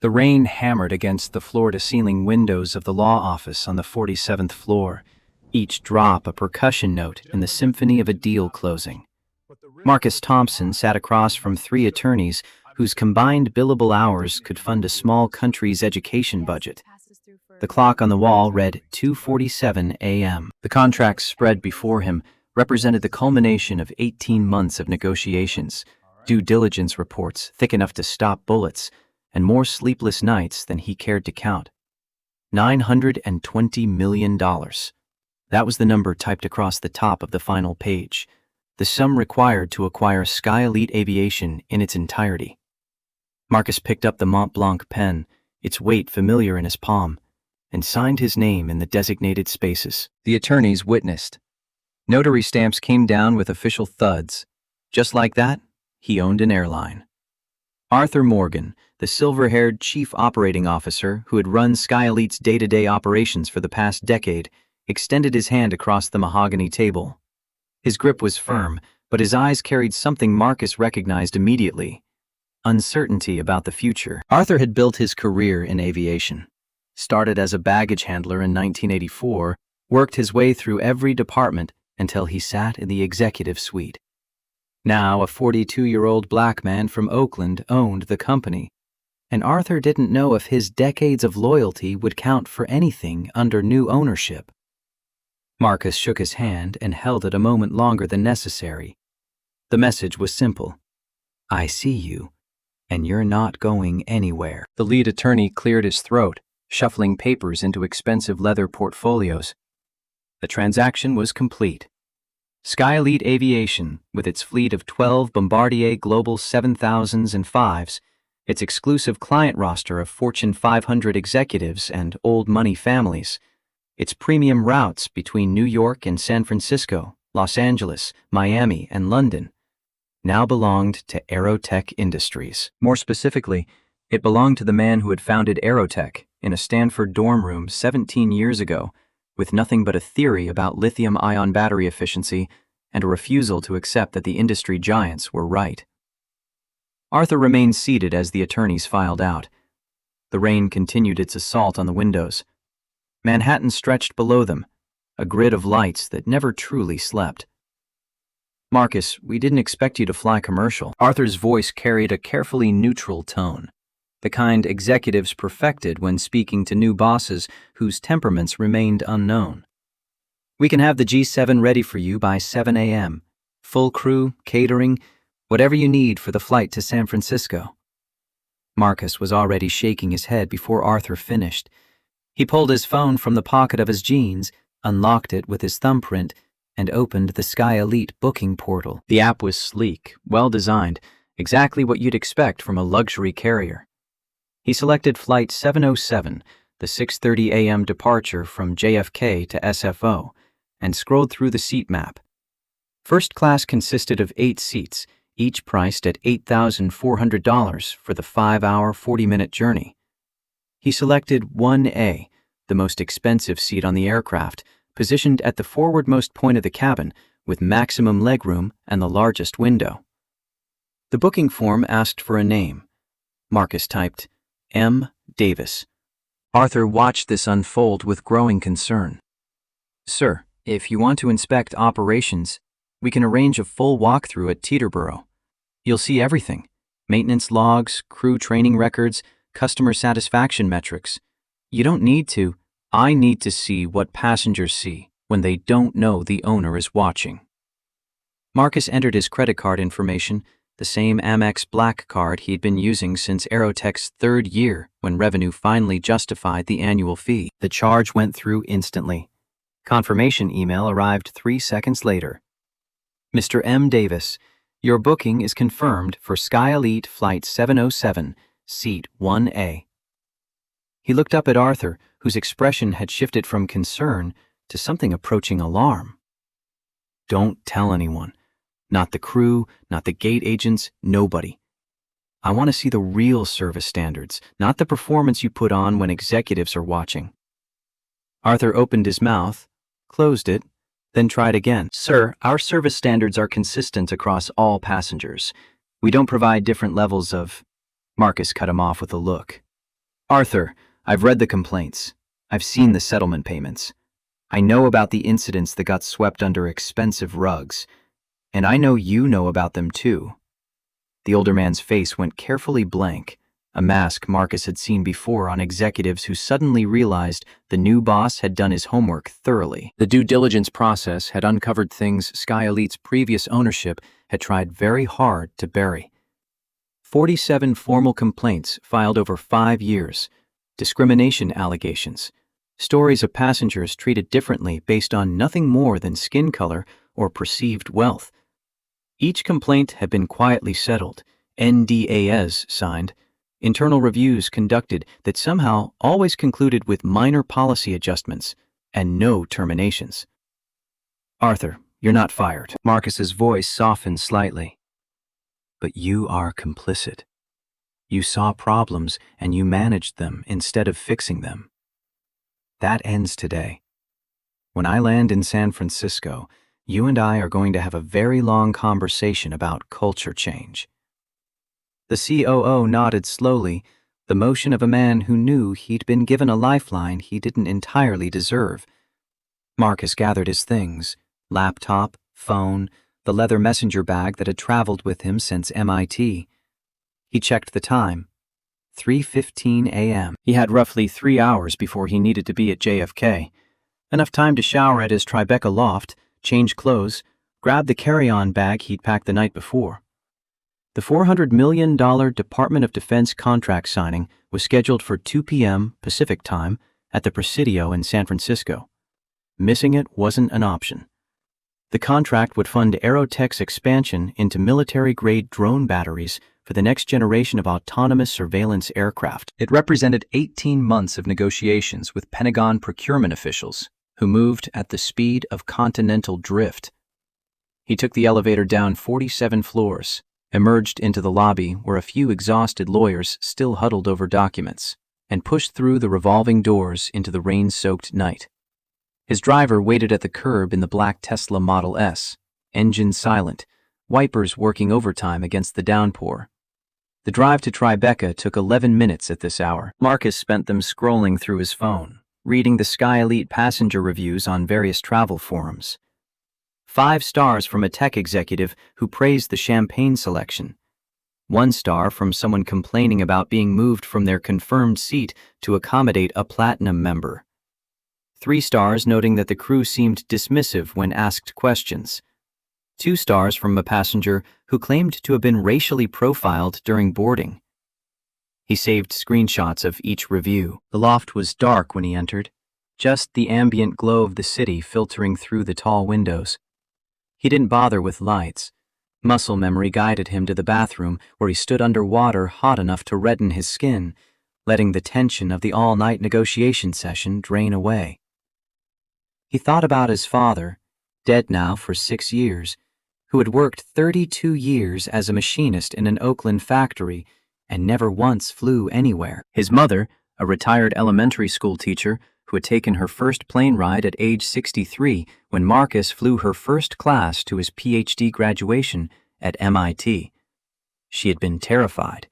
The rain hammered against the floor-to-ceiling windows of the law office on the 47th floor, each drop a percussion note in the symphony of a deal closing. Marcus Thompson sat across from three attorneys whose combined billable hours could fund a small country's education budget. The clock on the wall read 2:47 a.m. The contracts spread before him represented the culmination of 18 months of negotiations, due diligence reports thick enough to stop bullets, and more sleepless nights than he cared to count. $920 million. That was the number typed across the top of the final page, the sum required to acquire Sky Elite Aviation in its entirety. Marcus picked up the Mont Blanc pen, its weight familiar in his palm, and signed his name in the designated spaces. The attorneys witnessed. Notary stamps came down with official thuds. Just like that, he owned an airline. Arthur Morgan, the silver-haired chief operating officer who had run Sky Elite's day-to-day operations for the past decade, extended his hand across the mahogany table. His grip was firm, but his eyes carried something Marcus recognized immediately: uncertainty about the future. Arthur had built his career in aviation. Started as a baggage handler in 1984, worked his way through every department until he sat in the executive suite. Now, a 42-year-old black man from Oakland owned the company, and Arthur didn't know if his decades of loyalty would count for anything under new ownership. Marcus shook his hand and held it a moment longer than necessary. The message was simple: I see you, and you're not going anywhere. The lead attorney cleared his throat, shuffling papers into expensive leather portfolios. The transaction was complete. Sky Elite Aviation, with its fleet of 12 Bombardier Global 7000s and 5s, its exclusive client roster of Fortune 500 executives and old money families, its premium routes between New York and San Francisco, Los Angeles, Miami, and London, now belonged to Aerotech Industries. More specifically, it belonged to the man who had founded Aerotech in a Stanford dorm room 17 years ago, with nothing but a theory about lithium-ion battery efficiency and a refusal to accept that the industry giants were right. Arthur remained seated as the attorneys filed out. The rain continued its assault on the windows. Manhattan stretched below them, a grid of lights that never truly slept. Marcus, we didn't expect you to fly commercial. Arthur's voice carried a carefully neutral tone, the kind executives perfected when speaking to new bosses whose temperaments remained unknown. We can have the G7 ready for you by 7 a.m. Full crew, catering, whatever you need for the flight to San Francisco. Marcus was already shaking his head before Arthur finished. He pulled his phone from the pocket of his jeans, unlocked it with his thumbprint, and opened the Sky Elite booking portal. The app was sleek, well-designed, exactly what you'd expect from a luxury carrier. He selected Flight 707, the 6:30 a.m. departure from JFK to SFO, and scrolled through the seat map. First class consisted of 8 seats, each priced at $8,400 for the 5-hour, 40-minute journey. He selected 1A, the most expensive seat on the aircraft, positioned at the forwardmost point of the cabin with maximum legroom and the largest window. The booking form asked for a name. Marcus typed M. Davis. Arthur watched this unfold with growing concern. Sir, if you want to inspect operations, we can arrange a full walkthrough at Teterboro. You'll see everything: maintenance logs, crew training records, customer satisfaction metrics. You don't need to. I need to see what passengers see when they don't know the owner is watching. Marcus entered his credit card information, the same Amex Black card he'd been using since Aerotech's 3rd year when revenue finally justified the annual fee. The charge went through instantly. Confirmation email arrived 3 seconds later. Mr. M. Davis, your booking is confirmed for Sky Elite Flight 707, Seat 1A. He looked up at Arthur, whose expression had shifted from concern to something approaching alarm. Don't tell anyone. Not the crew, not the gate agents, nobody. I want to see the real service standards, not the performance you put on when executives are watching. Arthur opened his mouth, closed it, then tried again. Sir, our service standards are consistent across all passengers. We don't provide different levels of... Marcus cut him off with a look. Arthur, I've read the complaints. I've seen the settlement payments. I know about the incidents that got swept under expensive rugs. And I know you know about them too. The older man's face went carefully blank, a mask Marcus had seen before on executives who suddenly realized the new boss had done his homework thoroughly. The due diligence process had uncovered things Sky Elite's previous ownership had tried very hard to bury. 47 formal complaints filed over 5 years, discrimination allegations, stories of passengers treated differently based on nothing more than skin color or perceived wealth. Each complaint had been quietly settled, NDAs signed, internal reviews conducted that somehow always concluded with minor policy adjustments and no terminations. Arthur, you're not fired. Marcus's voice softened slightly. But you are complicit. You saw problems and you managed them instead of fixing them. That ends today. When I land in San Francisco, you and I are going to have a very long conversation about culture change. The COO nodded slowly, the motion of a man who knew he'd been given a lifeline he didn't entirely deserve. Marcus gathered his things, laptop, phone, the leather messenger bag that had traveled with him since MIT. He checked the time. 3:15 a.m. He had roughly 3 hours before he needed to be at JFK. Enough time to shower at his Tribeca loft, change clothes, grab the carry-on bag he'd packed the night before. The $400 million Department of Defense contract signing was scheduled for 2 p.m. Pacific Time at the Presidio in San Francisco. Missing it wasn't an option. The contract would fund Aerotech's expansion into military-grade drone batteries for the next generation of autonomous surveillance aircraft. It represented 18 months of negotiations with Pentagon procurement officials, who moved at the speed of continental drift. He took the elevator down 47 floors, emerged into the lobby where a few exhausted lawyers still huddled over documents, and pushed through the revolving doors into the rain-soaked night. His driver waited at the curb in the black Tesla Model S, engine silent, wipers working overtime against the downpour. The drive to Tribeca took 11 minutes at this hour. Marcus spent them scrolling through his phone, reading the Sky Elite passenger reviews on various travel forums. 5 stars from a tech executive who praised the champagne selection. 1 star from someone complaining about being moved from their confirmed seat to accommodate a platinum member. 3 stars noting that the crew seemed dismissive when asked questions. 2 stars from a passenger who claimed to have been racially profiled during boarding. He saved screenshots of each review. The loft was dark when he entered, just the ambient glow of the city filtering through the tall windows. He didn't bother with lights. Muscle memory guided him to the bathroom where he stood under water hot enough to redden his skin, letting the tension of the all-night negotiation session drain away. He thought about his father, dead now for 6 years, who had worked 32 years as a machinist in an Oakland factory and never once flew anywhere. His mother, a retired elementary school teacher who had taken her first plane ride at age 63 when Marcus flew her first class to his PhD graduation at MIT. She had been terrified,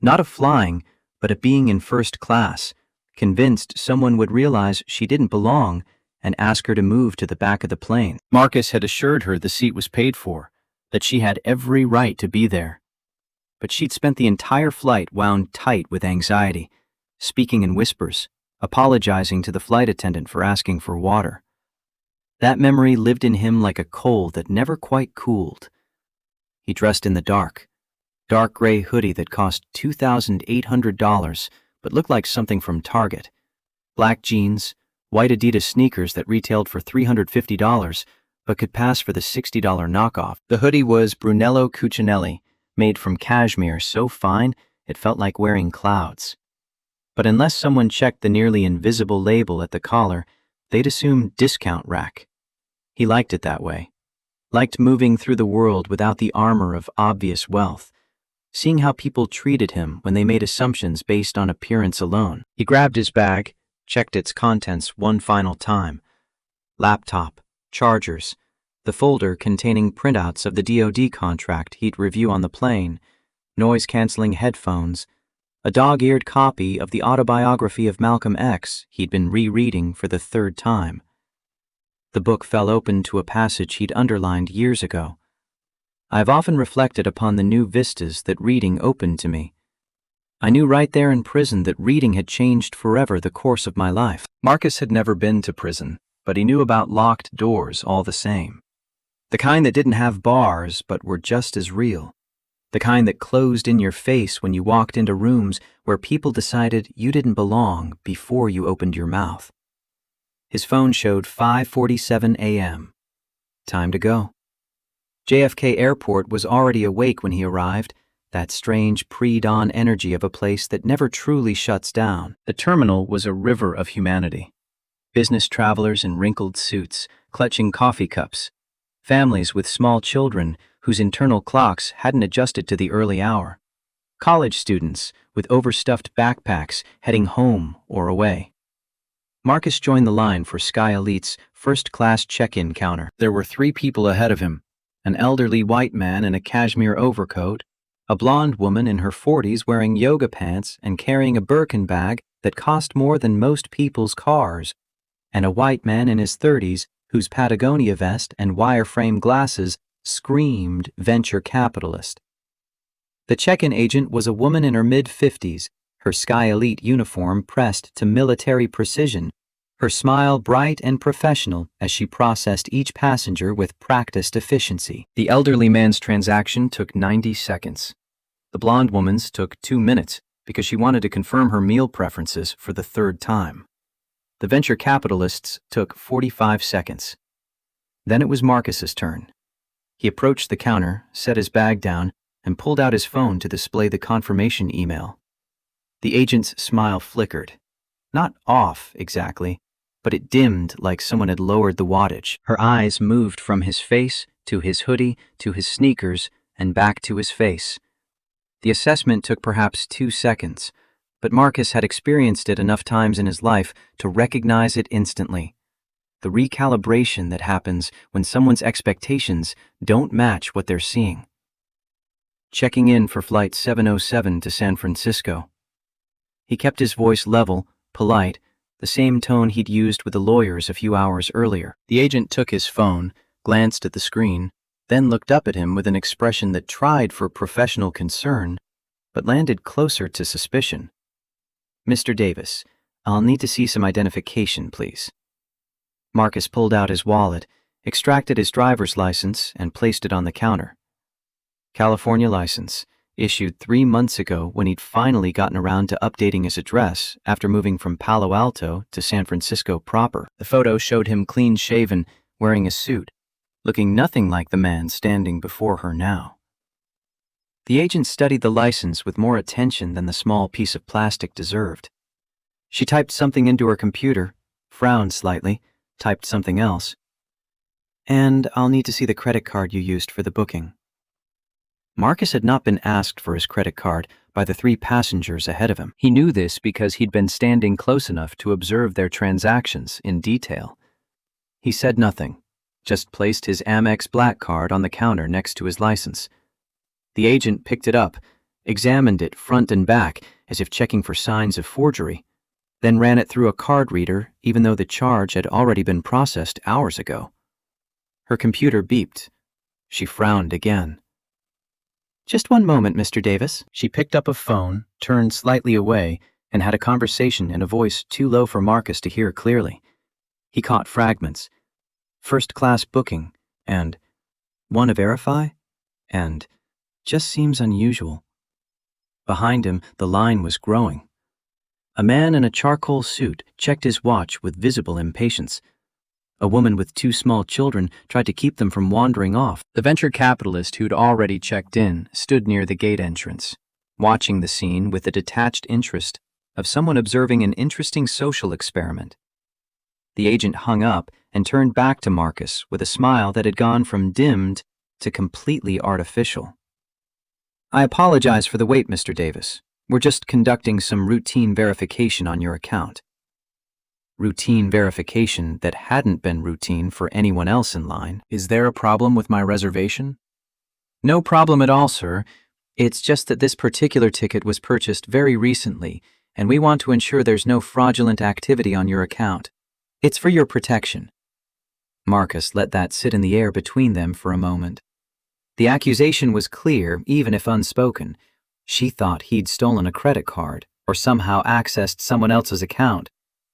not of flying, but of being in first class, convinced someone would realize she didn't belong and ask her to move to the back of the plane. Marcus had assured her the seat was paid for, that she had every right to be there. But she'd spent the entire flight wound tight with anxiety, speaking in whispers, apologizing to the flight attendant for asking for water. That memory lived in him like a coal that never quite cooled. He dressed in the dark gray hoodie that cost $2,800 but looked like something from Target, black jeans, white Adidas sneakers that retailed for $350 but could pass for the $60 knockoff. The hoodie was Brunello Cucinelli, made from cashmere so fine it felt like wearing clouds. But unless someone checked the nearly invisible label at the collar, they'd assume discount rack. He liked it that way. Liked moving through the world without the armor of obvious wealth, seeing how people treated him when they made assumptions based on appearance alone. He grabbed his bag, checked its contents one final time. Laptop, chargers, the folder containing printouts of the DoD contract he'd review on the plane, noise-canceling headphones, a dog-eared copy of the autobiography of Malcolm X he'd been rereading for the third time. The book fell open to a passage he'd underlined years ago. I've often reflected upon the new vistas that reading opened to me. I knew right there in prison that reading had changed forever the course of my life. Marcus had never been to prison, but he knew about locked doors all the same. The kind that didn't have bars but were just as real. The kind that closed in your face when you walked into rooms where people decided you didn't belong before you opened your mouth. His phone showed 5:47 a.m. Time to go. JFK Airport was already awake when he arrived, that strange pre-dawn energy of a place that never truly shuts down. The terminal was a river of humanity. Business travelers in wrinkled suits, clutching coffee cups. Families with small children whose internal clocks hadn't adjusted to the early hour. College students with overstuffed backpacks heading home or away. Marcus joined the line for Sky Elite's first-class check-in counter. There were 3 people ahead of him, an elderly white man in a cashmere overcoat, a blonde woman in her 40s wearing yoga pants and carrying a Birkin bag that cost more than most people's cars, and a white man in his 30s whose Patagonia vest and wireframe glasses screamed venture capitalist. The check-in agent was a woman in her mid-50s, her Sky Elite uniform pressed to military precision, her smile bright and professional as she processed each passenger with practiced efficiency. The elderly man's transaction took 90 seconds. The blonde woman's took 2 minutes because she wanted to confirm her meal preferences for the 3rd time. The venture capitalist's took 45 seconds. Then it was Marcus's turn. He approached the counter, set his bag down, and pulled out his phone to display the confirmation email. The agent's smile flickered. Not off, exactly, but it dimmed like someone had lowered the wattage. Her eyes moved from his face to his hoodie to his sneakers and back to his face. The assessment took perhaps 2 seconds, but Marcus had experienced it enough times in his life to recognize it instantly. The recalibration that happens when someone's expectations don't match what they're seeing. Checking in for Flight 707 to San Francisco. He kept his voice level, polite, the same tone he'd used with the lawyers a few hours earlier. The agent took his phone, glanced at the screen, then looked up at him with an expression that tried for professional concern, but landed closer to suspicion. "Mr. Davis, I'll need to see some identification, please." Marcus pulled out his wallet, extracted his driver's license, and placed it on the counter. California license, issued 3 months ago when he'd finally gotten around to updating his address after moving from Palo Alto to San Francisco proper. The photo showed him clean-shaven, wearing a suit, looking nothing like the man standing before her now. The agent studied the license with more attention than the small piece of plastic deserved. She typed something into her computer, frowned slightly, typed something else. "And I'll need to see the credit card you used for the booking." Marcus had not been asked for his credit card by the 3 passengers ahead of him. He knew this because he'd been standing close enough to observe their transactions in detail. He said nothing, just placed his Amex Black card on the counter next to his license. The agent picked it up, examined it front and back as if checking for signs of forgery, then ran it through a card reader even though the charge had already been processed hours ago. Her computer beeped. She frowned again. "Just one moment, Mr. Davis." She picked up a phone, turned slightly away, and had a conversation in a voice too low for Marcus to hear clearly. He caught fragments. "First-class booking," and "wanna verify?" and "just seems unusual." Behind him, the line was growing. A man in a charcoal suit checked his watch with visible impatience. A woman with 2 small children tried to keep them from wandering off. The venture capitalist who'd already checked in stood near the gate entrance, watching the scene with the detached interest of someone observing an interesting social experiment. The agent hung up and turned back to Marcus with a smile that had gone from dimmed to completely artificial. "I apologize for the wait, Mr. Davis. We're just conducting some routine verification on your account." Routine verification that hadn't been routine for anyone else in line. "Is there a problem with my reservation?" "No problem at all, sir. It's just that this particular ticket was purchased very recently, and we want to ensure there's no fraudulent activity on your account. It's for your protection." Marcus let that sit in the air between them for a moment. The accusation was clear, even if unspoken. She thought he'd stolen a credit card or somehow accessed someone else's account,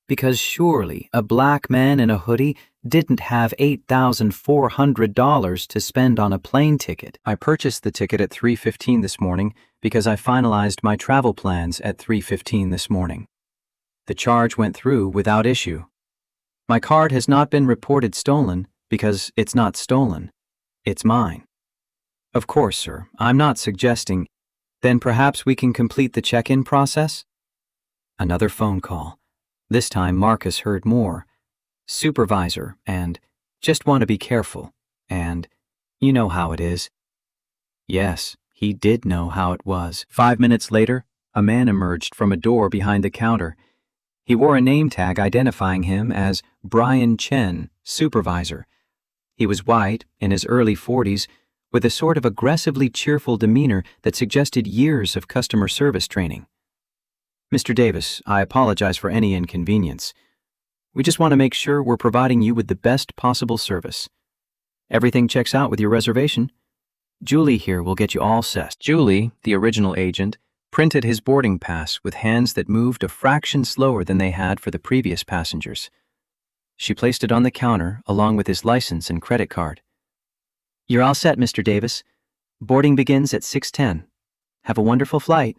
because surely a black man in a hoodie didn't have $8,400 to spend on a plane ticket. "I purchased the ticket at 3:15 this morning because I finalized my travel plans at 3:15 this morning. The charge went through without issue. My card has not been reported stolen because it's not stolen. It's mine." "Of course, sir. I'm not suggesting. Then perhaps we can complete the check-in process?" Another phone call. This time Marcus heard more. "Supervisor," and "just want to be careful," and "you know how it is." Yes, he did know how it was. 5 minutes later, a man emerged from a door behind the counter. He wore a name tag identifying him as Brian Chen, supervisor. He was white, in his early 40s, with a sort of aggressively cheerful demeanor that suggested years of customer service training. "Mr. Davis, I apologize for any inconvenience. We just want to make sure we're providing you with the best possible service. Everything checks out with your reservation. Julie here will get you all set." Julie, the original agent, printed his boarding pass with hands that moved a fraction slower than they had for the previous passengers. She placed it on the counter along with his license and credit card. "You're all set, Mr. Davis. Boarding begins at 6:10. Have a wonderful flight."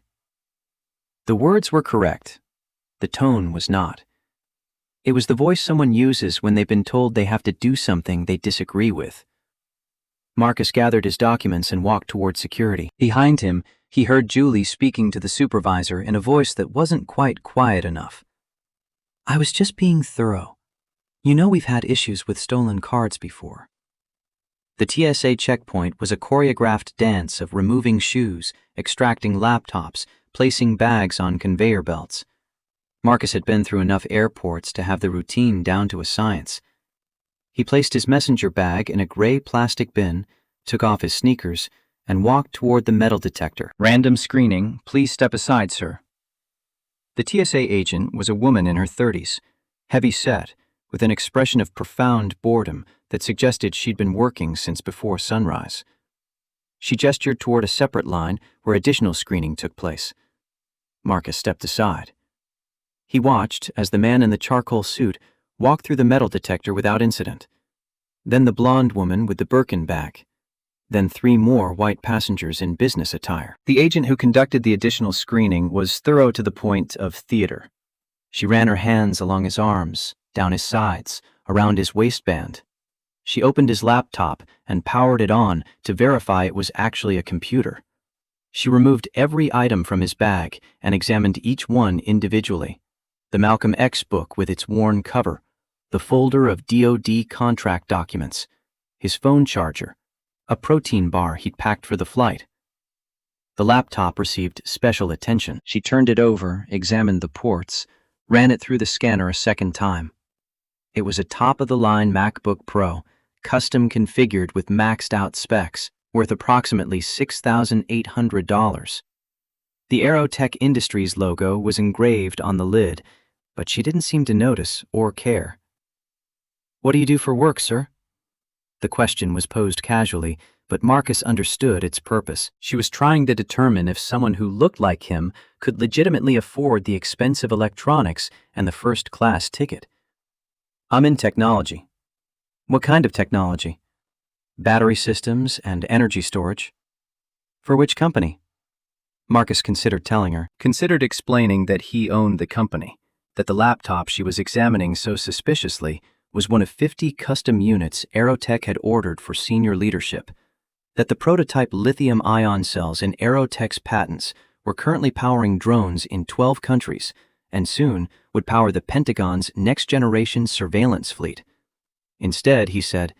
The words were correct. The tone was not. It was the voice someone uses when they've been told they have to do something they disagree with. Marcus gathered his documents and walked toward security. Behind him, he heard Julie speaking to the supervisor in a voice that wasn't quite quiet enough. "I was just being thorough. You know we've had issues with stolen cards before." The TSA checkpoint was a choreographed dance of removing shoes, extracting laptops, placing bags on conveyor belts. Marcus had been through enough airports to have the routine down to a science. He placed his messenger bag in a gray plastic bin, took off his sneakers, and walked toward the metal detector. "Random screening, please step aside, sir." The TSA agent was a woman in her 30s, heavy-set, with an expression of profound boredom that suggested she'd been working since before sunrise. She gestured toward a separate line where additional screening took place. Marcus stepped aside. He watched as the man in the charcoal suit walked through the metal detector without incident. Then the blonde woman with the Birkin bag. Then 3 more white passengers in business attire. The agent who conducted the additional screening was thorough to the point of theater. She ran her hands along his arms, down his sides, around his waistband. She opened his laptop and powered it on to verify it was actually a computer. She removed every item from his bag and examined each one individually. The Malcolm X book with its worn cover, the folder of DoD contract documents, his phone charger, a protein bar he'd packed for the flight. The laptop received special attention. She turned it over, examined the ports, ran it through the scanner a second time. It was a top-of-the-line MacBook Pro, custom configured with maxed-out specs, worth approximately $6,800. The Aerotech Industries logo was engraved on the lid, but she didn't seem to notice or care. "What do you do for work, sir?" The question was posed casually, but Marcus understood its purpose. She was trying to determine if someone who looked like him could legitimately afford the expensive electronics and the first-class ticket. "I'm in technology." "What kind of technology?" "Battery systems and energy storage." "For which company?" Marcus considered telling her, considered explaining that he owned the company, that the laptop she was examining so suspiciously was one of 50 custom units Aerotech had ordered for senior leadership, that the prototype lithium-ion cells in Aerotech's patents were currently powering drones in 12 countries and soon would power the Pentagon's next-generation surveillance fleet. Instead, he said,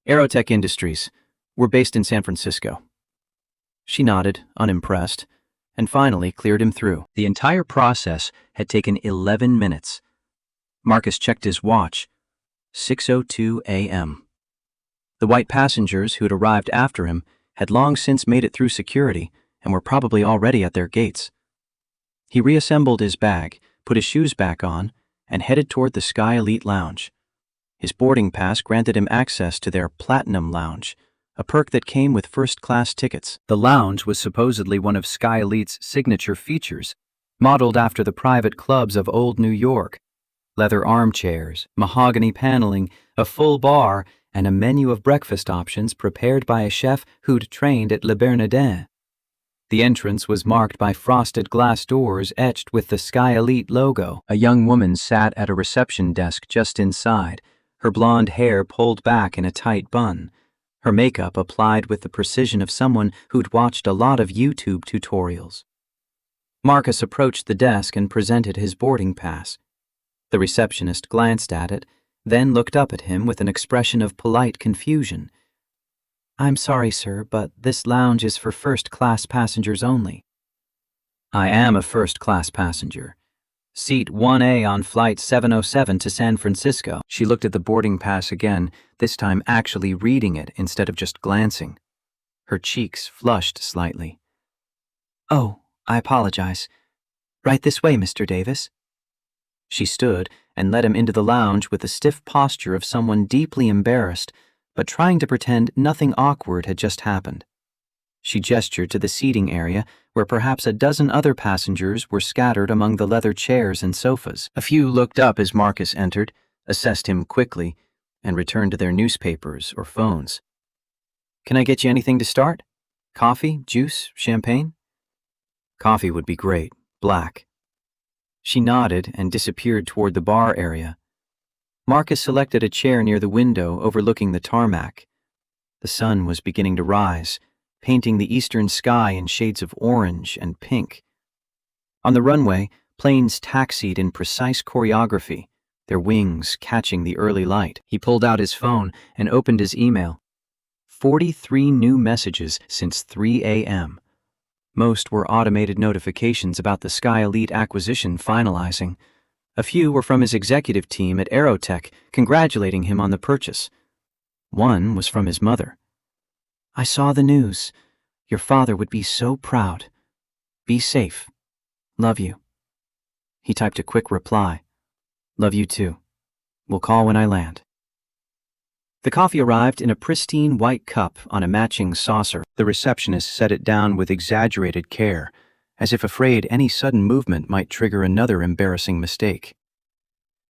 "Aerotech Industries, we're based in San Francisco." She nodded, unimpressed, and finally cleared him through. The entire process had taken 11 minutes. Marcus checked his watch. 6:02 a.m. The white passengers who had arrived after him had long since made it through security and were probably already at their gates. He reassembled his bag, put his shoes back on, and headed toward the Sky Elite Lounge. His boarding pass granted him access to their Platinum Lounge, a perk that came with first-class tickets. The lounge was supposedly one of Sky Elite's signature features, modeled after the private clubs of old New York. Leather armchairs, mahogany paneling, a full bar, and a menu of breakfast options prepared by a chef who'd trained at Le Bernardin. The entrance was marked by frosted glass doors etched with the Sky Elite logo. A young woman sat at a reception desk just inside, her blonde hair pulled back in a tight bun, her makeup applied with the precision of someone who'd watched a lot of YouTube tutorials. Marcus approached the desk and presented his boarding pass. The receptionist glanced at it, then looked up at him with an expression of polite confusion. "I'm sorry, sir, but this lounge is for first-class passengers only." "I am a first-class passenger. Seat 1A on Flight 707 to San Francisco." She looked at the boarding pass again, this time actually reading it instead of just glancing. Her cheeks flushed slightly. "Oh, I apologize. Right this way, Mr. Davis." She stood and led him into the lounge with the stiff posture of someone deeply embarrassed, but trying to pretend nothing awkward had just happened. She gestured to the seating area where perhaps a dozen other passengers were scattered among the leather chairs and sofas. A few looked up as Marcus entered, assessed him quickly, and returned to their newspapers or phones. "Can I get you anything to start? Coffee, juice, champagne?" "Coffee would be great, black." She nodded and disappeared toward the bar area. Marcus selected a chair near the window overlooking the tarmac. The sun was beginning to rise, painting the eastern sky in shades of orange and pink. On the runway, planes taxied in precise choreography, their wings catching the early light. He pulled out his phone and opened his email. 43 new messages since 3 a.m. Most were automated notifications about the Sky Elite acquisition finalizing. A few were from his executive team at Aerotech, congratulating him on the purchase. One was from his mother. "I saw the news. Your father would be so proud. Be safe. Love you." He typed a quick reply. "Love you too. We'll call when I land." The coffee arrived in a pristine white cup on a matching saucer. The receptionist set it down with exaggerated care, as if afraid any sudden movement might trigger another embarrassing mistake.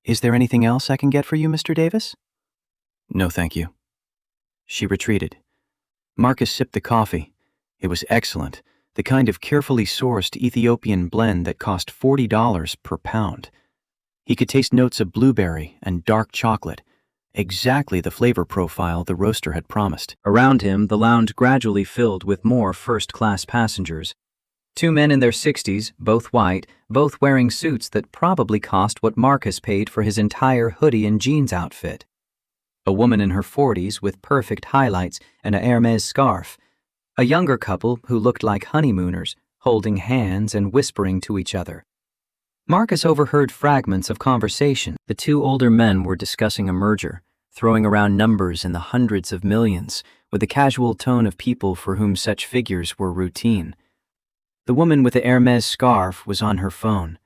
"Is there anything else I can get for you, Mr. Davis?" "No, thank you." She retreated. Marcus sipped the coffee. It was excellent, the kind of carefully sourced Ethiopian blend that cost $40 per pound. He could taste notes of blueberry and dark chocolate, exactly the flavor profile the roaster had promised. Around him, the lounge gradually filled with more first-class passengers. Two men in their 60s, both white, both wearing suits that probably cost what Marcus paid for his entire hoodie and jeans outfit. A woman in her 40s with perfect highlights and a Hermes scarf. A younger couple who looked like honeymooners, holding hands and whispering to each other. Marcus overheard fragments of conversation. The two older men were discussing a merger, throwing around numbers in the hundreds of millions, with the casual tone of people for whom such figures were routine. The woman with the Hermes scarf was on her phone.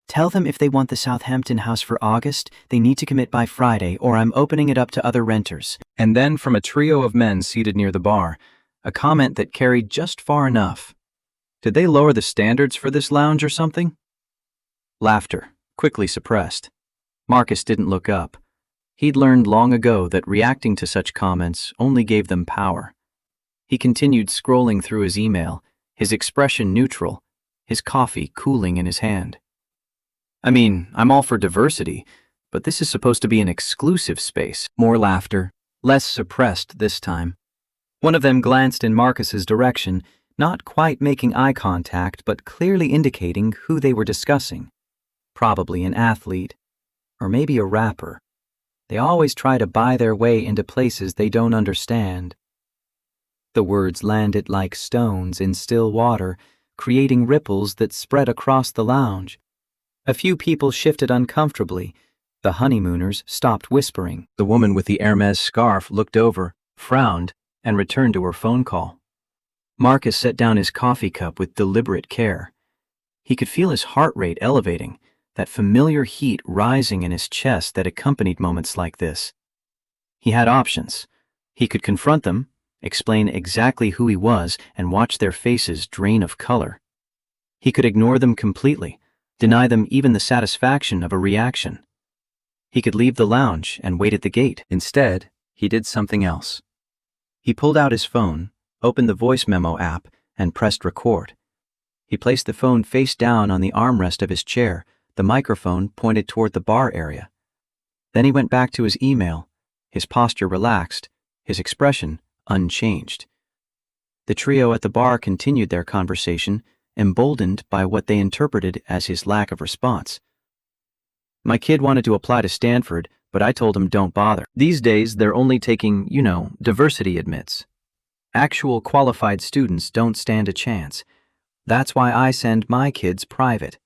"Tell them if they want the Southampton house for August, they need to commit by Friday, or I'm opening it up to other renters." And then from a trio of men seated near the bar, a comment that carried just far enough. Did they lower the standards for this lounge or something? Laughter, quickly suppressed. Marcus didn't look up. He'd learned long ago that reacting to such comments only gave them power. He continued scrolling through his email, his expression neutral, his coffee cooling in his hand. "I mean, I'm all for diversity, but this is supposed to be an exclusive space." More laughter, less suppressed this time. One of them glanced in Marcus's direction, not quite making eye contact, but clearly indicating who they were discussing. Probably an athlete, or maybe a rapper. They always try to buy their way into places they don't understand. The words landed like stones in still water, creating ripples that spread across the lounge. A few people shifted uncomfortably. The honeymooners stopped whispering. The woman with the Hermes scarf looked over, frowned, and returned to her phone call. Marcus set down his coffee cup with deliberate care. He could feel his heart rate elevating, that familiar heat rising in his chest that accompanied moments like this. He had options. He could confront them, explain exactly who he was, and watch their faces drain of color. He could ignore them completely, deny them even the satisfaction of a reaction. He could leave the lounge and wait at the gate. Instead, he did something else. He pulled out his phone, opened the voice memo app, and pressed record. He placed the phone face down on the armrest of his chair, the microphone pointed toward the bar area. Then he went back to his email, his posture relaxed, his expression unchanged. The trio at the bar continued their conversation, emboldened by what they interpreted as his lack of response. My kid wanted to apply to Stanford, but I told him don't bother. These days, they're only taking, diversity admits. Actual qualified students don't stand a chance. That's why I send my kids private.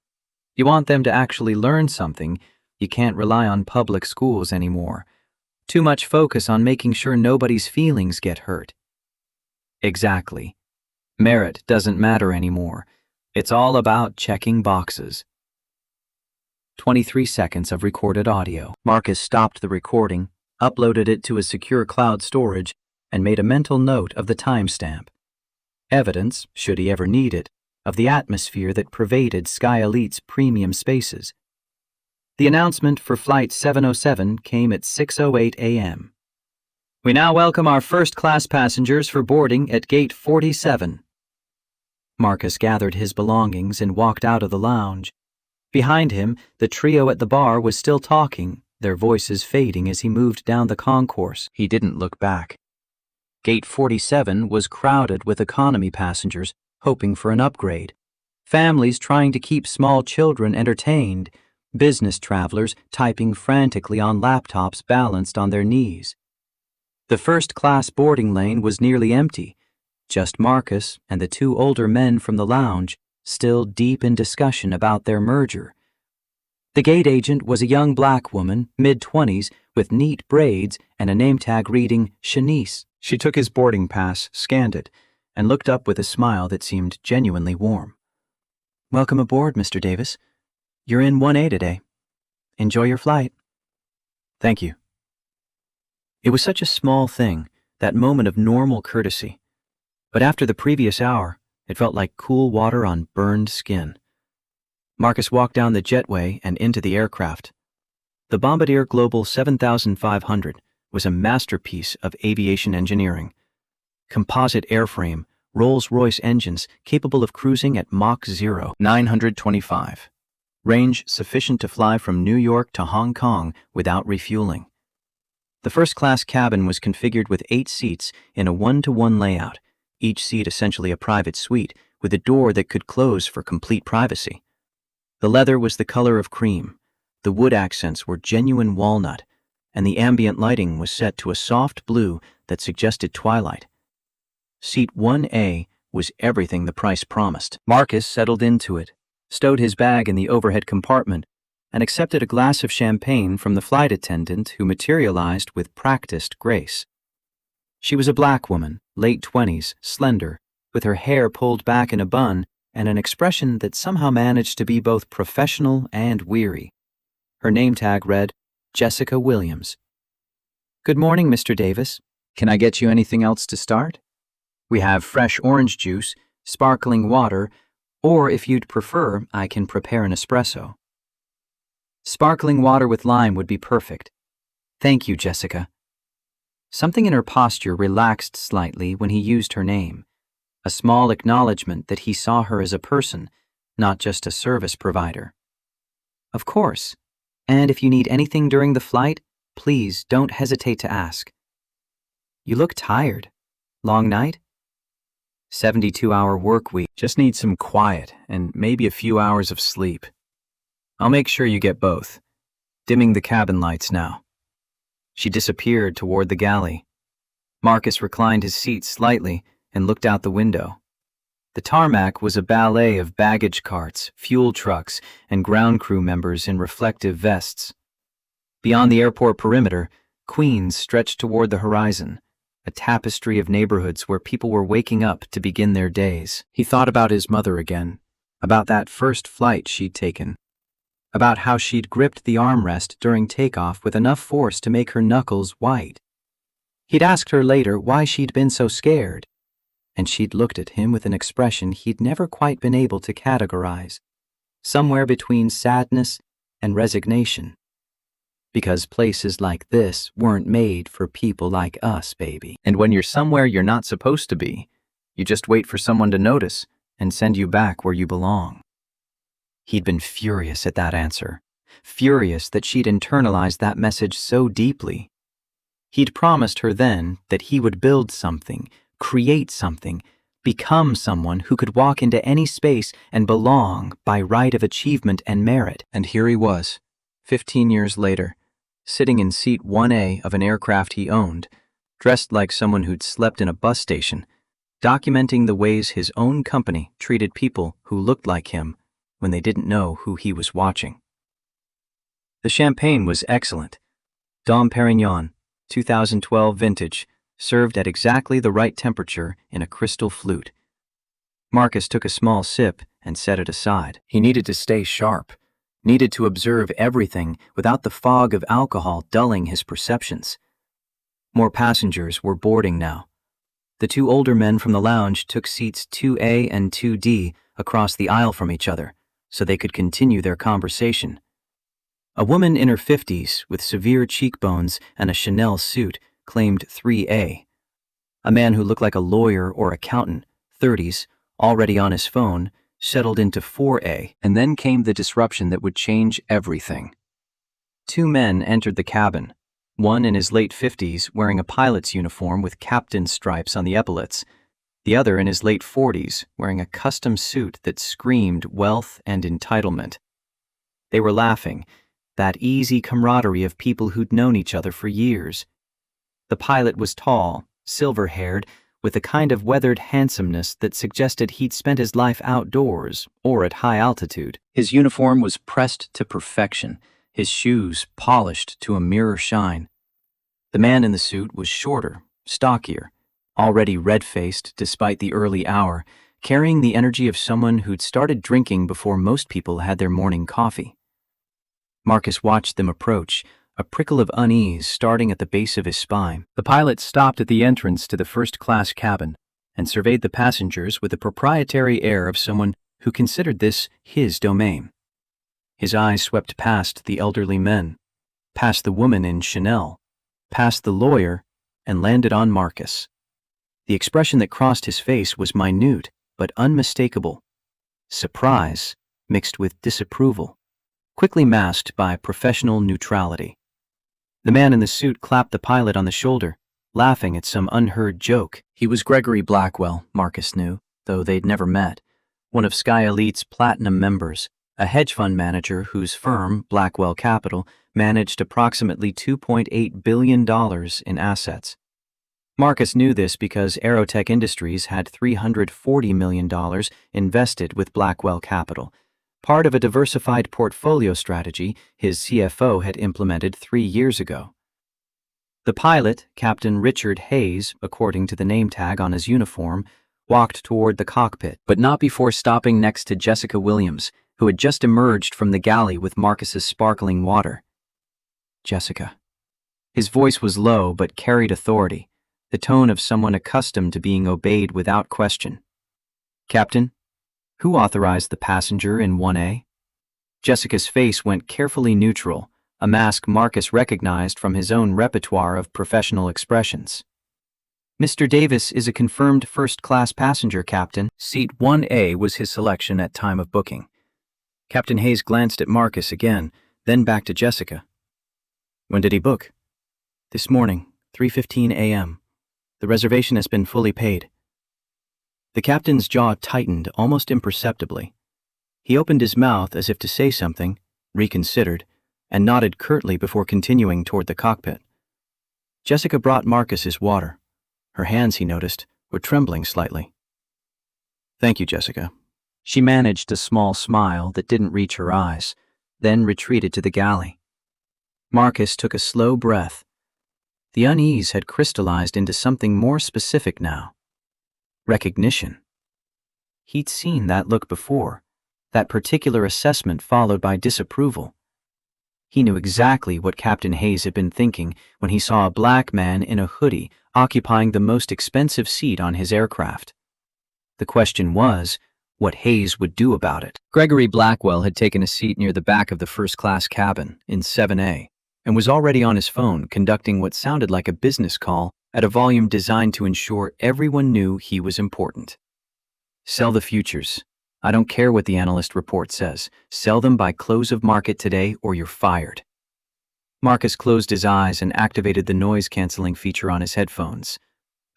You want them to actually learn something, you can't rely on public schools anymore. Too much focus on making sure nobody's feelings get hurt. Exactly. Merit doesn't matter anymore. It's all about checking boxes. 23 seconds of recorded audio. Marcus stopped the recording, uploaded it to his secure cloud storage, and made a mental note of the timestamp. Evidence, should he ever need it, of the atmosphere that pervaded Sky Elite's premium spaces. The announcement for Flight 707 came at 6:08 a.m. We now welcome our first-class passengers for boarding at Gate 47. Marcus gathered his belongings and walked out of the lounge. Behind him, the trio at the bar was still talking, their voices fading as he moved down the concourse. He didn't look back. Gate 47 was crowded with economy passengers hoping for an upgrade, families trying to keep small children entertained, business travelers typing frantically on laptops balanced on their knees. The first-class boarding lane was nearly empty, just Marcus and the two older men from the lounge, still deep in discussion about their merger. The gate agent was a young black woman, mid-20s, with neat braids and a name tag reading Shanice. She took his boarding pass, scanned it, and looked up with a smile that seemed genuinely warm. Welcome aboard, Mr. Davis. You're in 1A today. Enjoy your flight. Thank you. It was such a small thing, that moment of normal courtesy. But after the previous hour, it felt like cool water on burned skin. Marcus walked down the jetway and into the aircraft. The Bombardier Global 7500 was a masterpiece of aviation engineering. Composite airframe, Rolls-Royce engines capable of cruising at Mach 0, 925. Range sufficient to fly from New York to Hong Kong without refueling. The first-class cabin was configured with 8 seats in a 1-to-1 layout, each seat essentially a private suite with a door that could close for complete privacy. The leather was the color of cream, the wood accents were genuine walnut, and the ambient lighting was set to a soft blue that suggested twilight. Seat 1A was everything the price promised. Marcus settled into it, stowed his bag in the overhead compartment, and accepted a glass of champagne from the flight attendant who materialized with practiced grace. She was a black woman, late 20s, slender, with her hair pulled back in a bun and an expression that somehow managed to be both professional and weary. Her name tag read, Jessica Williams. Good morning, Mr. Davis. Can I get you anything else to start? We have fresh orange juice, sparkling water, or if you'd prefer, I can prepare an espresso. Sparkling water with lime would be perfect. Thank you, Jessica. Something in her posture relaxed slightly when he used her name, a small acknowledgement that he saw her as a person, not just a service provider. Of course, and if you need anything during the flight, please don't hesitate to ask. You look tired. Long night? 72-hour work week. Just need some quiet and maybe a few hours of sleep. I'll make sure you get both. Dimming the cabin lights now. She disappeared toward the galley. Marcus reclined his seat slightly and looked out the window. The tarmac was a ballet of baggage carts, fuel trucks, and ground crew members in reflective vests. Beyond the airport perimeter, Queens stretched toward the horizon, a tapestry of neighborhoods where people were waking up to begin their days. He thought about his mother again, about that first flight she'd taken, about how she'd gripped the armrest during takeoff with enough force to make her knuckles white. He'd asked her later why she'd been so scared, and she'd looked at him with an expression he'd never quite been able to categorize, somewhere between sadness and resignation. Because places like this weren't made for people like us, baby. And when you're somewhere you're not supposed to be, you just wait for someone to notice and send you back where you belong. He'd been furious at that answer, furious that she'd internalized that message so deeply. He'd promised her then that he would build something, create something, become someone who could walk into any space and belong by right of achievement and merit. And here he was, 15 years later, sitting in seat 1A of an aircraft he owned, dressed like someone who'd slept in a bus station, documenting the ways his own company treated people who looked like him when they didn't know who he was watching. The champagne was excellent. Dom Perignon, 2012 vintage, served at exactly the right temperature in a crystal flute. Marcus took a small sip and set it aside. He needed to stay sharp, needed to observe everything without the fog of alcohol dulling his perceptions. More passengers were boarding now. The two older men from the lounge took seats 2A and 2D across the aisle from each other so they could continue their conversation. A woman in her 50s with severe cheekbones and a Chanel suit claimed 3A. A man who looked like a lawyer or accountant, 30s, already on his phone, settled into 4A, and then came the disruption that would change everything. Two men entered the cabin, one in his late 50s wearing a pilot's uniform with captain stripes on the epaulets, the other in his late 40s wearing a custom suit that screamed wealth and entitlement. They were laughing, that easy camaraderie of people who'd known each other for years. The pilot was tall, silver-haired, with a kind of weathered handsomeness that suggested he'd spent his life outdoors or at high altitude. His uniform was pressed to perfection, his shoes polished to a mirror shine. The man in the suit was shorter, stockier, already red-faced despite the early hour, carrying the energy of someone who'd started drinking before most people had their morning coffee. Marcus watched them approach, a prickle of unease starting at the base of his spine. The pilot stopped at the entrance to the first-class cabin and surveyed the passengers with the proprietary air of someone who considered this his domain. His eyes swept past the elderly men, past the woman in Chanel, past the lawyer, and landed on Marcus. The expression that crossed his face was minute but unmistakable. Surprise mixed with disapproval, quickly masked by professional neutrality. The man in the suit clapped the pilot on the shoulder, laughing at some unheard joke. He was Gregory Blackwell, Marcus knew, though they'd never met, one of Sky Elite's platinum members, a hedge fund manager whose firm, Blackwell Capital, managed approximately $2.8 billion in assets. Marcus knew this because Aerotech Industries had $340 million invested with Blackwell Capital, part of a diversified portfolio strategy his CFO had implemented 3 years ago. The pilot, Captain Richard Hayes, according to the name tag on his uniform, walked toward the cockpit, but not before stopping next to Jessica Williams, who had just emerged from the galley with Marcus's sparkling water. Jessica. His voice was low but carried authority, the tone of someone accustomed to being obeyed without question. Captain, who authorized the passenger in 1A? Jessica's face went carefully neutral, a mask Marcus recognized from his own repertoire of professional expressions. Mr. Davis is a confirmed first-class passenger, Captain. Seat 1A was his selection at time of booking. Captain Hayes glanced at Marcus again, then back to Jessica. When did he book? This morning, 3:15 a.m. The reservation has been fully paid. The captain's jaw tightened almost imperceptibly. He opened his mouth as if to say something, reconsidered, and nodded curtly before continuing toward the cockpit. Jessica brought Marcus his water. Her hands, he noticed, were trembling slightly. Thank you, Jessica. She managed a small smile that didn't reach her eyes, then retreated to the galley. Marcus took a slow breath. The unease had crystallized into something more specific now. Recognition. He'd seen that look before, that particular assessment followed by disapproval. He knew exactly what Captain Hayes had been thinking when he saw a black man in a hoodie occupying the most expensive seat on his aircraft. The question was, what Hayes would do about it. Gregory Blackwell had taken a seat near the back of the first-class cabin in 7A and was already on his phone conducting what sounded like a business call at a volume designed to ensure everyone knew he was important. Sell the futures. I don't care what the analyst report says. Sell them by close of market today or you're fired. Marcus closed his eyes and activated the noise-canceling feature on his headphones.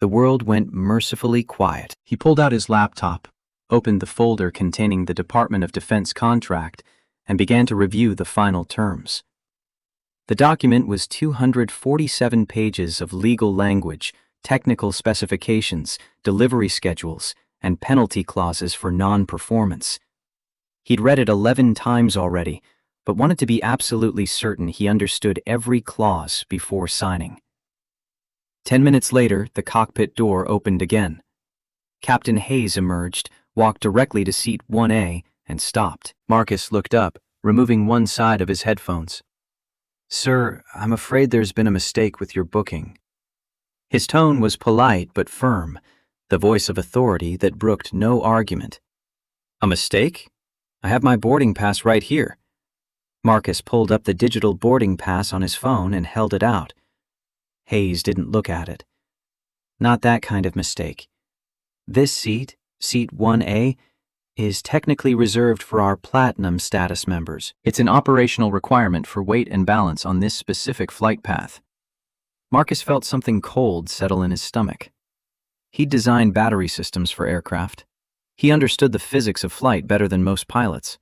The world went mercifully quiet. He pulled out his laptop, opened the folder containing the Department of Defense contract, and began to review the final terms. The document was 247 pages of legal language, technical specifications, delivery schedules, and penalty clauses for non-performance. He'd read it 11 times already, but wanted to be absolutely certain he understood every clause before signing. 10 minutes later, the cockpit door opened again. Captain Hayes emerged, walked directly to seat 1A, and stopped. Marcus looked up, removing one side of his headphones. "Sir, I'm afraid there's been a mistake with your booking." His tone was polite but firm, the voice of authority that brooked no argument. "A mistake? I have my boarding pass right here." Marcus pulled up the digital boarding pass on his phone and held it out. Hayes didn't look at it. "Not that kind of mistake. This seat, seat 1A, is technically reserved for our platinum status members. It's an operational requirement for weight and balance on this specific flight path." Marcus felt something cold settle in his stomach. He'd designed battery systems for aircraft. He understood the physics of flight better than most pilots.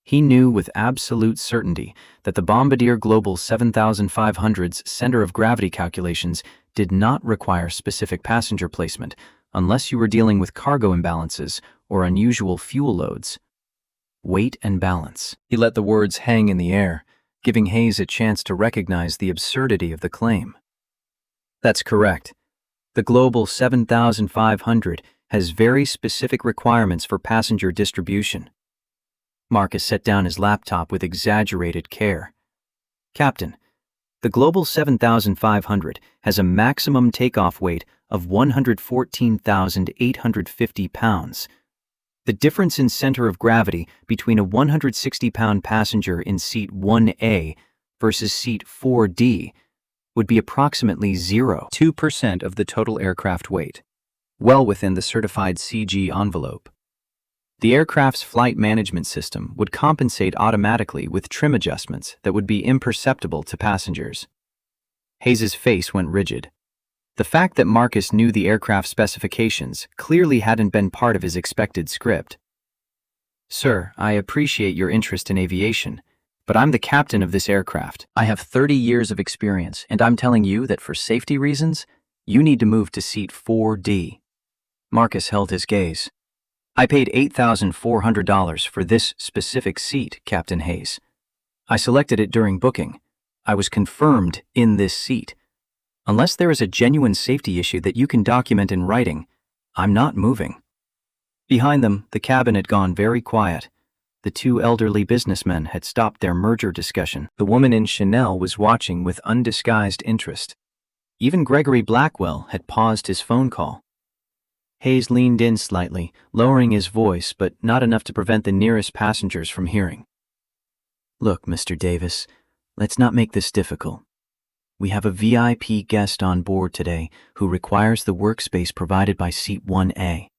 He knew with absolute certainty that the Bombardier Global 7500's center of gravity calculations did not require specific passenger placement unless you were dealing with cargo imbalances or unusual fuel loads. Weight and balance. He let the words hang in the air, giving Hayes a chance to recognize the absurdity of the claim. That's correct. The Global 7500 has very specific requirements for passenger distribution. Marcus set down his laptop with exaggerated care. "Captain, the Global 7500 has a maximum takeoff weight of 114,850 pounds. The difference in center of gravity between a 160-pound passenger in seat 1A versus seat 4D would be approximately 0.2% of the total aircraft weight, well within the certified CG envelope. The aircraft's flight management system would compensate automatically with trim adjustments that would be imperceptible to passengers." Hayes's face went rigid. The fact that Marcus knew the aircraft specifications clearly hadn't been part of his expected script. "Sir, I appreciate your interest in aviation, but I'm the captain of this aircraft. I have 30 years of experience, and I'm telling you that for safety reasons, you need to move to seat 4D. Marcus held his gaze. "I paid $8,400 for this specific seat, Captain Hayes. I selected it during booking. I was confirmed in this seat. Unless there is a genuine safety issue that you can document in writing, I'm not moving." Behind them, the cabin had gone very quiet. The two elderly businessmen had stopped their merger discussion. The woman in Chanel was watching with undisguised interest. Even Gregory Blackwell had paused his phone call. Hayes leaned in slightly, lowering his voice, but not enough to prevent the nearest passengers from hearing. "Look, Mr. Davis, let's not make this difficult. We have a VIP guest on board today who requires the workspace provided by seat 1A.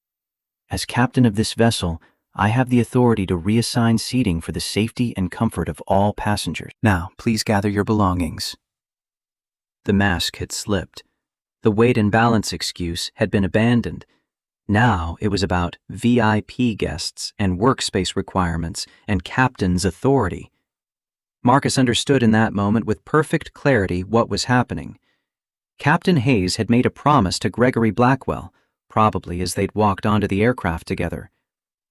As captain of this vessel, I have the authority to reassign seating for the safety and comfort of all passengers. Now, please gather your belongings." The mask had slipped. The weight and balance excuse had been abandoned. Now it was about VIP guests and workspace requirements and captain's authority. Marcus understood in that moment with perfect clarity what was happening. Captain Hayes had made a promise to Gregory Blackwell, probably as they'd walked onto the aircraft together.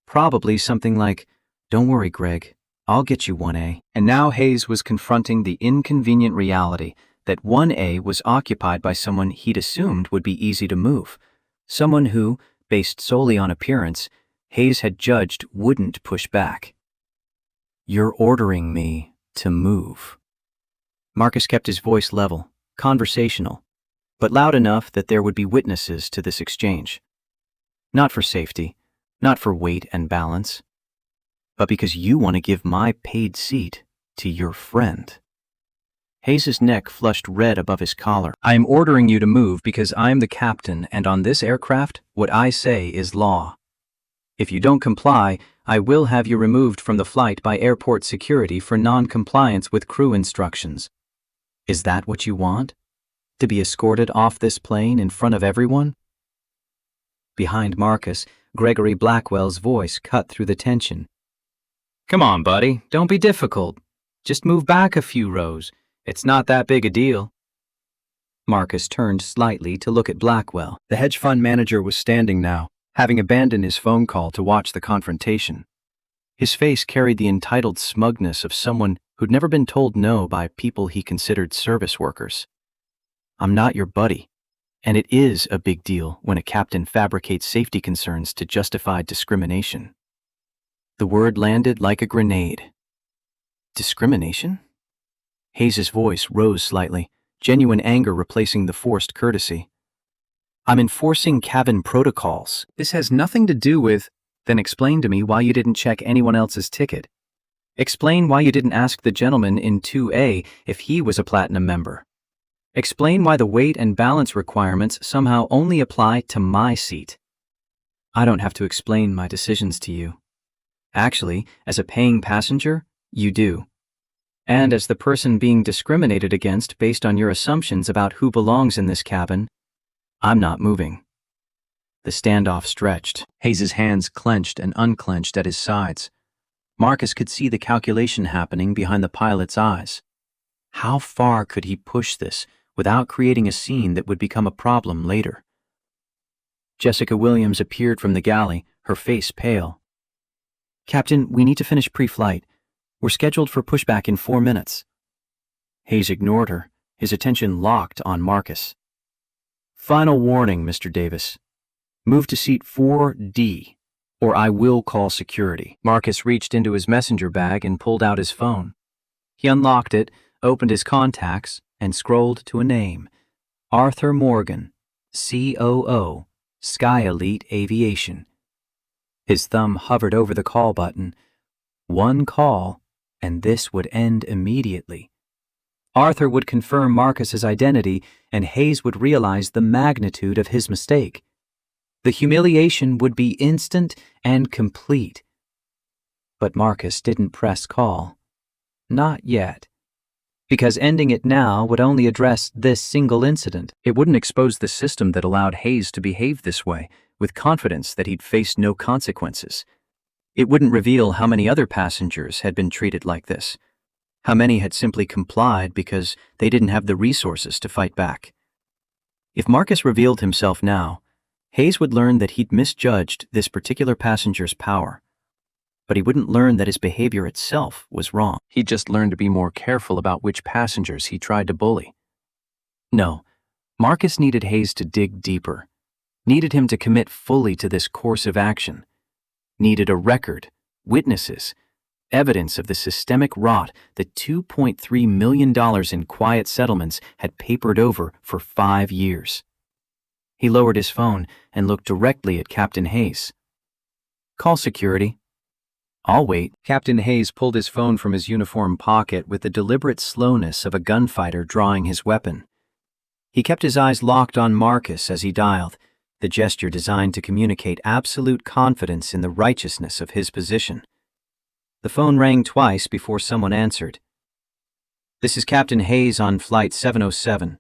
Probably something like, "Don't worry, Greg, I'll get you 1A." And now Hayes was confronting the inconvenient reality that 1A was occupied by someone he'd assumed would be easy to move, someone who, based solely on appearance, Hayes had judged wouldn't push back. "You're ordering me to move." Marcus kept his voice level, conversational, but loud enough that there would be witnesses to this exchange. Not for safety, not for weight and balance, but because you want to give my paid seat to your friend. Hayes's neck flushed red above his collar. "I am ordering you to move because I'm the captain, and on this aircraft, what I say is law. If you don't comply, I will have you removed from the flight by airport security for non-compliance with crew instructions. Is that what you want? To be escorted off this plane in front of everyone?" Behind Marcus, Gregory Blackwell's voice cut through the tension. "Come on, buddy, don't be difficult. Just move back a few rows. It's not that big a deal." Marcus turned slightly to look at Blackwell. The hedge fund manager was standing now, having abandoned his phone call to watch the confrontation. His face carried the entitled smugness of someone who'd never been told no by people he considered service workers. "I'm not your buddy, and it is a big deal when a captain fabricates safety concerns to justify discrimination." The word landed like a grenade. Discrimination? Hayes's voice rose slightly, genuine anger replacing the forced courtesy. "I'm enforcing cabin protocols. This has nothing to do with—" "Then explain to me why you didn't check anyone else's ticket. Explain why you didn't ask the gentleman in 2A if he was a platinum member. Explain why the weight and balance requirements somehow only apply to my seat." "I don't have to explain my decisions to you. Actually, as a paying passenger, you do. And as the person being discriminated against based on your assumptions about who belongs in this cabin, I'm not moving." The standoff stretched. Hayes's hands clenched and unclenched at his sides. Marcus could see the calculation happening behind the pilot's eyes. How far could he push this without creating a scene that would become a problem later? Jessica Williams appeared from the galley, her face pale. "Captain, we need to finish pre-flight. We're scheduled for pushback in 4 minutes. Hayes ignored her, his attention locked on Marcus. "Final warning, Mr. Davis. Move to seat 4D, or I will call security." Marcus reached into his messenger bag and pulled out his phone. He unlocked it, opened his contacts, and scrolled to a name. Arthur Morgan, COO, Sky Elite Aviation. His thumb hovered over the call button. One call, and this would end immediately. Arthur would confirm Marcus's identity, and Hayes would realize the magnitude of his mistake. The humiliation would be instant and complete. But Marcus didn't press call. Not yet. Because ending it now would only address this single incident. It wouldn't expose the system that allowed Hayes to behave this way, with confidence that he'd face no consequences. It wouldn't reveal how many other passengers had been treated like this, how many had simply complied because they didn't have the resources to fight back. If Marcus revealed himself now, Hayes would learn that he'd misjudged this particular passenger's power. But he wouldn't learn that his behavior itself was wrong. He'd just learn to be more careful about which passengers he tried to bully. No, Marcus needed Hayes to dig deeper, needed him to commit fully to this course of action, needed a record, witnesses, evidence of the systemic rot that $2.3 million in quiet settlements had papered over for 5 years. He lowered his phone and looked directly at Captain Hayes. "Call security." "I'll wait." Captain Hayes pulled his phone from his uniform pocket with the deliberate slowness of a gunfighter drawing his weapon. He kept his eyes locked on Marcus as he dialed, the gesture designed to communicate absolute confidence in the righteousness of his position. The phone rang twice before someone answered. "This is Captain Hayes on Flight 707.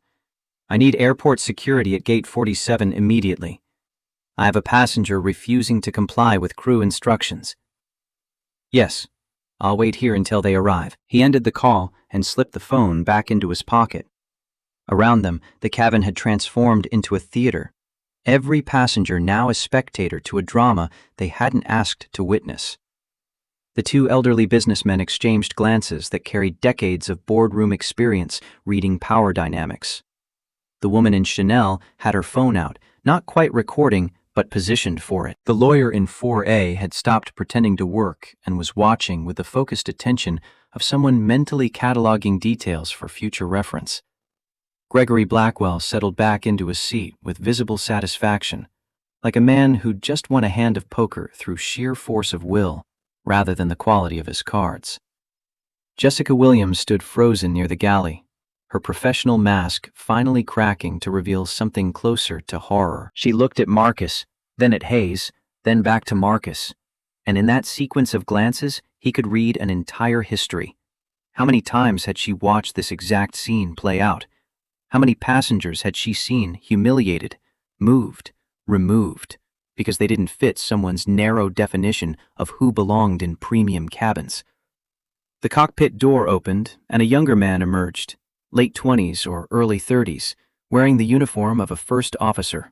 I need airport security at Gate 47 immediately. I have a passenger refusing to comply with crew instructions." "Yes, I'll wait here until they arrive." He ended the call and slipped the phone back into his pocket. Around them, the cabin had transformed into a theater. Every passenger now a spectator to a drama they hadn't asked to witness. The two elderly businessmen exchanged glances that carried decades of boardroom experience reading power dynamics. The woman in Chanel had her phone out, not quite recording, but positioned for it. The lawyer in 4A had stopped pretending to work and was watching with the focused attention of someone mentally cataloging details for future reference. Gregory Blackwell settled back into his seat with visible satisfaction, like a man who'd just won a hand of poker through sheer force of will, rather than the quality of his cards. Jessica Williams stood frozen near the galley, her professional mask finally cracking to reveal something closer to horror. She looked at Marcus, then at Hayes, then back to Marcus, and in that sequence of glances, he could read an entire history. How many times had she watched this exact scene play out? How many passengers had she seen humiliated, moved, removed, because they didn't fit someone's narrow definition of who belonged in premium cabins? The cockpit door opened, and a younger man emerged, late 20s or early 30s, wearing the uniform of a first officer.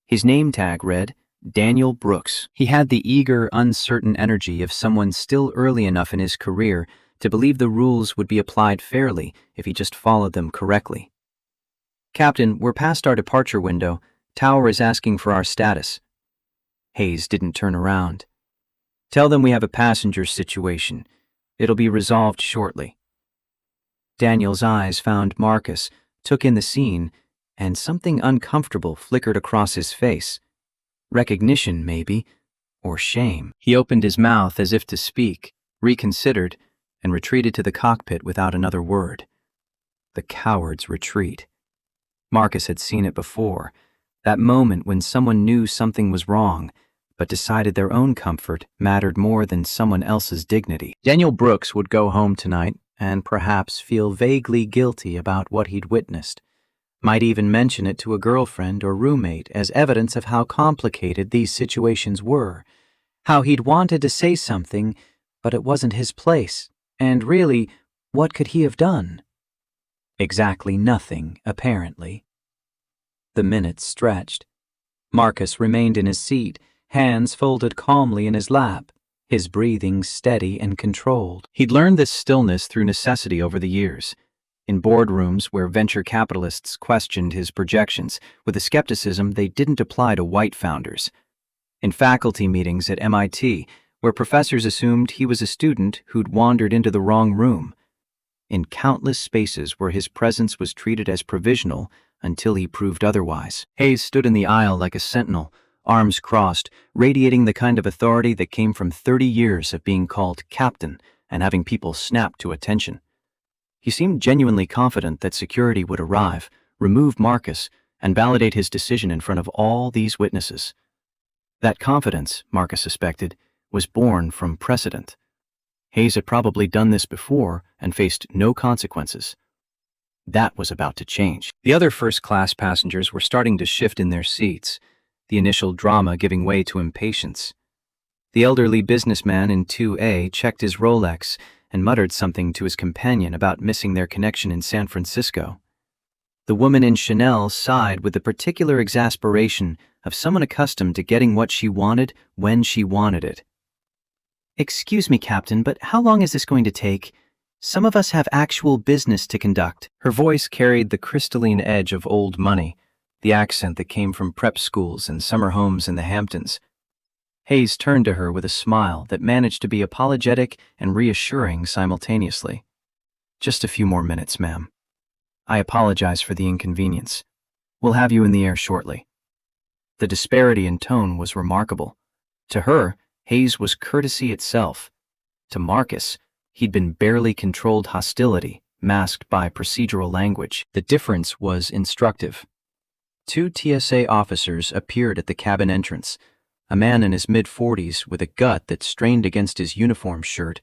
His name tag read, Daniel Brooks. He had the eager, uncertain energy of someone still early enough in his career to believe the rules would be applied fairly if he just followed them correctly. "Captain, we're past our departure window. Tower is asking for our status." Hayes didn't turn around. "Tell them we have a passenger situation. It'll be resolved shortly." Daniel's eyes found Marcus, took in the scene, and something uncomfortable flickered across his face. Recognition, maybe, or shame. He opened his mouth as if to speak, reconsidered, and retreated to the cockpit without another word. The coward's retreat. Marcus had seen it before, that moment when someone knew something was wrong, but decided their own comfort mattered more than someone else's dignity. Daniel Brooks would go home tonight and perhaps feel vaguely guilty about what he'd witnessed. Might even mention it to a girlfriend or roommate as evidence of how complicated these situations were, how he'd wanted to say something, but it wasn't his place, and really, what could he have done? Exactly nothing, apparently. The minutes stretched. Marcus remained in his seat, hands folded calmly in his lap, his breathing steady and controlled. He'd learned this stillness through necessity over the years, in boardrooms where venture capitalists questioned his projections with a skepticism they didn't apply to white founders, in faculty meetings at MIT where professors assumed he was a student who'd wandered into the wrong room, in countless spaces where his presence was treated as provisional until he proved otherwise. Hayes stood in the aisle like a sentinel, arms crossed, radiating the kind of authority that came from 30 years of being called captain and having people snap to attention. He seemed genuinely confident that security would arrive, remove Marcus, and validate his decision in front of all these witnesses. That confidence, Marcus suspected, was born from precedent. Hayes had probably done this before and faced no consequences. That was about to change. The other first-class passengers were starting to shift in their seats, the initial drama giving way to impatience. The elderly businessman in 2A checked his Rolex and muttered something to his companion about missing their connection in San Francisco. The woman in Chanel sighed with the particular exasperation of someone accustomed to getting what she wanted when she wanted it. "Excuse me, Captain, but how long is this going to take? Some of us have actual business to conduct." Her voice carried the crystalline edge of old money, the accent that came from prep schools and summer homes in the Hamptons. Hayes turned to her with a smile that managed to be apologetic and reassuring simultaneously. "Just a few more minutes, ma'am. I apologize for the inconvenience. We'll have you in the air shortly." The disparity in tone was remarkable. To her, Hayes was courtesy itself. To Marcus, he'd been barely controlled hostility, masked by procedural language. The difference was instructive. Two TSA officers appeared at the cabin entrance, a man in his mid-40s with a gut that strained against his uniform shirt,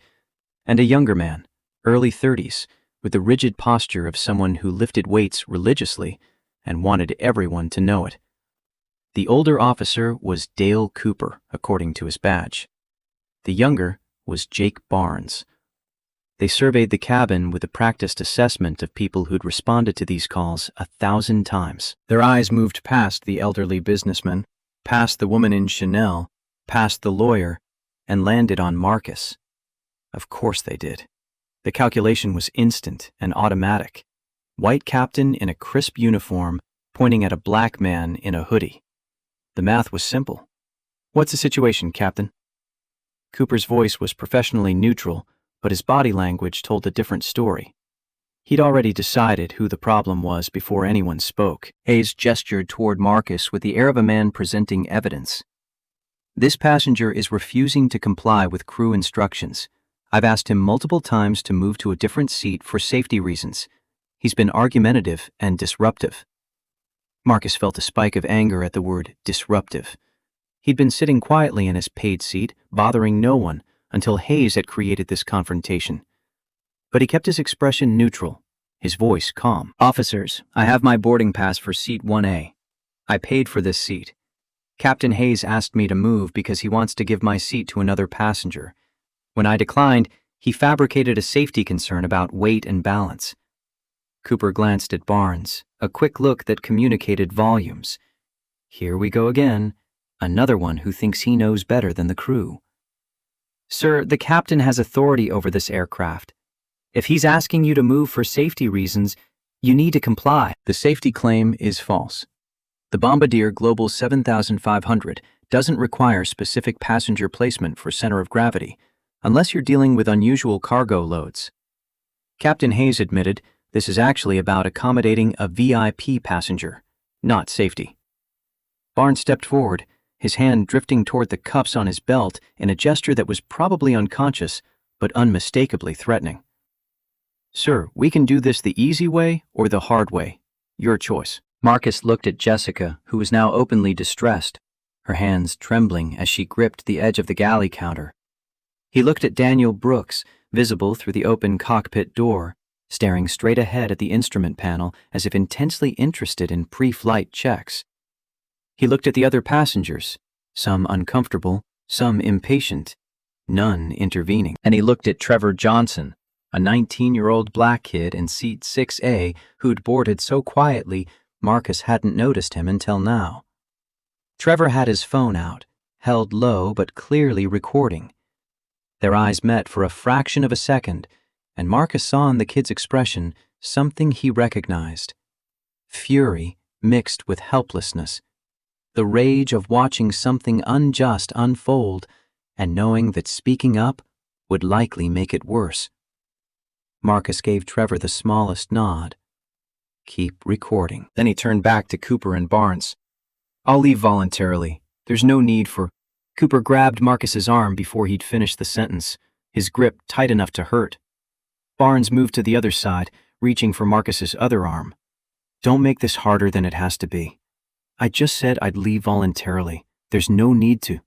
and a younger man, early 30s, with the rigid posture of someone who lifted weights religiously and wanted everyone to know it. The older officer was Dale Cooper, according to his badge. The younger was Jake Barnes. They surveyed the cabin with a practiced assessment of people who'd responded to these calls 1,000 times. Their eyes moved past the elderly businessman, past the woman in Chanel, past the lawyer, and landed on Marcus. Of course they did. The calculation was instant and automatic. White captain in a crisp uniform pointing at a black man in a hoodie. The math was simple. "What's the situation, Captain?" Cooper's voice was professionally neutral, but his body language told a different story. He'd already decided who the problem was before anyone spoke. Hayes gestured toward Marcus with the air of a man presenting evidence. "This passenger is refusing to comply with crew instructions. I've asked him multiple times to move to a different seat for safety reasons. He's been argumentative and disruptive." Marcus felt a spike of anger at the word disruptive. He'd been sitting quietly in his paid seat, bothering no one, until Hayes had created this confrontation. But he kept his expression neutral, his voice calm. "Officers, I have my boarding pass for seat 1A. I paid for this seat. Captain Hayes asked me to move because he wants to give my seat to another passenger. When I declined, he fabricated a safety concern about weight and balance." Cooper glanced at Barnes, a quick look that communicated volumes. Here we go again, another one who thinks he knows better than the crew. "Sir, the captain has authority over this aircraft. If he's asking you to move for safety reasons, you need to comply." "The safety claim is false. The Bombardier Global 7500 doesn't require specific passenger placement for center of gravity, unless you're dealing with unusual cargo loads." Captain Hayes admitted this is actually about accommodating a VIP passenger, not safety. Barnes stepped forward, his hand drifting toward the cuffs on his belt in a gesture that was probably unconscious, but unmistakably threatening. "Sir, we can do this the easy way or the hard way. Your choice." Marcus looked at Jessica, who was now openly distressed, her hands trembling as she gripped the edge of the galley counter. He looked at Daniel Brooks, visible through the open cockpit door, staring straight ahead at the instrument panel as if intensely interested in pre-flight checks. He looked at the other passengers, some uncomfortable, some impatient, none intervening. And he looked at Trevor Johnson, a 19-year-old black kid in seat 6A who'd boarded so quietly Marcus hadn't noticed him until now. Trevor had his phone out, held low but clearly recording. Their eyes met for a fraction of a second, and Marcus saw in the kid's expression something he recognized. Fury mixed with helplessness. The rage of watching something unjust unfold and knowing that speaking up would likely make it worse. Marcus gave Trevor the smallest nod. "Keep recording." Then he turned back to Cooper and Barnes. "I'll leave voluntarily. There's no need for—" Cooper grabbed Marcus's arm before he'd finished the sentence, his grip tight enough to hurt. Barnes moved to the other side, reaching for Marcus's other arm. "Don't make this harder than it has to be. I just said I'd leave voluntarily. There's no need to."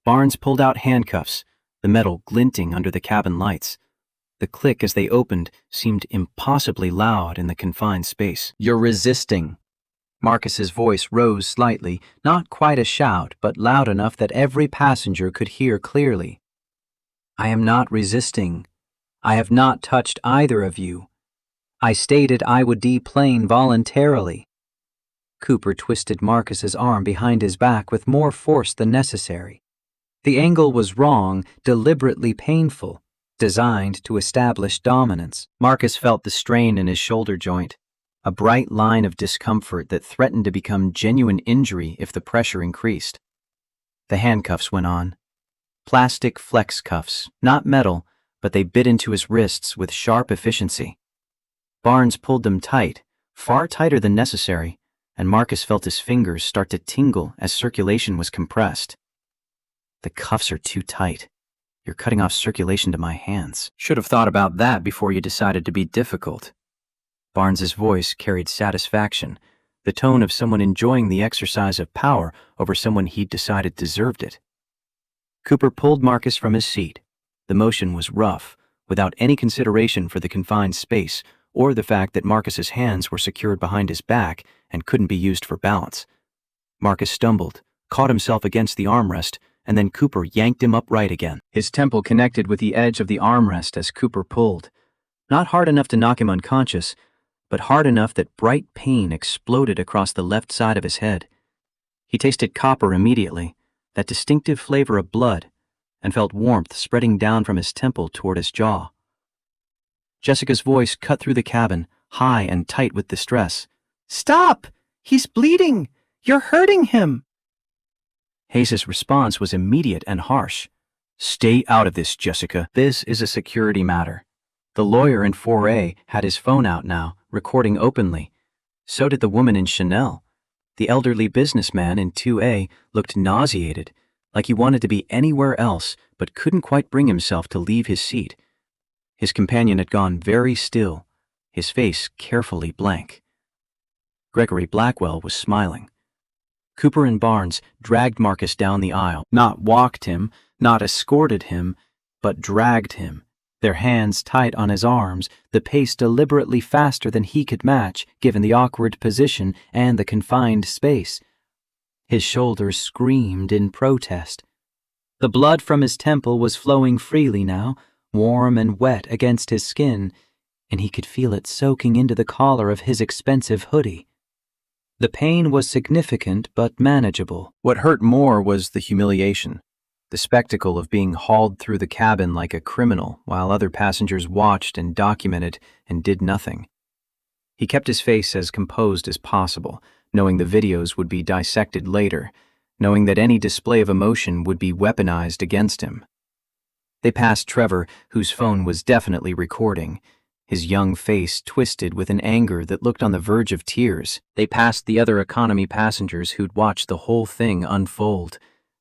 Barnes pulled out handcuffs, the metal glinting under the cabin lights. The click as they opened seemed impossibly loud in the confined space. "You're resisting." Marcus's voice rose slightly, not quite a shout, but loud enough that every passenger could hear clearly. "I am not resisting. I have not touched either of you. I stated I would deplane voluntarily." Cooper twisted Marcus's arm behind his back with more force than necessary. The angle was wrong, deliberately painful, designed to establish dominance. Marcus felt the strain in his shoulder joint, a bright line of discomfort that threatened to become genuine injury if the pressure increased. The handcuffs went on. Plastic flex cuffs, not metal, but they bit into his wrists with sharp efficiency. Barnes pulled them tight, far tighter than necessary, and Marcus felt his fingers start to tingle as circulation was compressed. "The cuffs are too tight. You're cutting off circulation to my hands. Should have thought about that before you decided to be difficult." Barnes's voice carried satisfaction, the tone of someone enjoying the exercise of power over someone he'd decided deserved it. Cooper pulled Marcus from his seat. The motion was rough, without any consideration for the confined space or the fact that Marcus's hands were secured behind his back and couldn't be used for balance. Marcus stumbled, caught himself against the armrest, and then Cooper yanked him upright again. His temple connected with the edge of the armrest as Cooper pulled. Not hard enough to knock him unconscious, but hard enough that bright pain exploded across the left side of his head. He tasted copper immediately, that distinctive flavor of blood, and felt warmth spreading down from his temple toward his jaw. Jessica's voice cut through the cabin, high and tight with distress. "Stop! He's bleeding! You're hurting him!" Hayes' response was immediate and harsh. "Stay out of this, Jessica. This is a security matter." The lawyer in 4A had his phone out now, recording openly. So did the woman in Chanel. The elderly businessman in 2A looked nauseated, like he wanted to be anywhere else but couldn't quite bring himself to leave his seat. His companion had gone very still, his face carefully blank. Gregory Blackwell was smiling. Cooper and Barnes dragged Marcus down the aisle, not walked him, not escorted him, but dragged him, their hands tight on his arms, the pace deliberately faster than he could match given the awkward position and the confined space. His shoulders screamed in protest. The blood from his temple was flowing freely now, warm and wet against his skin, and he could feel it soaking into the collar of his expensive hoodie. The pain was significant but manageable. What hurt more was the humiliation. The spectacle of being hauled through the cabin like a criminal while other passengers watched and documented and did nothing. He kept his face as composed as possible, knowing the videos would be dissected later, knowing that any display of emotion would be weaponized against him. They passed Trevor, whose phone was definitely recording, his young face twisted with an anger that looked on the verge of tears. They passed the other economy passengers who'd watched the whole thing unfold,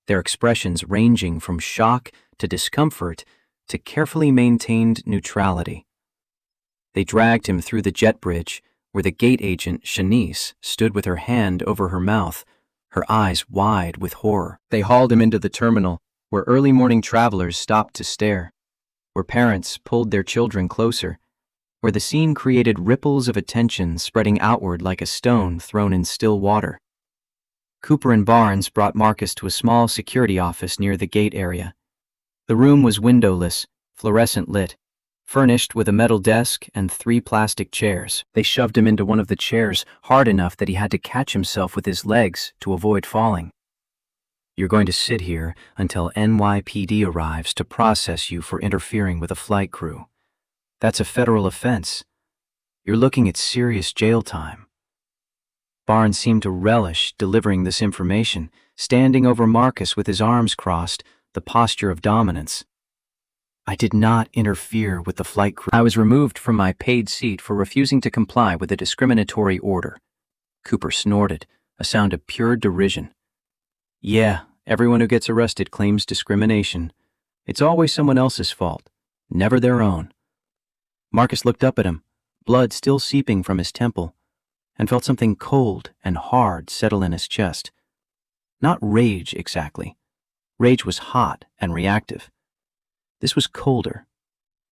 their expressions ranging from shock to discomfort to carefully maintained neutrality. They dragged him through the jet bridge, where the gate agent, Shanice, stood with her hand over her mouth, her eyes wide with horror. They hauled him into the terminal, where early morning travelers stopped to stare, where parents pulled their children closer, where the scene created ripples of attention spreading outward like a stone thrown in still water. Cooper and Barnes brought Marcus to a small security office near the gate area. The room was windowless, fluorescent lit, furnished with a metal desk and 3 plastic chairs. They shoved him into one of the chairs hard enough that he had to catch himself with his legs to avoid falling. "You're going to sit here until NYPD arrives to process you for interfering with a flight crew. That's a federal offense. You're looking at serious jail time." Barnes seemed to relish delivering this information, standing over Marcus with his arms crossed, the posture of dominance. "I did not interfere with the flight crew. I was removed from my paid seat for refusing to comply with a discriminatory order." Cooper snorted, a sound of pure derision. "Yeah, everyone who gets arrested claims discrimination. It's always someone else's fault, never their own." Marcus looked up at him, blood still seeping from his temple, and felt something cold and hard settle in his chest. Not rage exactly. Rage was hot and reactive. This was colder,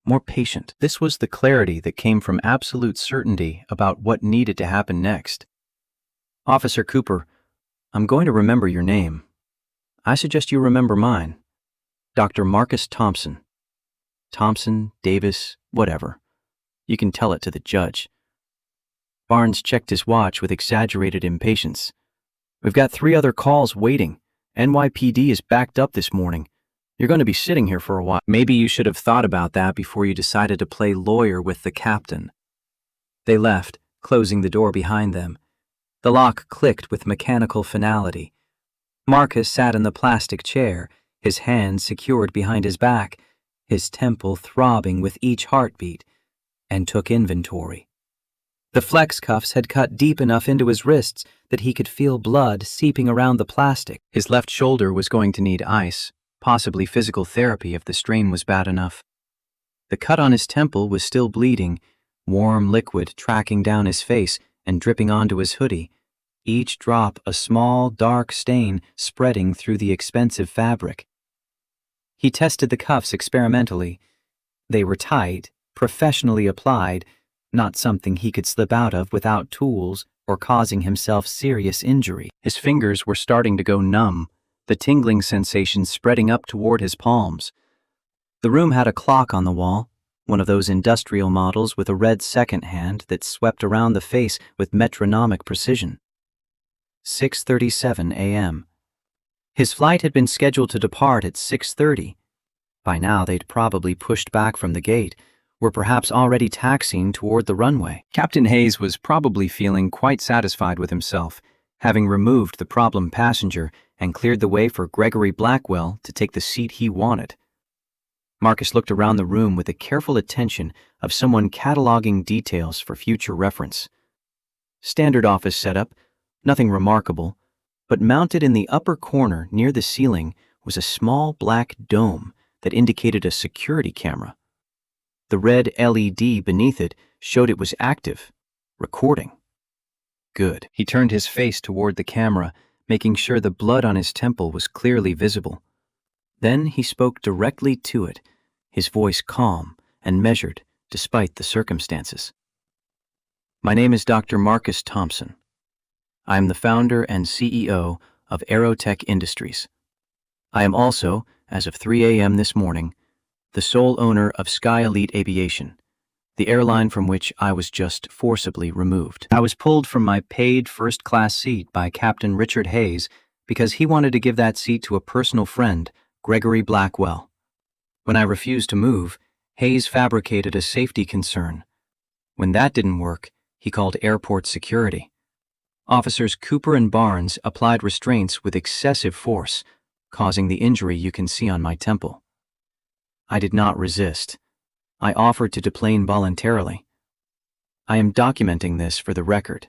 more patient. This was the clarity that came from absolute certainty about what needed to happen next. "Officer Cooper, I'm going to remember your name. I suggest you remember mine. Dr. Marcus Thompson. Thompson, Davis, whatever. You can tell it to the judge." Barnes checked his watch with exaggerated impatience. "We've got 3 other calls waiting. NYPD is backed up this morning. You're going to be sitting here for a while." "Maybe you should have thought about that before you decided to play lawyer with the captain." They left, closing the door behind them. The lock clicked with mechanical finality. Marcus sat in the plastic chair, his hands secured behind his back, his temple throbbing with each heartbeat, and took inventory. The flex cuffs had cut deep enough into his wrists that he could feel blood seeping around the plastic. His left shoulder was going to need ice, possibly physical therapy if the strain was bad enough. The cut on his temple was still bleeding, warm liquid tracking down his face and dripping onto his hoodie, each drop a small, dark stain spreading through the expensive fabric. He tested the cuffs experimentally. They were tight, professionally applied, not something he could slip out of without tools or causing himself serious injury. His fingers were starting to go numb, the tingling sensation spreading up toward his palms. The room had a clock on the wall, one of those industrial models with a red second hand that swept around the face with metronomic precision. 6:37 a.m. His flight had been scheduled to depart at 6:30, By now, they'd probably pushed back from the gate, were perhaps already taxiing toward the runway. Captain Hayes was probably feeling quite satisfied with himself, having removed the problem passenger and cleared the way for Gregory Blackwell to take the seat he wanted. Marcus looked around the room with the careful attention of someone cataloging details for future reference. Standard office setup, nothing remarkable, but mounted in the upper corner near the ceiling was a small black dome that indicated a security camera. The red LED beneath it showed it was active, recording. Good. He turned his face toward the camera, making sure the blood on his temple was clearly visible. Then he spoke directly to it, his voice calm and measured despite the circumstances. My name is Dr. Marcus Thompson. I am the founder and CEO of Aerotech Industries. I am also, as of 3 a.m. this morning, the sole owner of Sky Elite Aviation, the airline from which I was just forcibly removed. I was pulled from my paid first-class seat by Captain Richard Hayes because he wanted to give that seat to a personal friend, Gregory Blackwell. When I refused to move, Hayes fabricated a safety concern. When that didn't work, he called airport security. Officers Cooper and Barnes applied restraints with excessive force, causing the injury you can see on my temple. I did not resist. I offered to deplane voluntarily. I am documenting this for the record.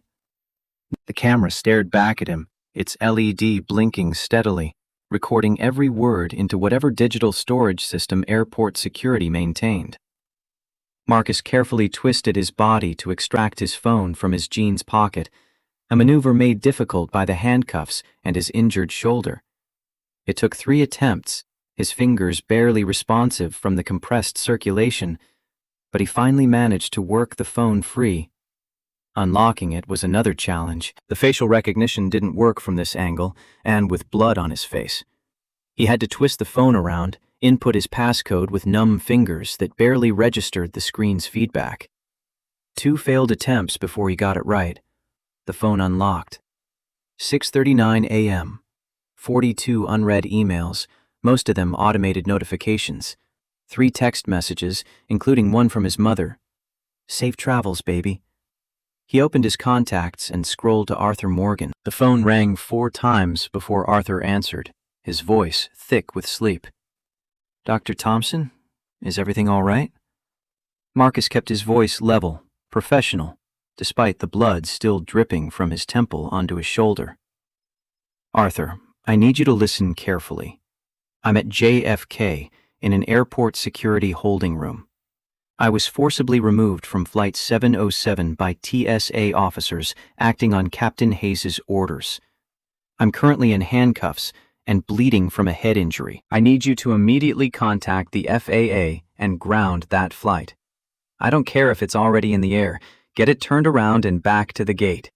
The camera stared back at him, its LED blinking steadily, recording every word into whatever digital storage system airport security maintained. Marcus carefully twisted his body to extract his phone from his jeans pocket, a maneuver made difficult by the handcuffs and his injured shoulder. It took 3 attempts, his fingers barely responsive from the compressed circulation, but he finally managed to work the phone free. Unlocking it was another challenge. The facial recognition didn't work from this angle, and with blood on his face. He had to twist the phone around, input his passcode with numb fingers that barely registered the screen's feedback. 2 failed attempts before he got it right. The phone unlocked. 6:39 a.m. 42 unread emails, most of them automated notifications. 3 text messages, including one from his mother. Safe travels, baby. He opened his contacts and scrolled to Arthur Morgan. The phone rang 4 times before Arthur answered, his voice thick with sleep. Dr. Thompson, is everything all right? Marcus kept his voice level, professional, despite the blood still dripping from his temple onto his shoulder. Arthur, I need you to listen carefully. I'm at JFK in an airport security holding room. I was forcibly removed from Flight 707 by TSA officers acting on Captain Hayes' orders. I'm currently in handcuffs and bleeding from a head injury. I need you to immediately contact the FAA and ground that flight. I don't care if it's already in the air. Get it turned around and back to the gate.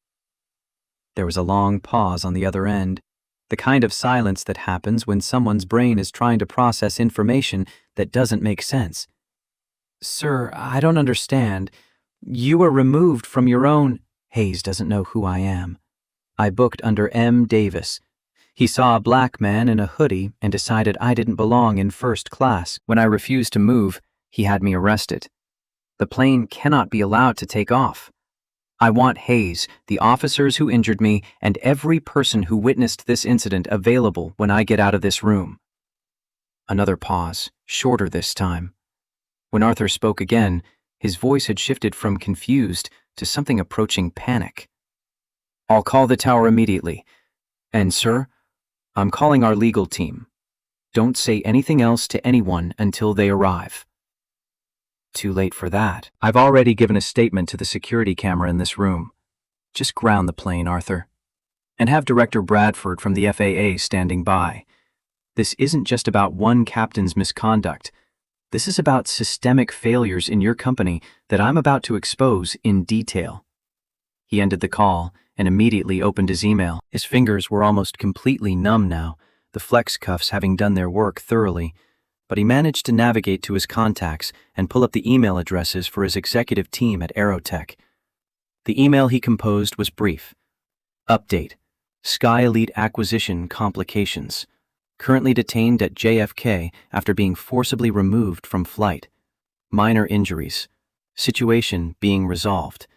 There was a long pause on the other end, the kind of silence that happens when someone's brain is trying to process information that doesn't make sense. Sir, I don't understand. You were removed from your own... Hayes doesn't know who I am. I booked under M. Davis. He saw a black man in a hoodie and decided I didn't belong in first class. When I refused to move, he had me arrested. The plane cannot be allowed to take off. I want Hayes, the officers who injured me, and every person who witnessed this incident available when I get out of this room. Another pause, shorter this time. When Arthur spoke again, his voice had shifted from confused to something approaching panic. I'll call the tower immediately. And, sir, I'm calling our legal team. Don't say anything else to anyone until they arrive. Too late for that. I've already given a statement to the security camera in this room. Just ground the plane, Arthur. And have Director Bradford from the FAA standing by. This isn't just about one captain's misconduct. This is about systemic failures in your company that I'm about to expose in detail. He ended the call and immediately opened his email. His fingers were almost completely numb now, the flex cuffs having done their work thoroughly, but he managed to navigate to his contacts and pull up the email addresses for his executive team at Aerotech. The email he composed was brief. Update: Sky Elite acquisition complications. Currently detained at JFK after being forcibly removed from flight. Minor injuries. Situation being resolved.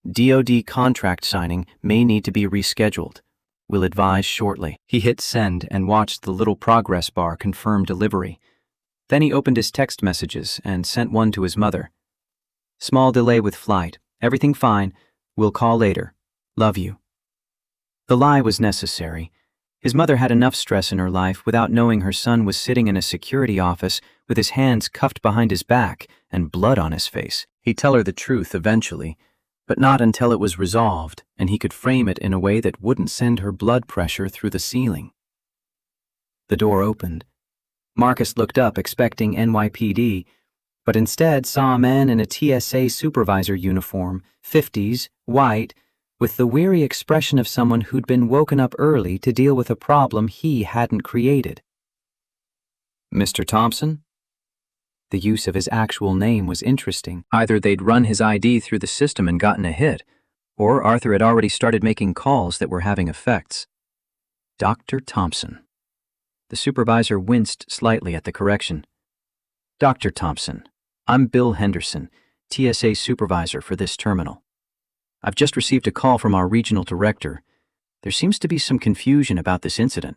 DoD contract signing may need to be rescheduled. Will advise shortly. He hit send and watched the little progress bar confirm delivery. Then he opened his text messages and sent one to his mother. Small delay with flight. Everything fine. We'll call later. Love you. The lie was necessary. His mother had enough stress in her life without knowing her son was sitting in a security office with his hands cuffed behind his back and blood on his face. He'd tell her the truth eventually, but not until it was resolved and he could frame it in a way that wouldn't send her blood pressure through the ceiling. The door opened. Marcus looked up expecting NYPD, but instead saw a man in a TSA supervisor uniform, 50s, white, with the weary expression of someone who'd been woken up early to deal with a problem he hadn't created. Mr. Thompson? The use of his actual name was interesting. Either they'd run his ID through the system and gotten a hit, or Arthur had already started making calls that were having effects. Dr. Thompson. The supervisor winced slightly at the correction. Dr. Thompson, I'm Bill Henderson, TSA supervisor for this terminal. I've just received a call from our regional director. There seems to be some confusion about this incident.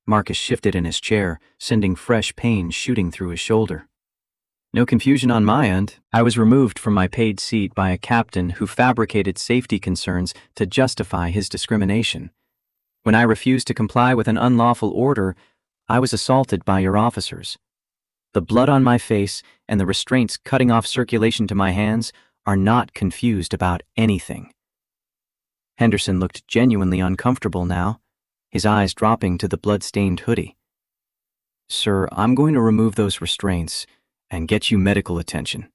Marcus shifted in his chair, sending fresh pain shooting through his shoulder. No confusion on my end. I was removed from my paid seat by a captain who fabricated safety concerns to justify his discrimination. When I refused to comply with an unlawful order, I was assaulted by your officers. The blood on my face and the restraints cutting off circulation to my hands are not confused about anything. Henderson looked genuinely uncomfortable now, his eyes dropping to the blood-stained hoodie. Sir, I'm going to remove those restraints and get you medical attention.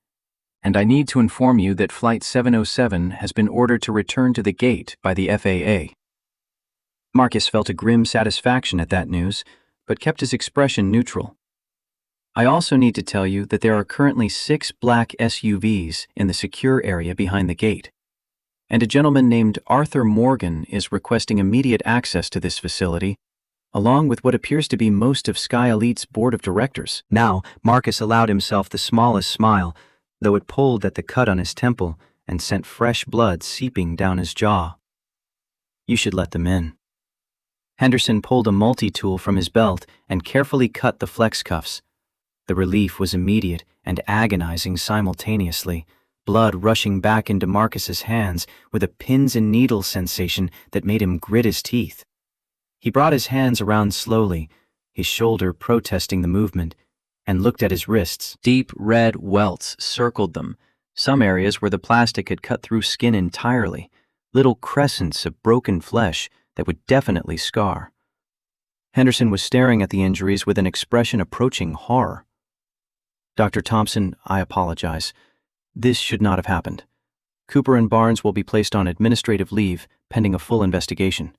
And I need to inform you that Flight 707 has been ordered to return to the gate by the FAA. Marcus felt a grim satisfaction at that news, but kept his expression neutral. I also need to tell you that there are currently 6 black SUVs in the secure area behind the gate, and a gentleman named Arthur Morgan is requesting immediate access to this facility, along with what appears to be most of Sky Elite's board of directors. Now, Marcus allowed himself the smallest smile, though it pulled at the cut on his temple and sent fresh blood seeping down his jaw. You should let them in. Henderson pulled a multi-tool from his belt and carefully cut the flex cuffs. The relief was immediate and agonizing simultaneously, blood rushing back into Marcus's hands with a pins and needles sensation that made him grit his teeth. He brought his hands around slowly, his shoulder protesting the movement, and looked at his wrists. Deep red welts circled them, some areas where the plastic had cut through skin entirely, little crescents of broken flesh that would definitely scar. Henderson was staring at the injuries with an expression approaching horror. Dr. Thompson, I apologize. This should not have happened. Cooper and Barnes will be placed on administrative leave pending a full investigation.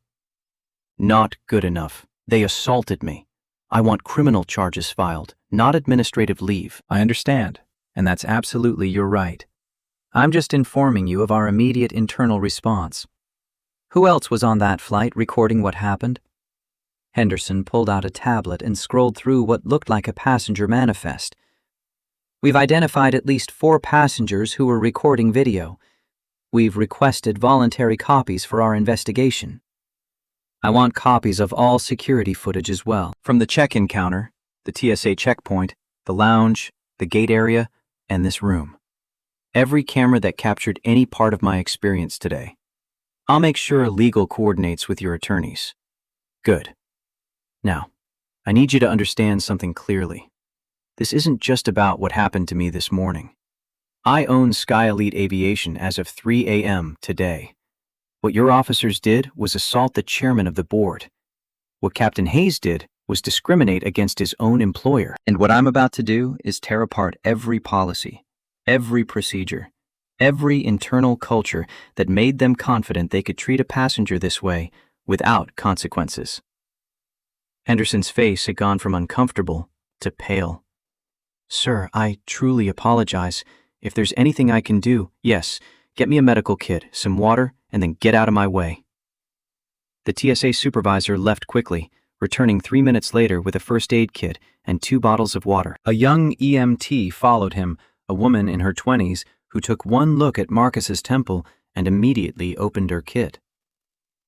Not good enough. They assaulted me. I want criminal charges filed, not administrative leave. I understand, and that's absolutely your right. I'm just informing you of our immediate internal response. Who else was on that flight recording what happened? Henderson pulled out a tablet and scrolled through what looked like a passenger manifest. We've identified at least 4 passengers who were recording video. We've requested voluntary copies for our investigation. I want copies of all security footage as well. From the check-in counter, the TSA checkpoint, the lounge, the gate area, and this room. Every camera that captured any part of my experience today. I'll make sure legal coordinates with your attorneys. Good. Now, I need you to understand something clearly. This isn't just about what happened to me this morning. I own Sky Elite Aviation as of 3 a.m. today. What your officers did was assault the chairman of the board. What Captain Hayes did was discriminate against his own employer. And what I'm about to do is tear apart every policy, every procedure, every internal culture that made them confident they could treat a passenger this way without consequences. Henderson's face had gone from uncomfortable to pale. Sir, I truly apologize. If there's anything I can do, yes, get me a medical kit, some water, and then get out of my way. The TSA supervisor left quickly, returning 3 minutes later with a first aid kit and 2 bottles of water. A young EMT followed him, a woman in her 20s, who took one look at Marcus's temple and immediately opened her kit.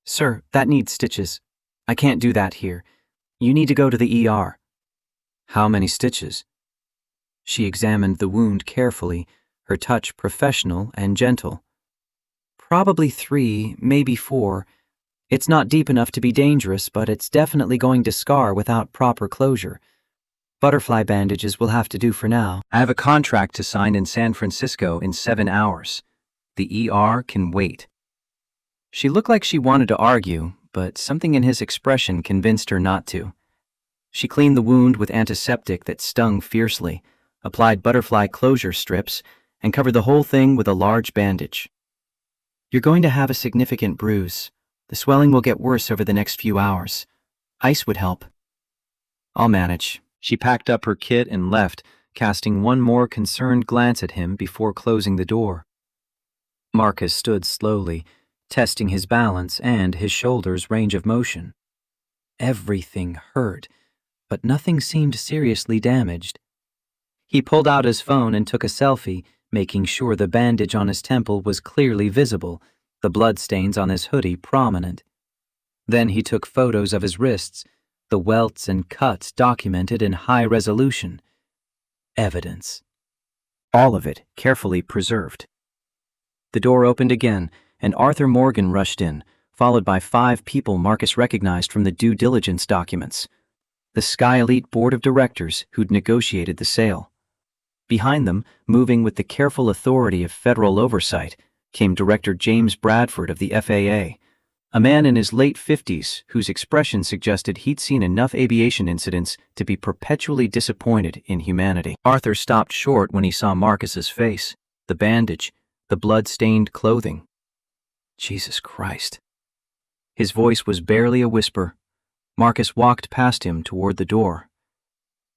"Sir, that needs stitches. I can't do that here. You need to go to the ER. "How many stitches?" She examined the wound carefully, her touch professional and gentle. "Probably 3, maybe 4. It's not deep enough to be dangerous, but it's definitely going to scar without proper closure. Butterfly bandages will have to do for now. I have a contract to sign in San Francisco in 7 hours. The ER can wait." She looked like she wanted to argue, but something in his expression convinced her not to. She cleaned the wound with antiseptic that stung fiercely, applied butterfly closure strips, and covered the whole thing with a large bandage. "You're going to have a significant bruise. The swelling will get worse over the next few hours. Ice would help." "I'll manage." She packed up her kit and left, casting one more concerned glance at him before closing the door. Marcus stood slowly, testing his balance and his shoulders' range of motion. Everything hurt, but nothing seemed seriously damaged. He pulled out his phone and took a selfie, making sure the bandage on his temple was clearly visible, the bloodstains on his hoodie prominent. Then he took photos of his wrists, the welts and cuts documented in high resolution. Evidence. All of it carefully preserved. The door opened again, and Arthur Morgan rushed in, followed by 5 people Marcus recognized from the due diligence documents. The Sky Elite Board of Directors who'd negotiated the sale. Behind them, moving with the careful authority of federal oversight, came Director James Bradford of the FAA, a man in his late 50s whose expression suggested he'd seen enough aviation incidents to be perpetually disappointed in humanity. Arthur stopped short when he saw Marcus's face, the bandage, the blood-stained clothing. Jesus Christ. His voice was barely a whisper. Marcus walked past him toward the door.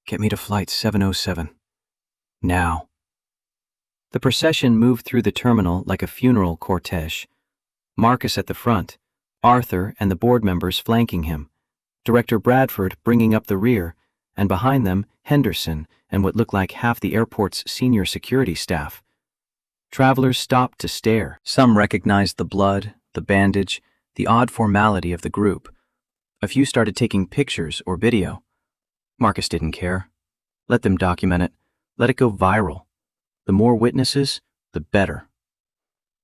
"Get me to flight 707. Now." The procession moved through the terminal like a funeral cortege. Marcus at the front, Arthur and the board members flanking him, Director Bradford bringing up the rear, and behind them, Henderson and what looked like half the airport's senior security staff. Travelers stopped to stare. Some recognized the blood, the bandage, the odd formality of the group. A few started taking pictures or video. Marcus didn't care. Let them document it. Let it go viral. The more witnesses, the better.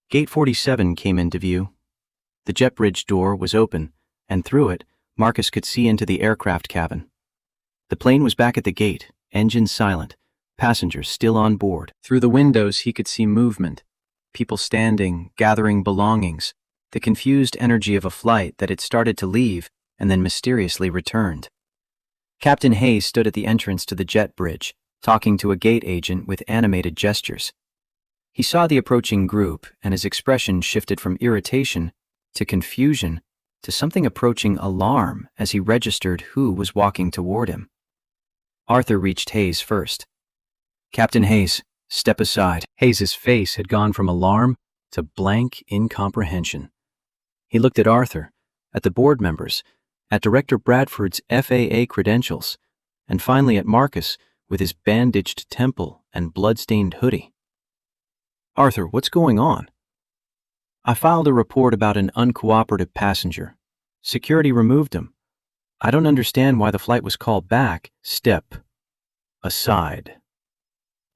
Gate 47 came into view. The jet bridge door was open, and through it, Marcus could see into the aircraft cabin. The plane was back at the gate, engines silent, passengers still on board. Through the windows he could see movement, people standing, gathering belongings, the confused energy of a flight that had started to leave and then mysteriously returned. Captain Hayes stood at the entrance to the jet bridge, talking to a gate agent with animated gestures. He saw the approaching group, and his expression shifted from irritation to confusion to something approaching alarm as he registered who was walking toward him. Arthur reached Hayes first. "Captain Hayes, step aside." Hayes's face had gone from alarm to blank incomprehension. He looked at Arthur, at the board members, at Director Bradford's FAA credentials, and finally at Marcus with his bandaged temple and blood-stained hoodie. "Arthur, what's going on?" "I filed a report about an uncooperative passenger. Security removed him. I don't understand why the flight was called back." "Step aside."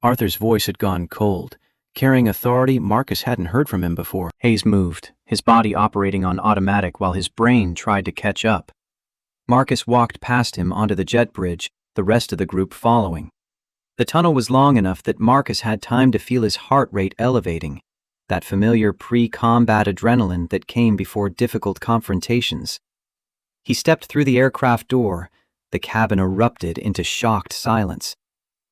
Arthur's voice had gone cold, carrying authority Marcus hadn't heard from him before. Hayes moved, his body operating on automatic while his brain tried to catch up. Marcus walked past him onto the jet bridge, the rest of the group following. The tunnel was long enough that Marcus had time to feel his heart rate elevating, that familiar pre-combat adrenaline that came before difficult confrontations. He stepped through the aircraft door. The cabin erupted into shocked silence.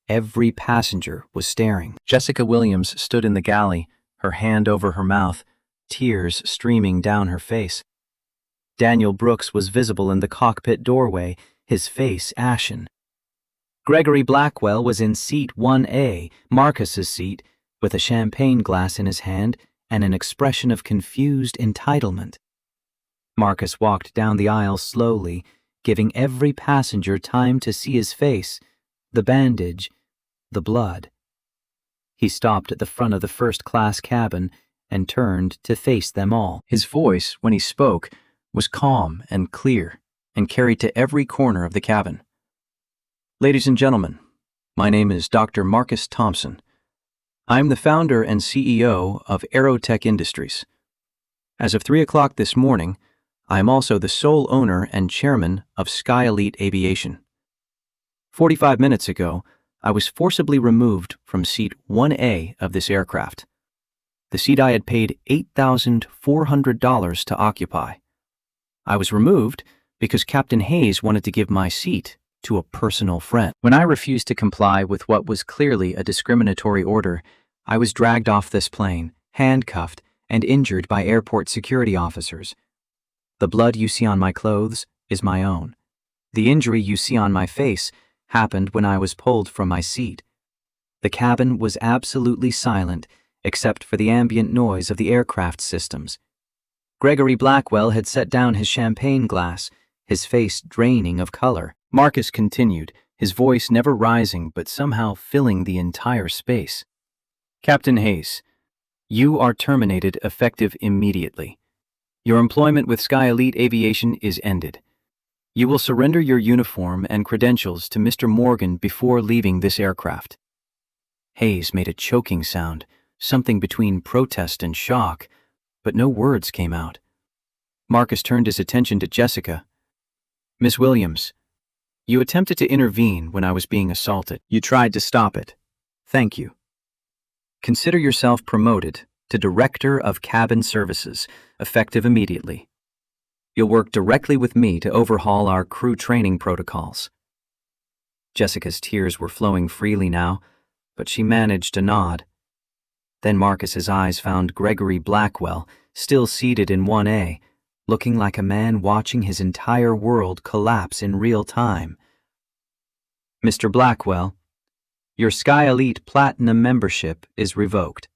Every passenger was staring. Jessica Williams stood in the galley, her hand over her mouth, tears streaming down her face. Daniel Brooks was visible in the cockpit doorway, his face ashen. Gregory Blackwell was in seat 1A, Marcus's seat, with a champagne glass in his hand and an expression of confused entitlement. Marcus walked down the aisle slowly, giving every passenger time to see his face, the bandage, the blood. He stopped at the front of the first-class cabin and turned to face them all. His voice, when he spoke, was calm and clear and carried to every corner of the cabin. Ladies and gentlemen, my name is Dr. Marcus Thompson. I am the founder and CEO of Aerotech Industries. As of 3 o'clock this morning, I am also the sole owner and chairman of Sky Elite Aviation. 45 minutes ago, I was forcibly removed from seat 1A of this aircraft, the seat I had paid $8,400 to occupy. I was removed because Captain Hayes wanted to give my seat to a personal friend. When I refused to comply with what was clearly a discriminatory order, I was dragged off this plane, handcuffed, and injured by airport security officers. The blood you see on my clothes is my own. The injury you see on my face happened when I was pulled from my seat. The cabin was absolutely silent except for the ambient noise of the aircraft systems. Gregory Blackwell had set down his champagne glass, his face draining of color. Marcus continued, his voice never rising but somehow filling the entire space. Captain Hayes, you are terminated effective immediately. Your employment with Sky Elite Aviation is ended. You will surrender your uniform and credentials to Mr. Morgan before leaving this aircraft. Hayes made a choking sound, something between protest and shock, but no words came out. Marcus turned his attention to Jessica. Miss Williams, you attempted to intervene when I was being assaulted. You tried to stop it. Thank you. Consider yourself promoted to Director of Cabin Services, effective immediately. You'll work directly with me to overhaul our crew training protocols. Jessica's tears were flowing freely now, but she managed to nod. Then Marcus's eyes found Gregory Blackwell, still seated in 1A, looking like a man watching his entire world collapse in real time. Mr. Blackwell, your Sky Elite Platinum membership is revoked.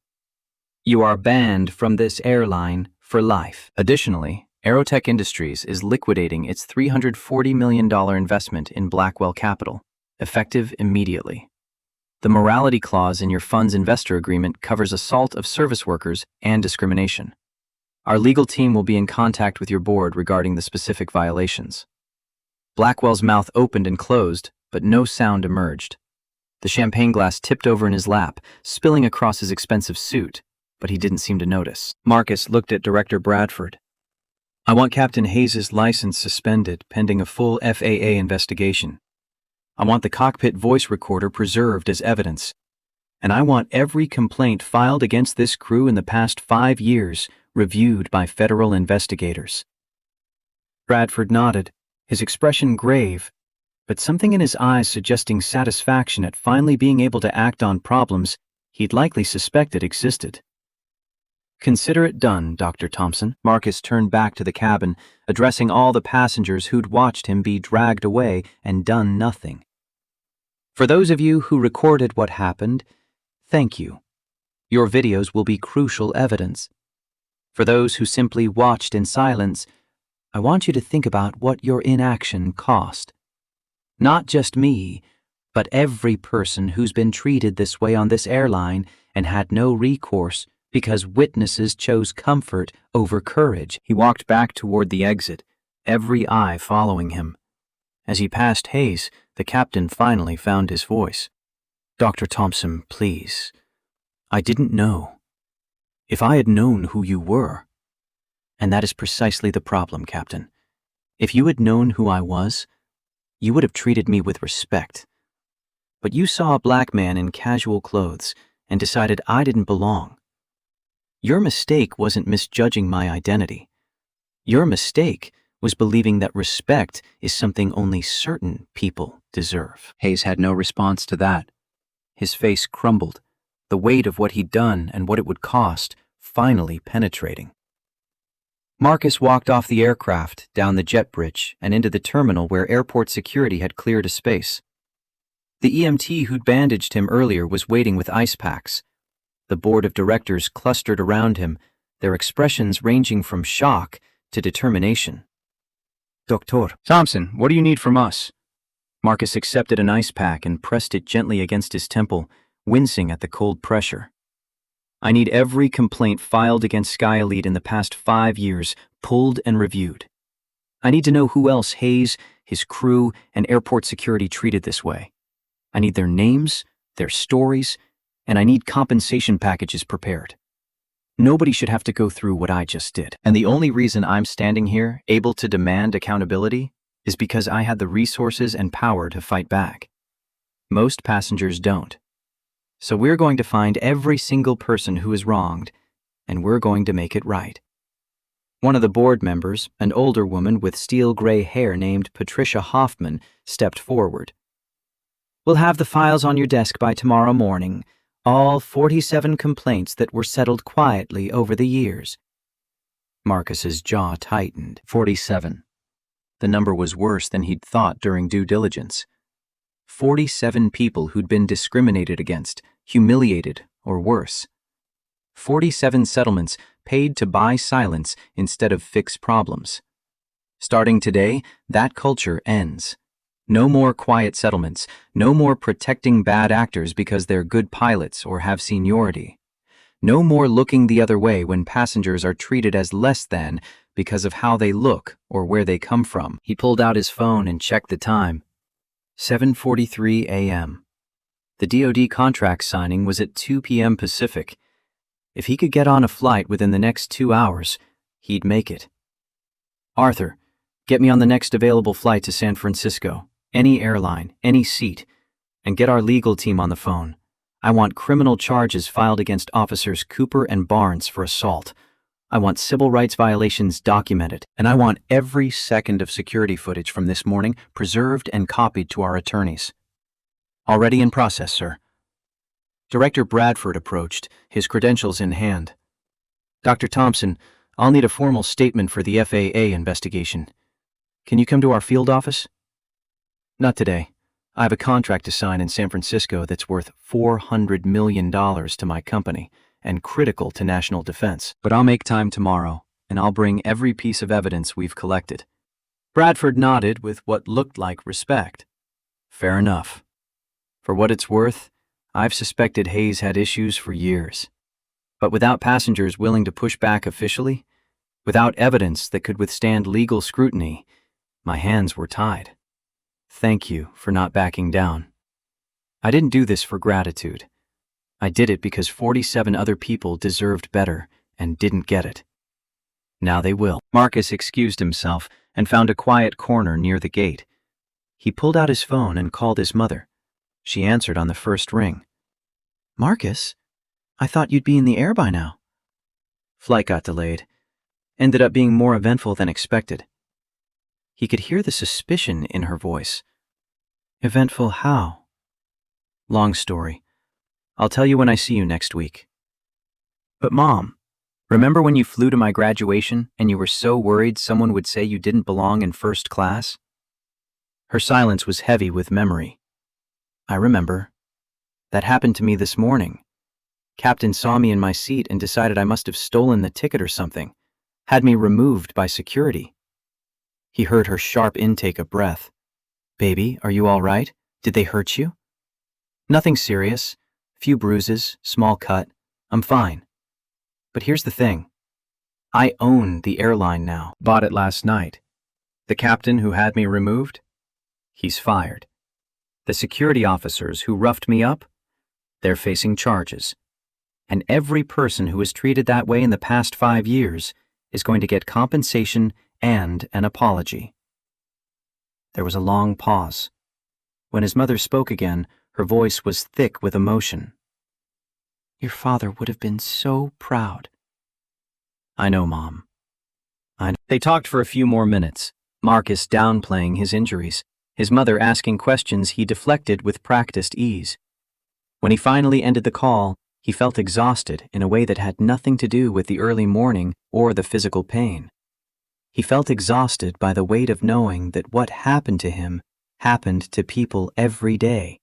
You are banned from this airline for life. Additionally, Aerotech Industries is liquidating its $340 million investment in Blackwell Capital, effective immediately. The morality clause in your fund's investor agreement covers assault of service workers and discrimination. Our legal team will be in contact with your board regarding the specific violations. Blackwell's mouth opened and closed, but no sound emerged. The champagne glass tipped over in his lap, spilling across his expensive suit, but he didn't seem to notice. Marcus looked at Director Bradford. I want Captain Hayes' license suspended pending a full FAA investigation. I want the cockpit voice recorder preserved as evidence. And I want every complaint filed against this crew in the past 5 years reviewed by federal investigators. Bradford nodded, his expression grave, but something in his eyes suggesting satisfaction at finally being able to act on problems he'd likely suspected existed. Consider it done, Dr. Thompson. Marcus turned back to the cabin, addressing all the passengers who'd watched him be dragged away and done nothing. For those of you who recorded what happened, thank you. Your videos will be crucial evidence. For those who simply watched in silence, I want you to think about what your inaction cost. Not just me, but every person who's been treated this way on this airline and had no recourse because witnesses chose comfort over courage. He walked back toward the exit, every eye following him. As he passed Hayes, the captain finally found his voice. Dr. Thompson, please. I didn't know. If I had known who you were. And that is precisely the problem, Captain. If you had known who I was, you would have treated me with respect. But you saw a black man in casual clothes and decided I didn't belong. Your mistake wasn't misjudging my identity. Your mistake was believing that respect is something only certain people deserve. Hayes had no response to that. His face crumbled, the weight of what he'd done and what it would cost finally penetrating. Marcus walked off the aircraft, down the jet bridge, and into the terminal where airport security had cleared a space. The EMT who'd bandaged him earlier was waiting with ice packs. The board of directors clustered around him, their expressions ranging from shock to determination. Doctor. Thompson, what do you need from us? Marcus accepted an ice pack and pressed it gently against his temple, wincing at the cold pressure. I need every complaint filed against Sky Elite in the past 5 years pulled and reviewed. I need to know who else Hayes, his crew, and airport security treated this way. I need their names, their stories, and I need compensation packages prepared. Nobody should have to go through what I just did. And the only reason I'm standing here, able to demand accountability, is because I had the resources and power to fight back. Most passengers don't. So we're going to find every single person who is wronged, and we're going to make it right. One of the board members, an older woman with steel gray hair named Patricia Hoffman, stepped forward. We'll have the files on your desk by tomorrow morning, all 47 complaints that were settled quietly over the years. Marcus's jaw tightened. 47. The number was worse than he'd thought during due diligence. 47 people who'd been discriminated against, humiliated, or worse. 47 settlements paid to buy silence instead of fix problems. Starting today, that culture ends. No more quiet settlements, no more protecting bad actors because they're good pilots or have seniority. No more looking the other way when passengers are treated as less than because of how they look or where they come from. He pulled out his phone and checked the time. 7:43 a.m. The DoD contract signing was at 2 p.m. Pacific. If he could get on a flight within the next 2 hours, he'd make it. Arthur, get me on the next available flight to San Francisco. Any airline, any seat, and get our legal team on the phone. I want criminal charges filed against officers Cooper and Barnes for assault. I want civil rights violations documented, and I want every second of security footage from this morning preserved and copied to our attorneys. Already in process, sir. Director Bradford approached, his credentials in hand. Dr. Thompson, I'll need a formal statement for the FAA investigation. Can you come to our field office? Not today. I have a contract to sign in San Francisco that's worth $400 million to my company and critical to national defense. But I'll make time tomorrow, and I'll bring every piece of evidence we've collected. Bradford nodded with what looked like respect. Fair enough. For what it's worth, I've suspected Hayes had issues for years. But without passengers willing to push back officially, without evidence that could withstand legal scrutiny, my hands were tied. Thank you for not backing down. I didn't do this for gratitude. I did it because 47 other people deserved better and didn't get it. Now they will. Marcus excused himself and found a quiet corner near the gate. He pulled out his phone and called his mother. She answered on the first ring. Marcus, I thought you'd be in the air by now. Flight got delayed. Ended up being more eventful than expected. He could hear the suspicion in her voice. Eventful how? Long story. I'll tell you when I see you next week. But Mom, remember when you flew to my graduation and you were so worried someone would say you didn't belong in first class? Her silence was heavy with memory. I remember. That happened to me this morning. Captain saw me in my seat and decided I must have stolen the ticket or something. Had me removed by security. He heard her sharp intake of breath. Baby, are you all right? Did they hurt you? Nothing serious. Few bruises, small cut. I'm fine. But here's the thing. I own the airline now. Bought it last night. The captain who had me removed? He's fired. The security officers who roughed me up? They're facing charges. And every person who was treated that way in the past 5 years is going to get compensation and an apology. There was a long pause. When his mother spoke again, her voice was thick with emotion. Your father would have been so proud. I know, Mom. I know. They talked for a few more minutes, Marcus downplaying his injuries, his mother asking questions he deflected with practiced ease. When he finally ended the call, he felt exhausted in a way that had nothing to do with the early morning or the physical pain. He felt exhausted by the weight of knowing that what happened to him happened to people every day.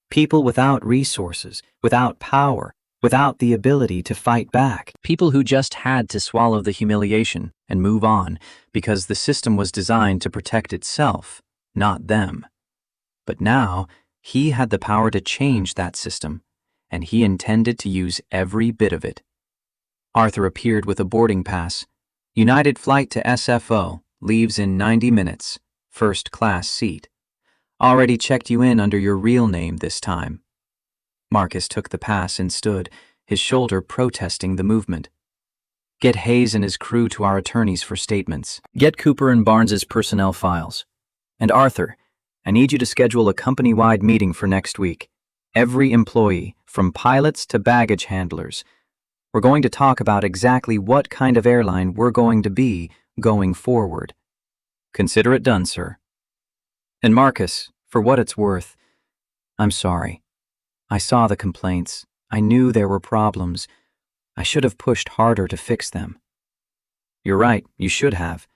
People without resources, without power, without the ability to fight back. People who just had to swallow the humiliation and move on because the system was designed to protect itself, not them. But now, he had the power to change that system, and he intended to use every bit of it. Arthur appeared with a boarding pass. United flight to SFO, leaves in 90 minutes, first class seat. Already checked you in under your real name this time. Marcus took the pass and stood, his shoulder protesting the movement. Get Hayes and his crew to our attorneys for statements. Get Cooper and Barnes's personnel files. And Arthur, I need you to schedule a company-wide meeting for next week. Every employee, from pilots to baggage handlers. We're going to talk about exactly what kind of airline we're going to be going forward. Consider it done, sir. And Marcus, for what it's worth, I'm sorry. I saw the complaints. I knew there were problems. I should have pushed harder to fix them. You're right, you should have.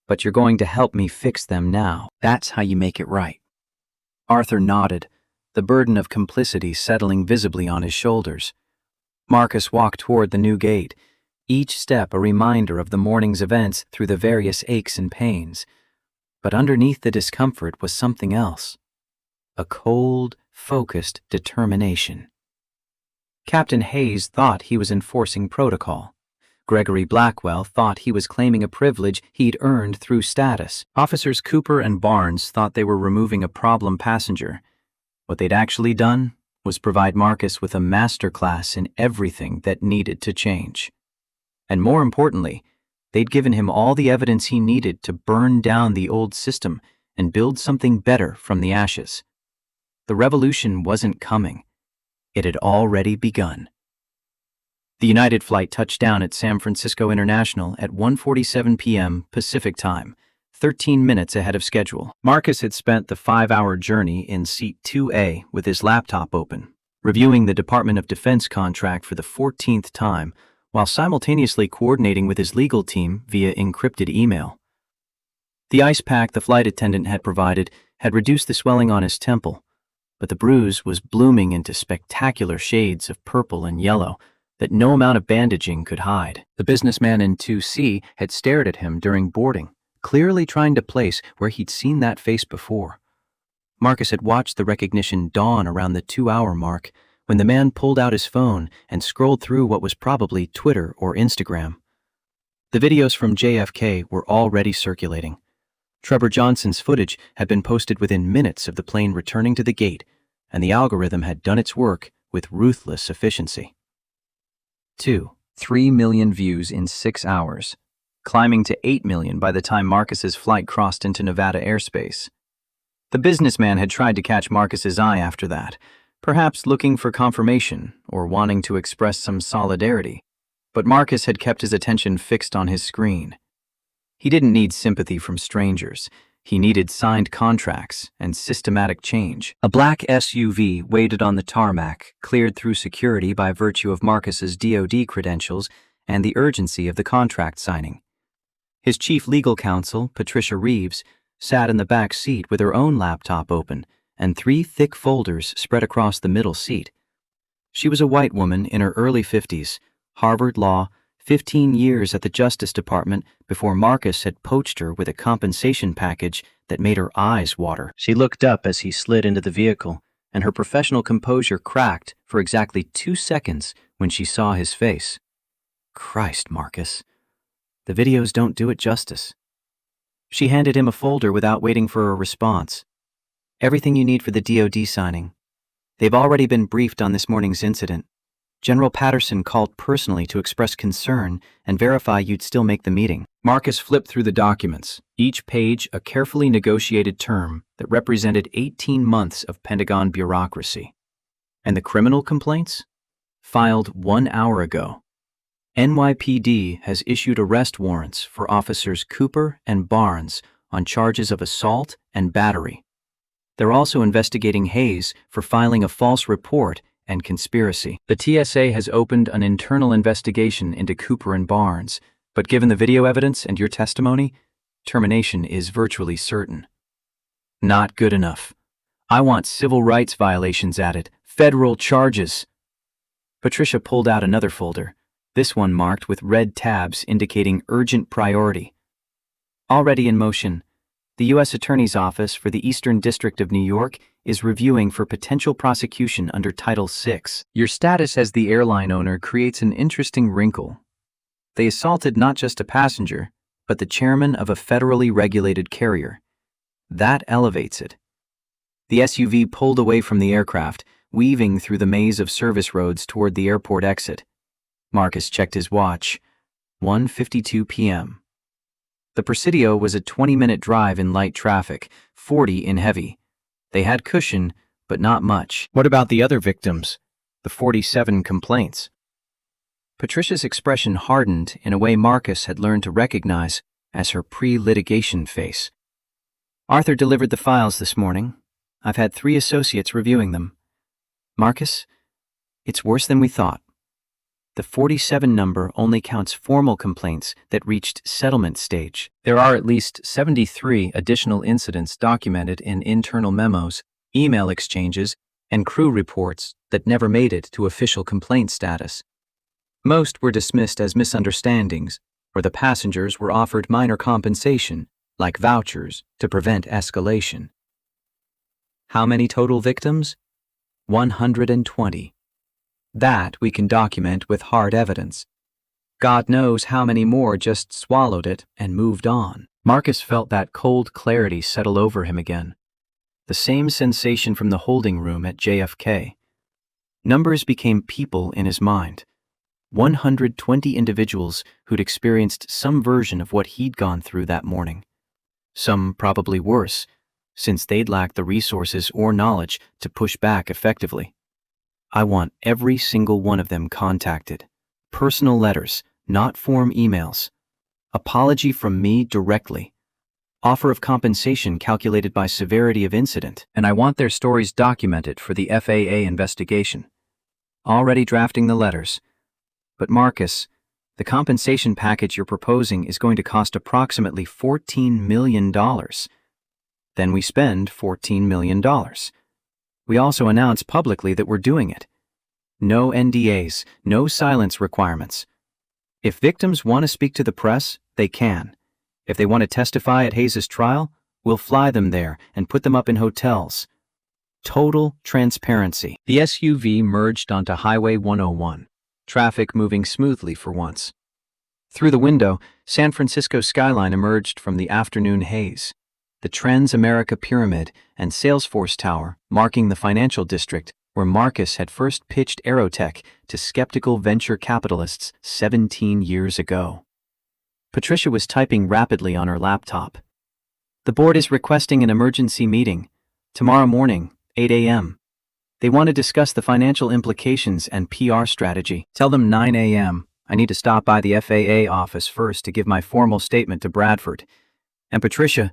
But you're going to help me fix them now. That's how you make it right. Arthur nodded, the burden of complicity settling visibly on his shoulders. Marcus walked toward the new gate, each step a reminder of the morning's events through the various aches and pains. But underneath the discomfort was something else. A cold, focused determination. Captain Hayes thought he was enforcing protocol. Gregory Blackwell thought he was claiming a privilege he'd earned through status. Officers Cooper and Barnes thought they were removing a problem passenger. What they'd actually done was provide Marcus with a masterclass in everything that needed to change. And more importantly, they'd given him all the evidence he needed to burn down the old system and build something better from the ashes. The revolution wasn't coming. It had already begun. The United flight touched down at San Francisco International at 1:47 p.m. Pacific Time, 13 minutes ahead of schedule. Marcus had spent the 5-hour journey in seat 2A with his laptop open, reviewing the Department of Defense contract for the 14th time, while simultaneously coordinating with his legal team via encrypted email. The ice pack the flight attendant had provided had reduced the swelling on his temple, but the bruise was blooming into spectacular shades of purple and yellow that no amount of bandaging could hide. The businessman in 2C had stared at him during boarding, clearly trying to place where he'd seen that face before. Marcus had watched the recognition dawn around the 2-hour mark when the man pulled out his phone and scrolled through what was probably Twitter or Instagram. The videos from JFK were already circulating. Trevor Johnson's footage had been posted within minutes of the plane returning to the gate, and the algorithm had done its work with ruthless efficiency. 3 million views in 6 hours, climbing to 8 million by the time Marcus's flight crossed into Nevada airspace. The businessman had tried to catch Marcus's eye after that, perhaps looking for confirmation or wanting to express some solidarity, but Marcus had kept his attention fixed on his screen. He didn't need sympathy from strangers. He needed signed contracts and systematic change. A black SUV waited on the tarmac, cleared through security by virtue of Marcus's DoD credentials and the urgency of the contract signing. His chief legal counsel, Patricia Reeves, sat in the back seat with her own laptop open and 3 thick folders spread across the middle seat. She was a white woman in her early 50s, Harvard Law, 15 years at the Justice Department before Marcus had poached her with a compensation package that made her eyes water. She looked up as he slid into the vehicle, and her professional composure cracked for exactly 2 seconds when she saw his face. Christ, Marcus. The videos don't do it justice. She handed him a folder without waiting for a response. Everything you need for the DoD signing. They've already been briefed on this morning's incident. General Patterson called personally to express concern and verify you'd still make the meeting. Marcus flipped through the documents, each page a carefully negotiated term that represented 18 months of Pentagon bureaucracy. And the criminal complaints? Filed 1 hour ago. NYPD has issued arrest warrants for officers Cooper and Barnes on charges of assault and battery. They're also investigating Hayes for filing a false report and conspiracy. The TSA has opened an internal investigation into Cooper and Barnes, but given the video evidence and your testimony, termination is virtually certain. Not good enough. I want civil rights violations added, federal charges. Patricia pulled out another folder, this one marked with red tabs indicating urgent priority. Already in motion, the U.S. Attorney's Office for the Eastern District of New York is reviewing for potential prosecution under Title VI. Your status as the airline owner creates an interesting wrinkle. They assaulted not just a passenger, but the chairman of a federally regulated carrier. That elevates it. The SUV pulled away from the aircraft, weaving through the maze of service roads toward the airport exit. Marcus checked his watch. 1:52 p.m. The Presidio was a 20-minute drive in light traffic, 40 in heavy. They had cushion, but not much. What about the other victims? The 47 complaints? Patricia's expression hardened in a way Marcus had learned to recognize as her pre-litigation face. Arthur delivered the files this morning. I've had 3 associates reviewing them. Marcus, it's worse than we thought. The 47 number only counts formal complaints that reached settlement stage. There are at least 73 additional incidents documented in internal memos, email exchanges, and crew reports that never made it to official complaint status. Most were dismissed as misunderstandings, or the passengers were offered minor compensation, like vouchers, to prevent escalation. How many total victims? 120. That we can document with hard evidence. God knows how many more just swallowed it and moved on. Marcus felt that cold clarity settle over him again. The same sensation from the holding room at JFK. Numbers became people in his mind. 120 individuals who'd experienced some version of what he'd gone through that morning. Some probably worse, since they'd lacked the resources or knowledge to push back effectively. I want every single one of them contacted. Personal letters, not form emails. Apology from me directly. Offer of compensation calculated by severity of incident. And I want their stories documented for the FAA investigation. Already drafting the letters. But Marcus, the compensation package you're proposing is going to cost approximately $14 million. Then we spend $14 million. We also announce publicly that we're doing it. No NDAs, no silence requirements. If victims want to speak to the press, they can. If they want to testify at Hayes' trial, we'll fly them there and put them up in hotels. Total transparency. The SUV merged onto Highway 101, traffic moving smoothly for once. Through the window, San Francisco skyline emerged from the afternoon haze. The Trans-America Pyramid and Salesforce Tower, marking the financial district where Marcus had first pitched Aerotech to skeptical venture capitalists 17 years ago. Patricia was typing rapidly on her laptop. The board is requesting an emergency meeting, tomorrow morning, 8 a.m. They want to discuss the financial implications and PR strategy. Tell them 9 a.m. I need to stop by the FAA office first to give my formal statement to Bradford. And Patricia,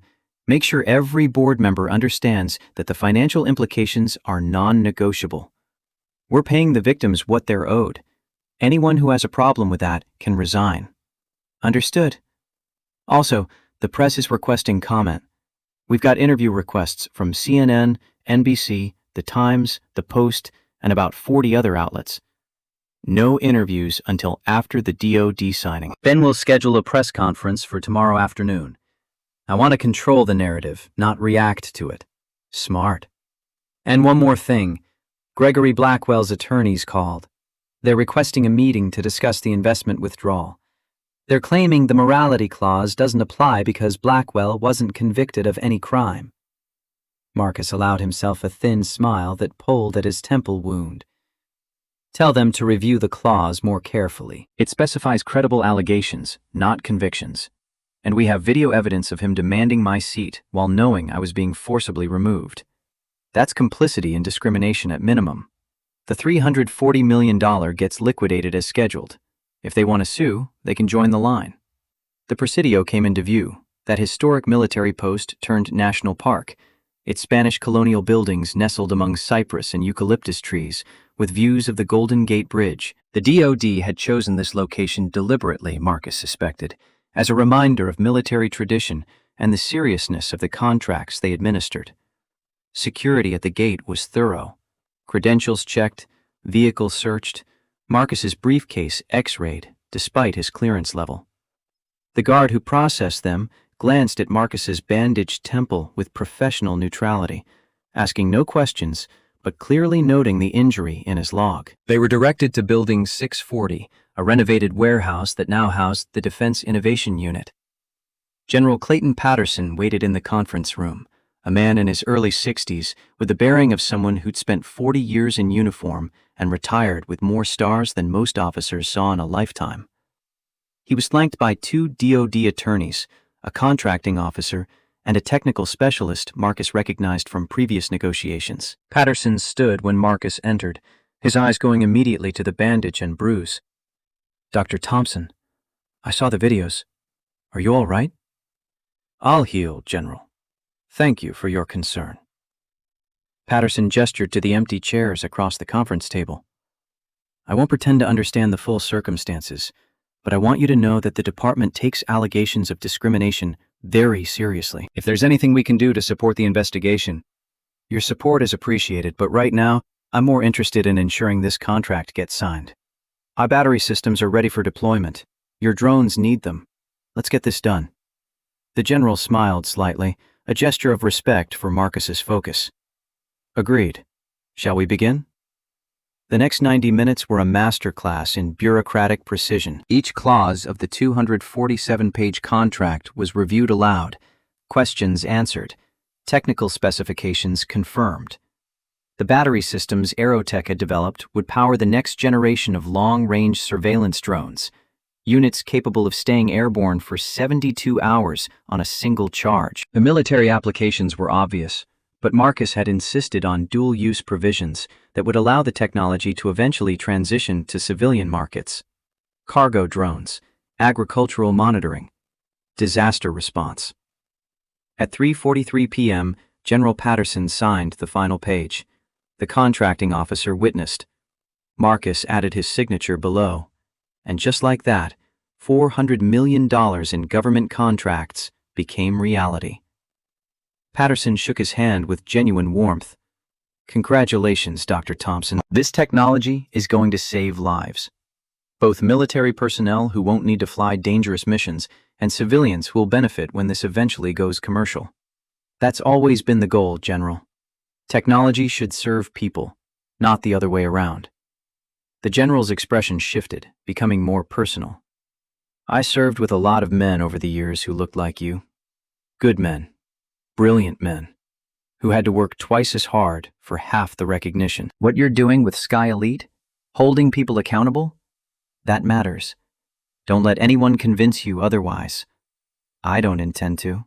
make sure every board member understands that the financial implications are non-negotiable. We're paying the victims what they're owed. Anyone who has a problem with that can resign. Understood? Also, the press is requesting comment. We've got interview requests from CNN, NBC, The Times, The Post, and about 40 other outlets. No interviews until after the DOD signing. Then we'll schedule a press conference for tomorrow afternoon. I want to control the narrative, not react to it. Smart. And one more thing. Gregory Blackwell's attorneys called. They're requesting a meeting to discuss the investment withdrawal. They're claiming the morality clause doesn't apply because Blackwell wasn't convicted of any crime. Marcus allowed himself a thin smile that pulled at his temple wound. Tell them to review the clause more carefully. It specifies credible allegations, not convictions. And we have video evidence of him demanding my seat while knowing I was being forcibly removed. That's complicity and discrimination at minimum. The $340 million gets liquidated as scheduled. If they want to sue, they can join the line. The Presidio came into view, that historic military post turned national park, its Spanish colonial buildings nestled among cypress and eucalyptus trees, with views of the Golden Gate Bridge. The DOD had chosen this location deliberately, Marcus suspected, as a reminder of military tradition and the seriousness of the contracts they administered. Security at the gate was thorough. Credentials checked, vehicles searched, Marcus's briefcase X-rayed, despite his clearance level. The guard who processed them glanced at Marcus's bandaged temple with professional neutrality, asking no questions, but clearly noting the injury in his log. They were directed to Building 640, a renovated warehouse that now housed the Defense Innovation Unit. General Clayton Patterson waited in the conference room, a man in his early 60s with the bearing of someone who'd spent 40 years in uniform and retired with more stars than most officers saw in a lifetime. He was flanked by 2 DoD attorneys, a contracting officer, and a technical specialist Marcus recognized from previous negotiations. Patterson stood when Marcus entered, his eyes going immediately to the bandage and bruise. "Dr. Thompson, I saw the videos. Are you all right?" "I'll heal, General. Thank you for your concern." Patterson gestured to the empty chairs across the conference table. "I won't pretend to understand the full circumstances, but I want you to know that the department takes allegations of discrimination very seriously. If there's anything we can do to support the investigation, your support is appreciated, but right now, I'm more interested in ensuring this contract gets signed. Our battery systems are ready for deployment. Your drones need them. Let's get this done." The general smiled slightly, a gesture of respect for Marcus's focus. "Agreed. Shall we begin?" The next 90 minutes were a masterclass in bureaucratic precision. Each clause of the 247-page contract was reviewed aloud, questions answered, technical specifications confirmed. The battery systems Aerotech had developed would power the next generation of long-range surveillance drones, units capable of staying airborne for 72 hours on a single charge. The military applications were obvious, but Marcus had insisted on dual-use provisions that would allow the technology to eventually transition to civilian markets. Cargo drones, agricultural monitoring, disaster response. At 3:43 p.m., General Patterson signed the final page. The contracting officer witnessed. Marcus added his signature below. And just like that, $400 million in government contracts became reality. Patterson shook his hand with genuine warmth. "Congratulations, Dr. Thompson. This technology is going to save lives. Both military personnel who won't need to fly dangerous missions and civilians who will benefit when this eventually goes commercial. That's always been the goal, General. Technology should serve people, not the other way around." The general's expression shifted, becoming more personal. "I served with a lot of men over the years who looked like you. Good men. Brilliant men, who had to work twice as hard for half the recognition. What you're doing with Sky Elite, holding people accountable, that matters. Don't let anyone convince you otherwise. I don't intend to."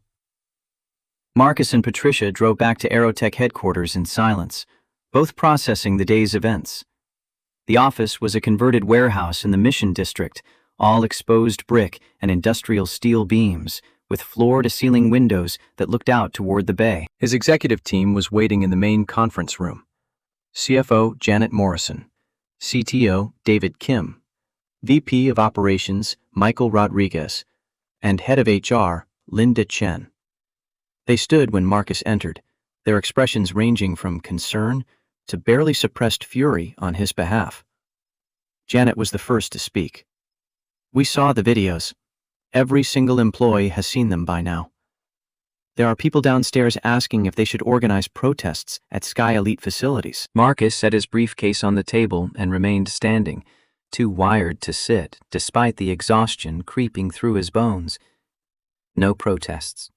Marcus and Patricia drove back to Aerotech headquarters in silence, both processing the day's events. The office was a converted warehouse in the Mission District, all exposed brick and industrial steel beams, with floor-to-ceiling windows that looked out toward the bay. His executive team was waiting in the main conference room. CFO Janet Morrison, CTO David Kim, VP of Operations Michael Rodriguez, and Head of HR Linda Chen. They stood when Marcus entered, their expressions ranging from concern to barely suppressed fury on his behalf. Janet was the first to speak. "We saw the videos. Every single employee has seen them by now. There are people downstairs asking if they should organize protests at Sky Elite facilities." Marcus set his briefcase on the table and remained standing, too wired to sit, despite the exhaustion creeping through his bones. "No protests.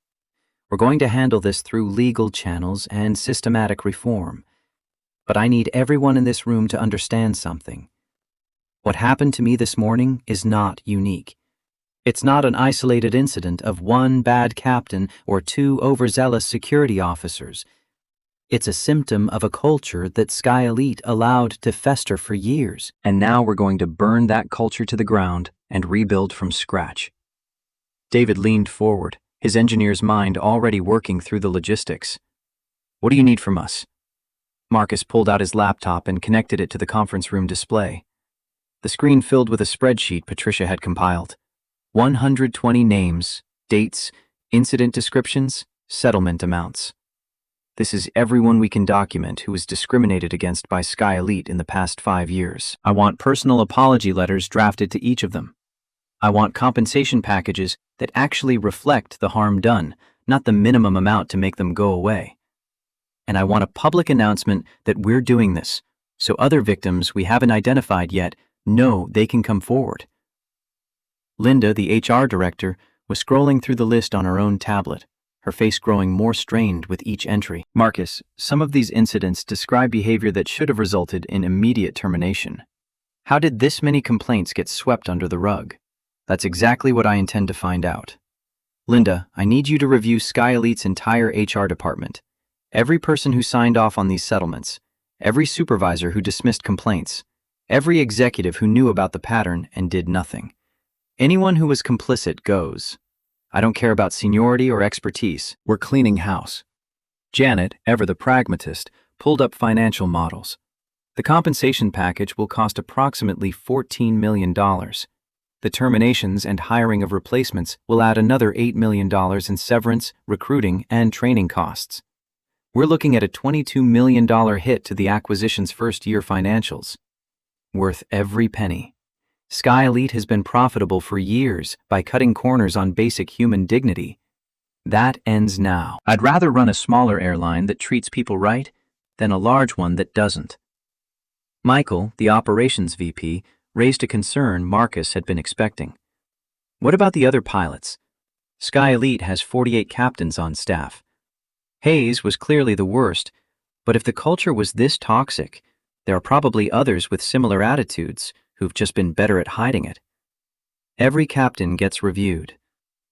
We're going to handle this through legal channels and systematic reform. But I need everyone in this room to understand something. What happened to me this morning is not unique. It's not an isolated incident of one bad captain or 2 overzealous security officers. It's a symptom of a culture that Sky Elite allowed to fester for years. And now we're going to burn that culture to the ground and rebuild from scratch." David leaned forward, his engineer's mind already working through the logistics. "What do you need from us?" Marcus pulled out his laptop and connected it to the conference room display. The screen filled with a spreadsheet Patricia had compiled. 120 names, dates, incident descriptions, settlement amounts. This is everyone we can document who was discriminated against by Sky Elite in the past 5 years. I want personal apology letters drafted to each of them. I want compensation packages that actually reflect the harm done, not the minimum amount to make them go away. And I want a public announcement that we're doing this, so other victims we haven't identified yet know they can come forward. Linda, the HR director, was scrolling through the list on her own tablet, her face growing more strained with each entry. Marcus, some of these incidents describe behavior that should have resulted in immediate termination. How did this many complaints get swept under the rug? That's exactly what I intend to find out. Linda, I need you to review Sky Elite's entire HR department. Every person who signed off on these settlements, every supervisor who dismissed complaints, every executive who knew about the pattern and did nothing. Anyone who was complicit goes. I don't care about seniority or expertise. We're cleaning house. Janet, ever the pragmatist, pulled up financial models. The compensation package will cost approximately $14 million. The terminations and hiring of replacements will add another $8 million in severance, recruiting, and training costs. We're looking at a $22 million hit to the acquisition's first-year financials. Worth every penny. Sky Elite has been profitable for years by cutting corners on basic human dignity. That ends now. I'd rather run a smaller airline that treats people right than a large one that doesn't. Michael, the operations VP, raised a concern Marcus had been expecting. What about the other pilots? Sky Elite has 48 captains on staff. Hayes was clearly the worst, but if the culture was this toxic, there are probably others with similar attitudes who've just been better at hiding it. Every captain gets reviewed.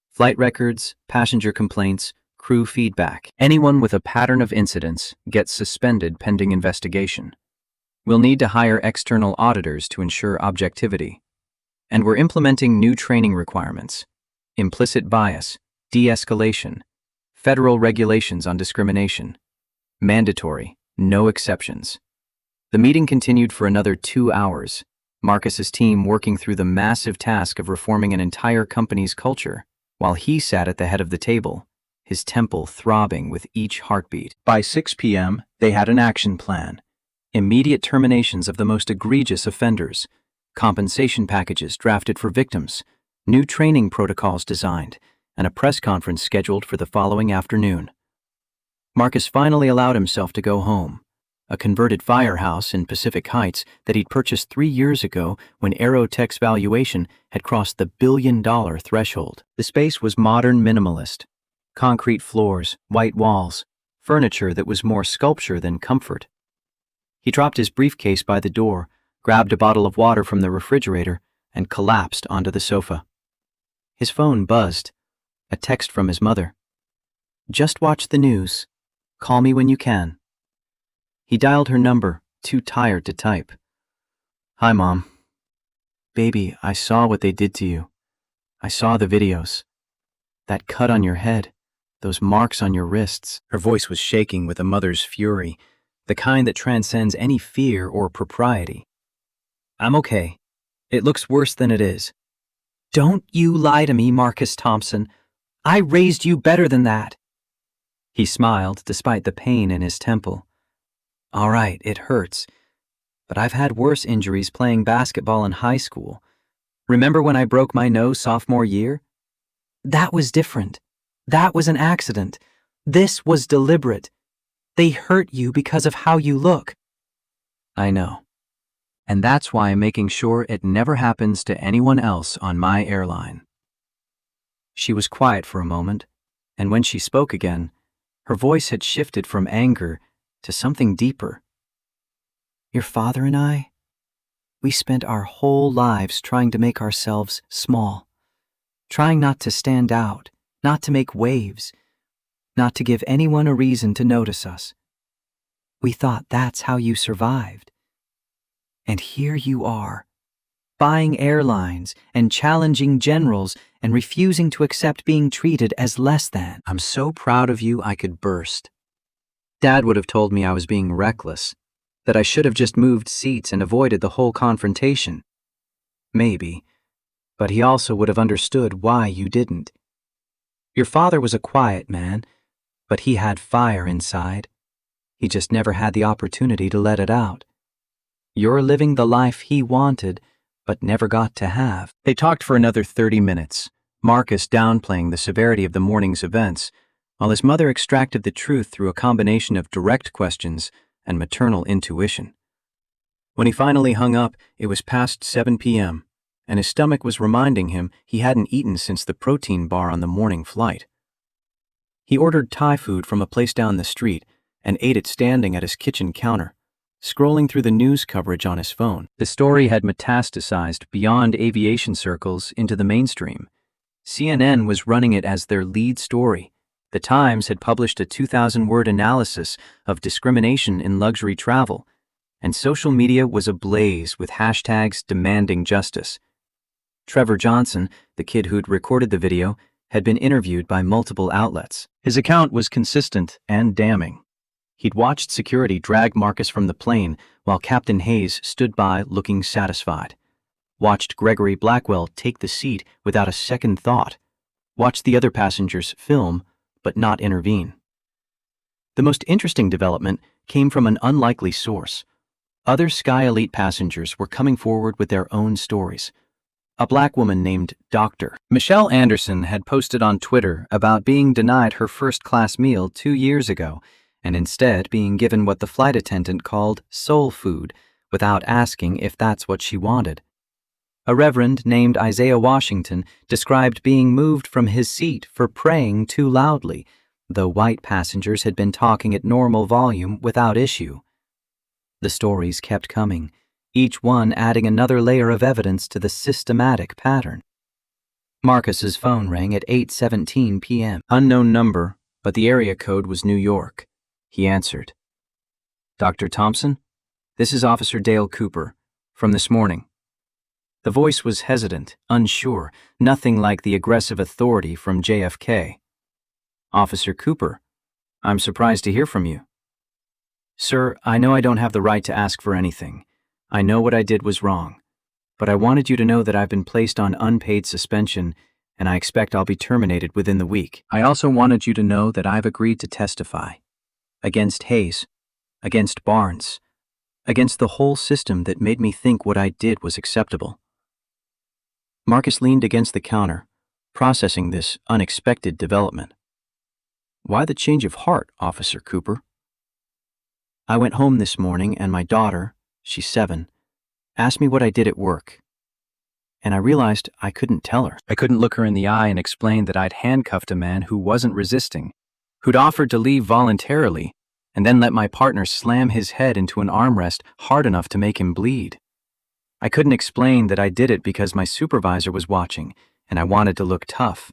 Flight records, passenger complaints, crew feedback. Anyone with a pattern of incidents gets suspended pending investigation. We'll need to hire external auditors to ensure objectivity. And we're implementing new training requirements: implicit bias, de-escalation, federal regulations on discrimination. Mandatory, no exceptions. The meeting continued for another 2 hours, Marcus's team working through the massive task of reforming an entire company's culture, while he sat at the head of the table, his temple throbbing with each heartbeat. By 6 p.m., they had an action plan. Immediate terminations of the most egregious offenders, compensation packages drafted for victims, new training protocols designed, and a press conference scheduled for the following afternoon. Marcus finally allowed himself to go home, a converted firehouse in Pacific Heights that he'd purchased 3 years ago when Aerotech's valuation had crossed the billion-dollar threshold. The space was modern minimalist. Concrete floors, white walls, furniture that was more sculpture than comfort. He dropped his briefcase by the door, grabbed a bottle of water from the refrigerator, and collapsed onto the sofa. His phone buzzed. A text from his mother. "Just watch the news. Call me when you can." He dialed her number, too tired to type. "Hi, Mom. Baby, I saw what they did to you. I saw the videos. That cut on your head, those marks on your wrists." Her voice was shaking with a mother's fury, the kind that transcends any fear or propriety. "I'm okay. It looks worse than it is." "Don't you lie to me, Marcus Thompson. I raised you better than that." He smiled despite the pain in his temple. "All right, it hurts. But I've had worse injuries playing basketball in high school. Remember when I broke my nose sophomore year? That was different. That was an accident. This was deliberate. They hurt you because of how you look." "I know. And that's why I'm making sure it never happens to anyone else on my airline." She was quiet for a moment, and when she spoke again, her voice had shifted from anger to something deeper. "Your father and I, we spent our whole lives trying to make ourselves small, trying not to stand out, not to make waves, not to give anyone a reason to notice us. We thought that's how you survived. And here you are, buying airlines and challenging generals and refusing to accept being treated as less than. I'm so proud of you I could burst. Dad would have told me I was being reckless, that I should have just moved seats and avoided the whole confrontation. Maybe, but he also would have understood why you didn't. Your father was a quiet man, but he had fire inside. He just never had the opportunity to let it out. You're living the life he wanted, but never got to have. They talked for another 30 minutes, Marcus downplaying the severity of the morning's events, while his mother extracted the truth through a combination of direct questions and maternal intuition. When he finally hung up, it was past 7 p.m., and his stomach was reminding him he hadn't eaten since the protein bar on the morning flight. He ordered Thai food from a place down the street and ate it standing at his kitchen counter, scrolling through the news coverage on his phone. The story had metastasized beyond aviation circles into the mainstream. CNN was running it as their lead story. The Times had published a 2,000-word analysis of discrimination in luxury travel, and social media was ablaze with hashtags demanding justice. Trevor Johnson, the kid who'd recorded the video, had been interviewed by multiple outlets. His account was consistent and damning. He'd watched security drag Marcus from the plane while Captain Hayes stood by looking satisfied. Watched Gregory Blackwell take the seat without a second thought. Watched the other passengers film, but not intervene. The most interesting development came from an unlikely source. Other Sky Elite passengers were coming forward with their own stories. A black woman named Dr. Michelle Anderson had posted on Twitter about being denied her first-class meal 2 years ago, and instead being given what the flight attendant called soul food, without asking if that's what she wanted. A reverend named Isaiah Washington described being moved from his seat for praying too loudly, though white passengers had been talking at normal volume without issue. The stories kept coming, each one adding another layer of evidence to the systematic pattern. Marcus's phone rang at 8:17 p.m. Unknown number, but the area code was New York. He answered. "Dr. Thompson? This is Officer Dale Cooper, from this morning." The voice was hesitant, unsure, nothing like the aggressive authority from JFK. "Officer Cooper, I'm surprised to hear from you." "Sir, I know I don't have the right to ask for anything. I know what I did was wrong. But I wanted you to know that I've been placed on unpaid suspension, and I expect I'll be terminated within the week. I also wanted you to know that I've agreed to testify. Against Hayes, against Barnes, against the whole system that made me think what I did was acceptable." Marcus leaned against the counter, processing this unexpected development. "Why the change of heart, Officer Cooper?" "I went home this morning and my daughter, she's 7, asked me what I did at work. And I realized I couldn't tell her. I couldn't look her in the eye and explain that I'd handcuffed a man who wasn't resisting, who'd offered to leave voluntarily, and then let my partner slam his head into an armrest hard enough to make him bleed. I couldn't explain that I did it because my supervisor was watching, and I wanted to look tough.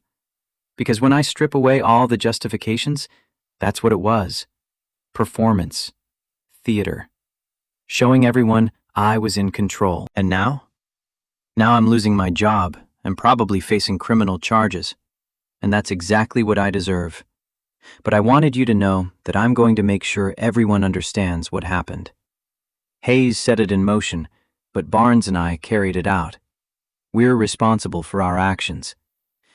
Because when I strip away all the justifications, that's what it was. Performance. Theater. Showing everyone I was in control. And now? Now I'm losing my job and probably facing criminal charges. And that's exactly what I deserve. But I wanted you to know that I'm going to make sure everyone understands what happened. Hayes set it in motion, but Barnes and I carried it out. We're responsible for our actions,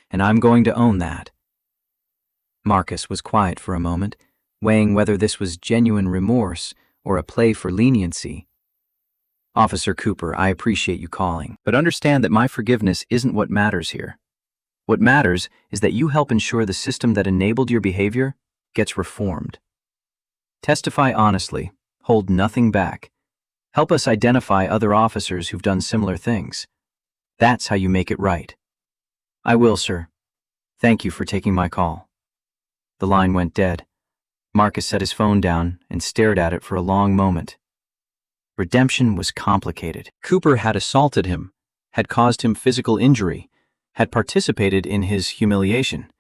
and I'm going to own that." Marcus was quiet for a moment, weighing whether this was genuine remorse or a play for leniency. "Officer Cooper, I appreciate you calling, but understand that my forgiveness isn't what matters here. What matters is that you help ensure the system that enabled your behavior gets reformed. Testify honestly, hold nothing back. Help us identify other officers who've done similar things. That's how you make it right." "I will, sir. Thank you for taking my call." The line went dead. Marcus set his phone down and stared at it for a long moment. Redemption was complicated. Cooper had assaulted him, had caused him physical injury, had participated in his humiliation.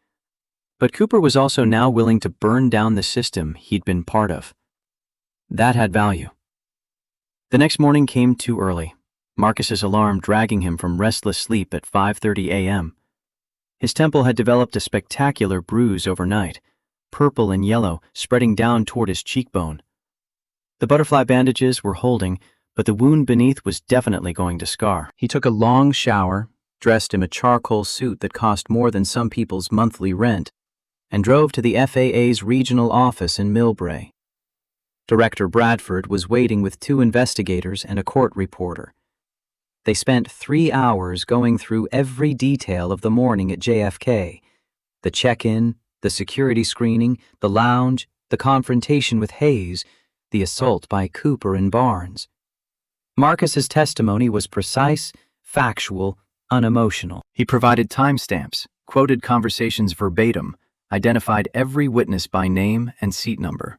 But Cooper was also now willing to burn down the system he'd been part of. That had value. The next morning came too early, Marcus's alarm dragging him from restless sleep at 5:30 a.m. His temple had developed a spectacular bruise overnight, purple and yellow spreading down toward his cheekbone. The butterfly bandages were holding, but the wound beneath was definitely going to scar. He took a long shower, dressed in a charcoal suit that cost more than some people's monthly rent, and drove to the FAA's regional office in Millbrae. Director Bradford was waiting with 2 investigators and a court reporter. They spent 3 hours going through every detail of the morning at JFK: the check-in, the security screening, the lounge, the confrontation with Hayes, the assault by Cooper and Barnes. Marcus's testimony was precise, factual, unemotional. He provided timestamps, quoted conversations verbatim, identified every witness by name and seat number.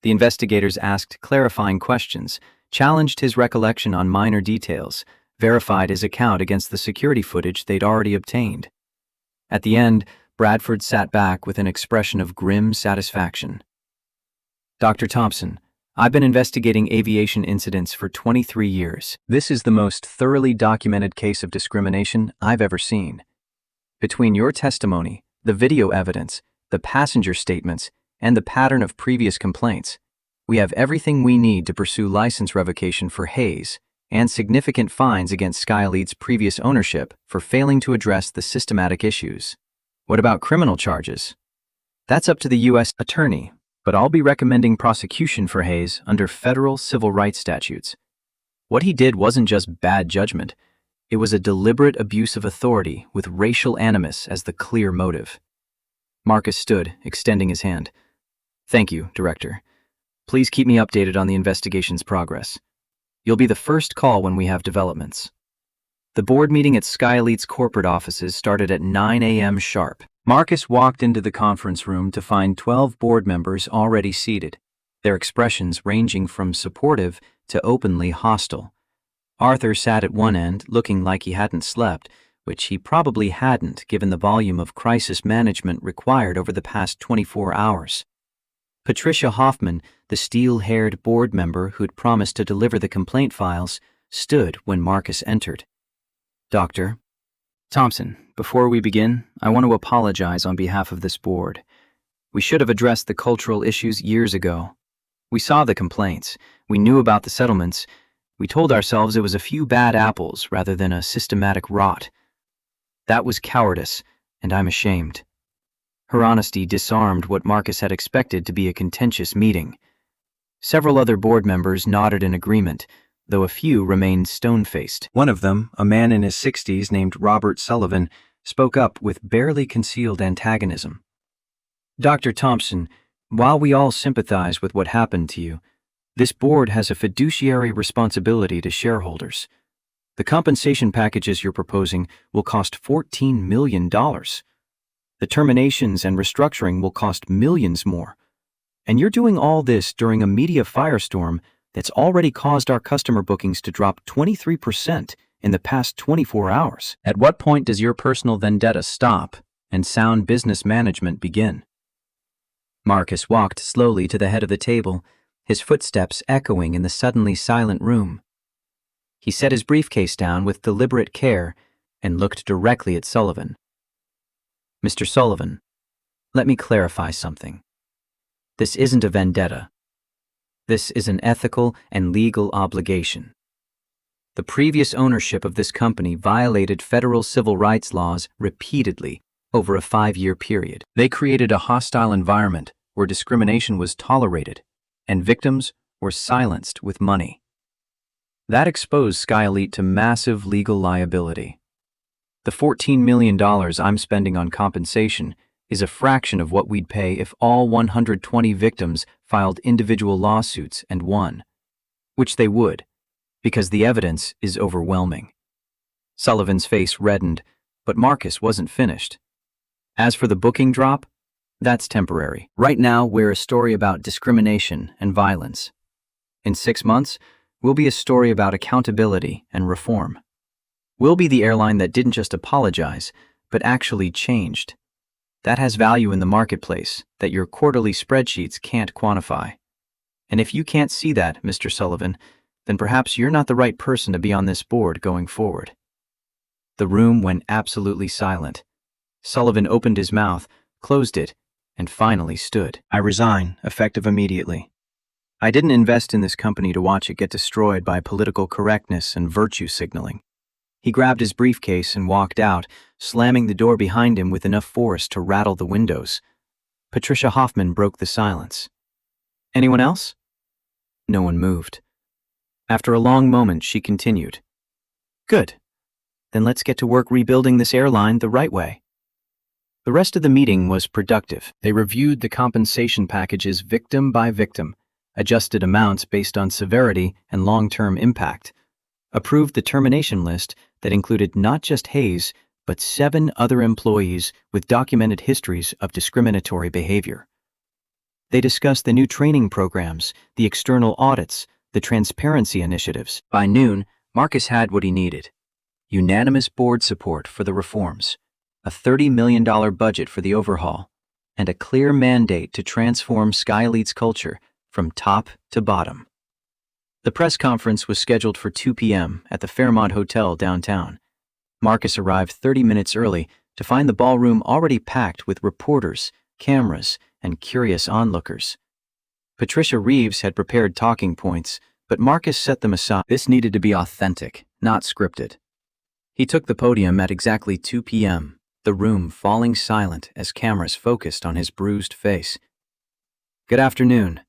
The investigators asked clarifying questions, challenged his recollection on minor details, verified his account against the security footage they'd already obtained. At the end, Bradford sat back with an expression of grim satisfaction. "Dr. Thompson, I've been investigating aviation incidents for 23 years. This is the most thoroughly documented case of discrimination I've ever seen. Between your testimony, the video evidence, the passenger statements, and the pattern of previous complaints, we have everything we need to pursue license revocation for Hayes and significant fines against SkyElite's previous ownership for failing to address the systematic issues. What about criminal charges? That's up to the U.S. Attorney, but I'll be recommending prosecution for Hayes under federal civil rights statutes. What he did wasn't just bad judgment, it was a deliberate abuse of authority with racial animus as the clear motive." Marcus stood, extending his hand. "Thank you, Director. Please keep me updated on the investigation's progress. You'll be the first call when we have developments." The board meeting at SkyElite's corporate offices started at 9 a.m. sharp. Marcus walked into the conference room to find 12 board members already seated, their expressions ranging from supportive to openly hostile. Arthur sat at one end, looking like he hadn't slept, which he probably hadn't given the volume of crisis management required over the past 24 hours. Patricia Hoffman, the steel-haired board member who'd promised to deliver the complaint files, stood when Marcus entered. "Dr. Thompson, before we begin, I want to apologize on behalf of this board. We should have addressed the cultural issues years ago. We saw the complaints. We knew about the settlements. We told ourselves it was a few bad apples rather than a systematic rot. That was cowardice, and I'm ashamed." Her honesty disarmed what Marcus had expected to be a contentious meeting. Several other board members nodded in agreement, though a few remained stone-faced. One of them, a man in his 60s named Robert Sullivan, spoke up with barely concealed antagonism. "Dr. Thompson, while we all sympathize with what happened to you, this board has a fiduciary responsibility to shareholders. The compensation packages you're proposing will cost $14 million. The terminations and restructuring will cost millions more. And you're doing all this during a media firestorm that's already caused our customer bookings to drop 23% in the past 24 hours. At what point does your personal vendetta stop and sound business management begin?" Marcus walked slowly to the head of the table, his footsteps echoing in the suddenly silent room. He set his briefcase down with deliberate care and looked directly at Sullivan. "Mr. Sullivan, let me clarify something. This isn't a vendetta. This is an ethical and legal obligation. The previous ownership of this company violated federal civil rights laws repeatedly over a 5-year period. They created a hostile environment where discrimination was tolerated and victims were silenced with money. That exposed SkyElite to massive legal liability. The $14 million I'm spending on compensation is a fraction of what we'd pay if all 120 victims filed individual lawsuits and won, which they would, because the evidence is overwhelming." Sullivan's face reddened, but Marcus wasn't finished. "As for the booking drop, that's temporary. Right now, we're a story about discrimination and violence. In 6 months, we'll be a story about accountability and reform. We'll be the airline that didn't just apologize, but actually changed. That has value in the marketplace that your quarterly spreadsheets can't quantify. And if you can't see that, Mr. Sullivan, then perhaps you're not the right person to be on this board going forward." The room went absolutely silent. Sullivan opened his mouth, closed it, and finally stood. "I resign, effective immediately. I didn't invest in this company to watch it get destroyed by political correctness and virtue signaling." He grabbed his briefcase and walked out, slamming the door behind him with enough force to rattle the windows. Patricia Hoffman broke the silence. "Anyone else?" No one moved. After a long moment, she continued. Good. Then let's get to work rebuilding this airline the right way. The rest of the meeting was productive. They reviewed the compensation packages victim by victim, adjusted amounts based on severity and long-term impact, approved the termination list that included not just Hayes, but 7 other employees with documented histories of discriminatory behavior. They discussed the new training programs, the external audits, the transparency initiatives. By noon, Marcus had what he needed: unanimous board support for the reforms, a $30 million budget for the overhaul, and a clear mandate to transform Sky Elite's culture from top to bottom. The press conference was scheduled for 2 p.m. at the Fairmont Hotel downtown. Marcus arrived 30 minutes early to find the ballroom already packed with reporters, cameras, and curious onlookers. Patricia Reeves had prepared talking points, but Marcus set them aside. This needed to be authentic, not scripted. He took the podium at exactly 2 p.m., the room falling silent as cameras focused on his bruised face. Good afternoon.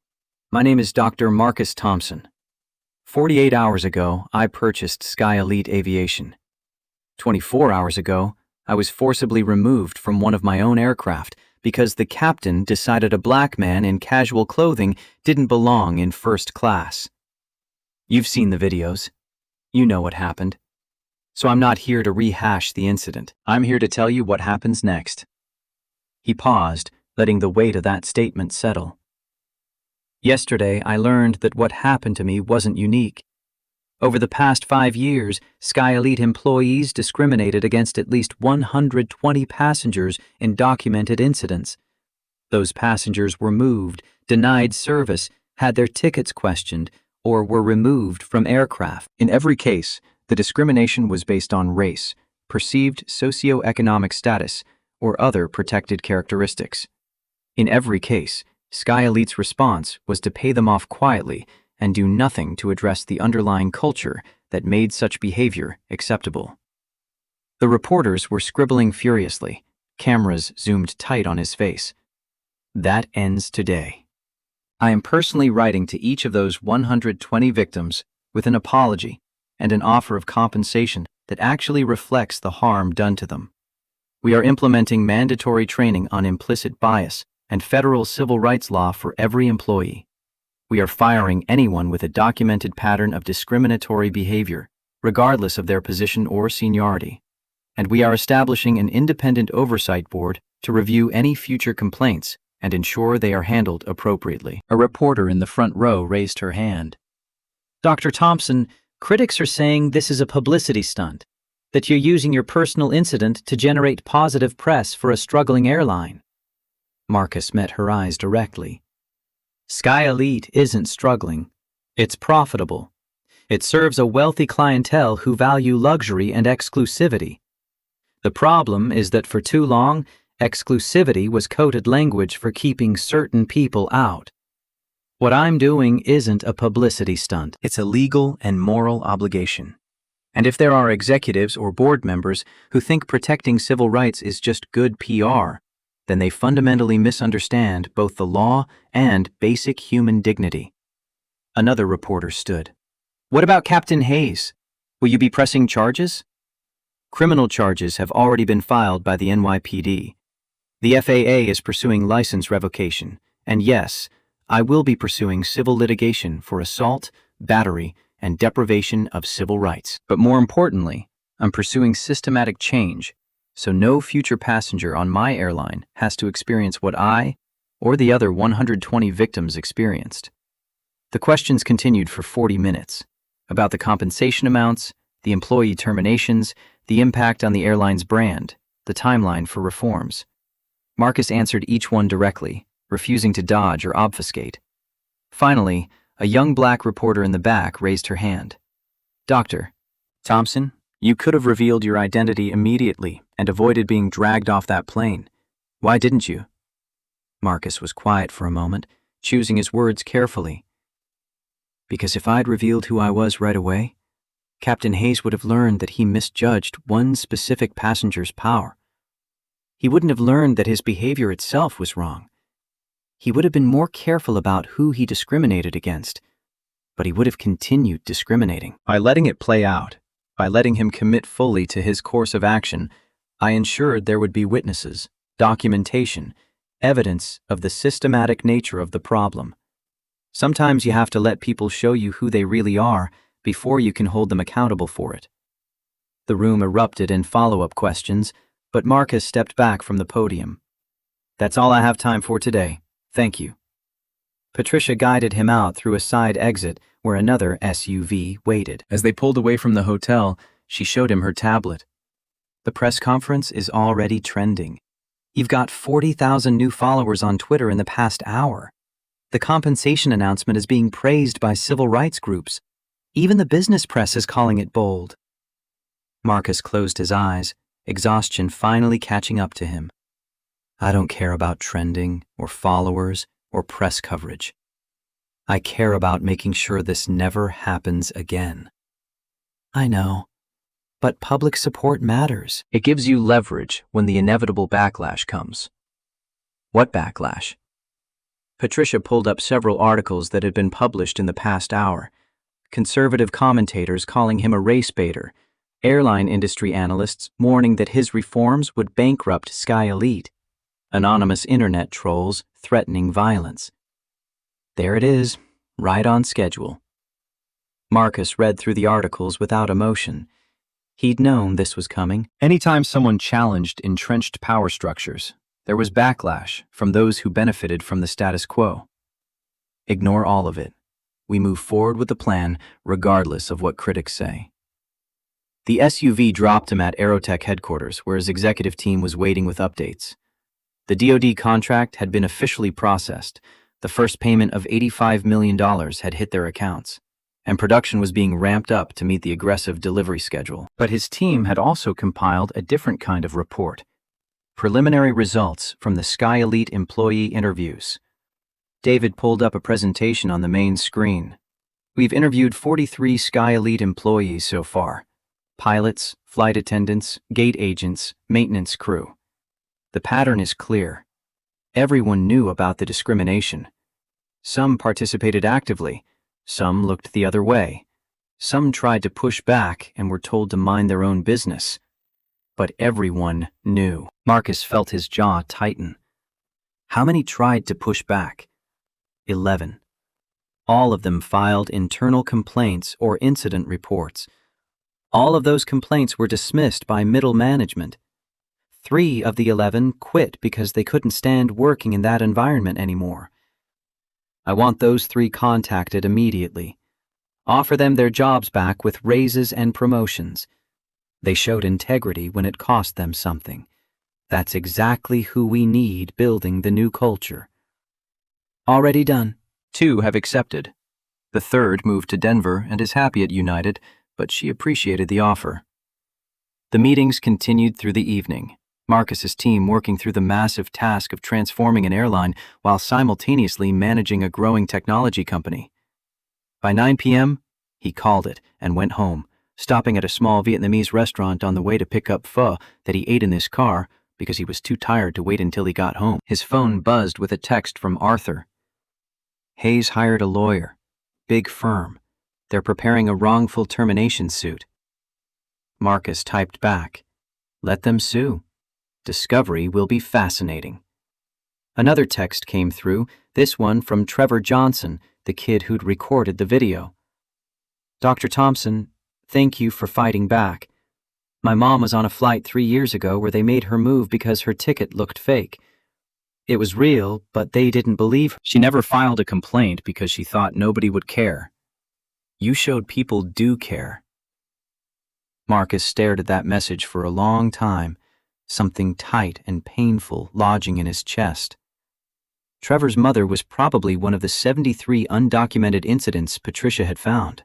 My name is Dr. Marcus Thompson. 48 hours ago, I purchased Sky Elite Aviation. 24 hours ago, I was forcibly removed from one of my own aircraft because the captain decided a black man in casual clothing didn't belong in first class. You've seen the videos. You know what happened. So I'm not here to rehash the incident. I'm here to tell you what happens next. He paused, letting the weight of that statement settle. Yesterday, I learned that what happened to me wasn't unique. Over the past 5 years, Sky Elite employees discriminated against at least 120 passengers in documented incidents. Those passengers were moved, denied service, had their tickets questioned, or were removed from aircraft. In every case, the discrimination was based on race, perceived socioeconomic status, or other protected characteristics. In every case, Sky Elite's response was to pay them off quietly and do nothing to address the underlying culture that made such behavior acceptable. The reporters were scribbling furiously, cameras zoomed tight on his face. That ends today. I am personally writing to each of those 120 victims with an apology and an offer of compensation that actually reflects the harm done to them. We are implementing mandatory training on implicit bias and federal civil rights law for every employee. We are firing anyone with a documented pattern of discriminatory behavior, regardless of their position or seniority. And we are establishing an independent oversight board to review any future complaints and ensure they are handled appropriately. A reporter in the front row raised her hand. Dr. Thompson, critics are saying this is a publicity stunt, that you're using your personal incident to generate positive press for a struggling airline. Marcus met her eyes directly. Sky Elite isn't struggling. It's profitable. It serves a wealthy clientele who value luxury and exclusivity. The problem is that for too long, exclusivity was coded language for keeping certain people out. What I'm doing isn't a publicity stunt. It's a legal and moral obligation. And if there are executives or board members who think protecting civil rights is just good PR, then they fundamentally misunderstand both the law and basic human dignity. Another reporter stood. What about Captain Hayes? Will you be pressing charges? Criminal charges have already been filed by the NYPD. The FAA is pursuing license revocation, and yes, I will be pursuing civil litigation for assault, battery, and deprivation of civil rights. But more importantly, I'm pursuing systematic change, so no future passenger on my airline has to experience what I or the other 120 victims experienced. The questions continued for 40 minutes about the compensation amounts, the employee terminations, the impact on the airline's brand, the timeline for reforms. Marcus answered each one directly, refusing to dodge or obfuscate. Finally, a young black reporter in the back raised her hand. Dr. Thompson, you could have revealed your identity immediately and avoided being dragged off that plane. Why didn't you? Marcus was quiet for a moment, choosing his words carefully. Because if I'd revealed who I was right away, Captain Hayes would have learned that he misjudged one specific passenger's power. He wouldn't have learned that his behavior itself was wrong. He would have been more careful about who he discriminated against. but he would have continued discriminating. By letting it play out, by letting him commit fully to his course of action, I ensured there would be witnesses, documentation, evidence of the systematic nature of the problem. Sometimes you have to let people show you who they really are before you can hold them accountable for it. The room erupted in follow-up questions, but Marcus stepped back from the podium. That's all I have time for today. Thank you. Patricia guided him out through a side exit where another SUV waited. As they pulled away from the hotel, she showed him her tablet. The press conference is already trending. You've got 40,000 new followers on Twitter in the past hour. The compensation announcement is being praised by civil rights groups. Even the business press is calling it bold. Marcus closed his eyes, exhaustion finally catching up to him. I don't care about trending or followers or press coverage. I care about making sure this never happens again. I know, but public support matters. It gives you leverage when the inevitable backlash comes. What backlash? Patricia pulled up several articles that had been published in the past hour. Conservative commentators calling him a race baiter, airline industry analysts warning that his reforms would bankrupt Sky Elite, anonymous internet trolls threatening violence. There it is, right on schedule. Marcus read through the articles without emotion. He'd known this was coming. Anytime someone challenged entrenched power structures, there was backlash from those who benefited from the status quo. Ignore all of it. We move forward with the plan, regardless of what critics say. The SUV dropped him at Aerotech headquarters, where his executive team was waiting with updates. The DoD contract had been officially processed. The first payment of $85 million had hit their accounts, and production was being ramped up to meet the aggressive delivery schedule. But his team had also compiled a different kind of report. Preliminary results from the Sky Elite employee interviews. David pulled up a presentation on the main screen. We've interviewed 43 Sky Elite employees so far. Pilots, flight attendants, gate agents, maintenance crew. The pattern is clear. Everyone knew about the discrimination. Some participated actively, some looked the other way. Some tried to push back and were told to mind their own business. But everyone knew. Marcus felt his jaw tighten. How many tried to push back? 11. All of them filed internal complaints or incident reports. All of those complaints were dismissed by middle management. 3 of the 11 quit because they couldn't stand working in that environment anymore. I want those 3 contacted immediately. Offer them their jobs back with raises and promotions. They showed integrity when it cost them something. That's exactly who we need building the new culture. Already done. 2 have accepted. The 3rd moved to Denver and is happy at United, but she appreciated the offer. The meetings continued through the evening. Marcus's team working through the massive task of transforming an airline while simultaneously managing a growing technology company. By 9 p.m., he called it and went home, stopping at a small Vietnamese restaurant on the way to pick up pho that he ate in his car because he was too tired to wait until he got home. His phone buzzed with a text from Arthur. Hayes hired a lawyer. Big firm. They're preparing a wrongful termination suit. Marcus typed back, "Let them sue. Discovery will be fascinating." Another text came through, this one from Trevor Johnson, the kid who'd recorded the video. "Dr. Thompson, thank you for fighting back. My mom was on a flight 3 years ago where they made her move because her ticket looked fake. It was real, but they didn't believe her. She never filed a complaint because she thought nobody would care. You showed people do care." Marcus stared at that message for a long time, something tight and painful lodging in his chest. Trevor's mother was probably one of the 73 undocumented incidents Patricia had found.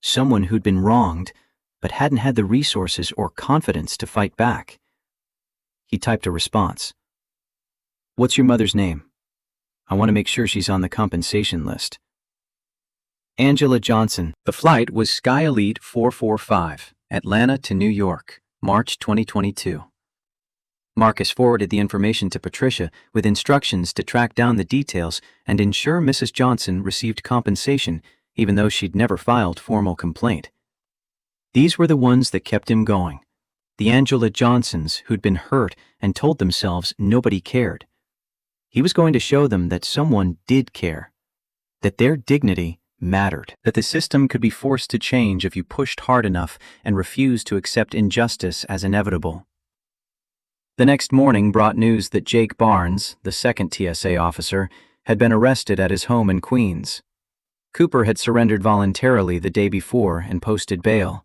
Someone who'd been wronged, but hadn't had the resources or confidence to fight back. He typed a response. "What's your mother's name? I want to make sure she's on the compensation list." Angela Johnson. The flight was Sky Elite 445, Atlanta to New York, March 2022. Marcus forwarded the information to Patricia with instructions to track down the details and ensure Mrs. Johnson received compensation even though she'd never filed formal complaint. These were the ones that kept him going. The Angela Johnsons who'd been hurt and told themselves nobody cared. He was going to show them that someone did care, that their dignity mattered, that the system could be forced to change if you pushed hard enough and refused to accept injustice as inevitable. The next morning brought news that Jake Barnes, the second TSA officer, had been arrested at his home in Queens. Cooper had surrendered voluntarily the day before and posted bail.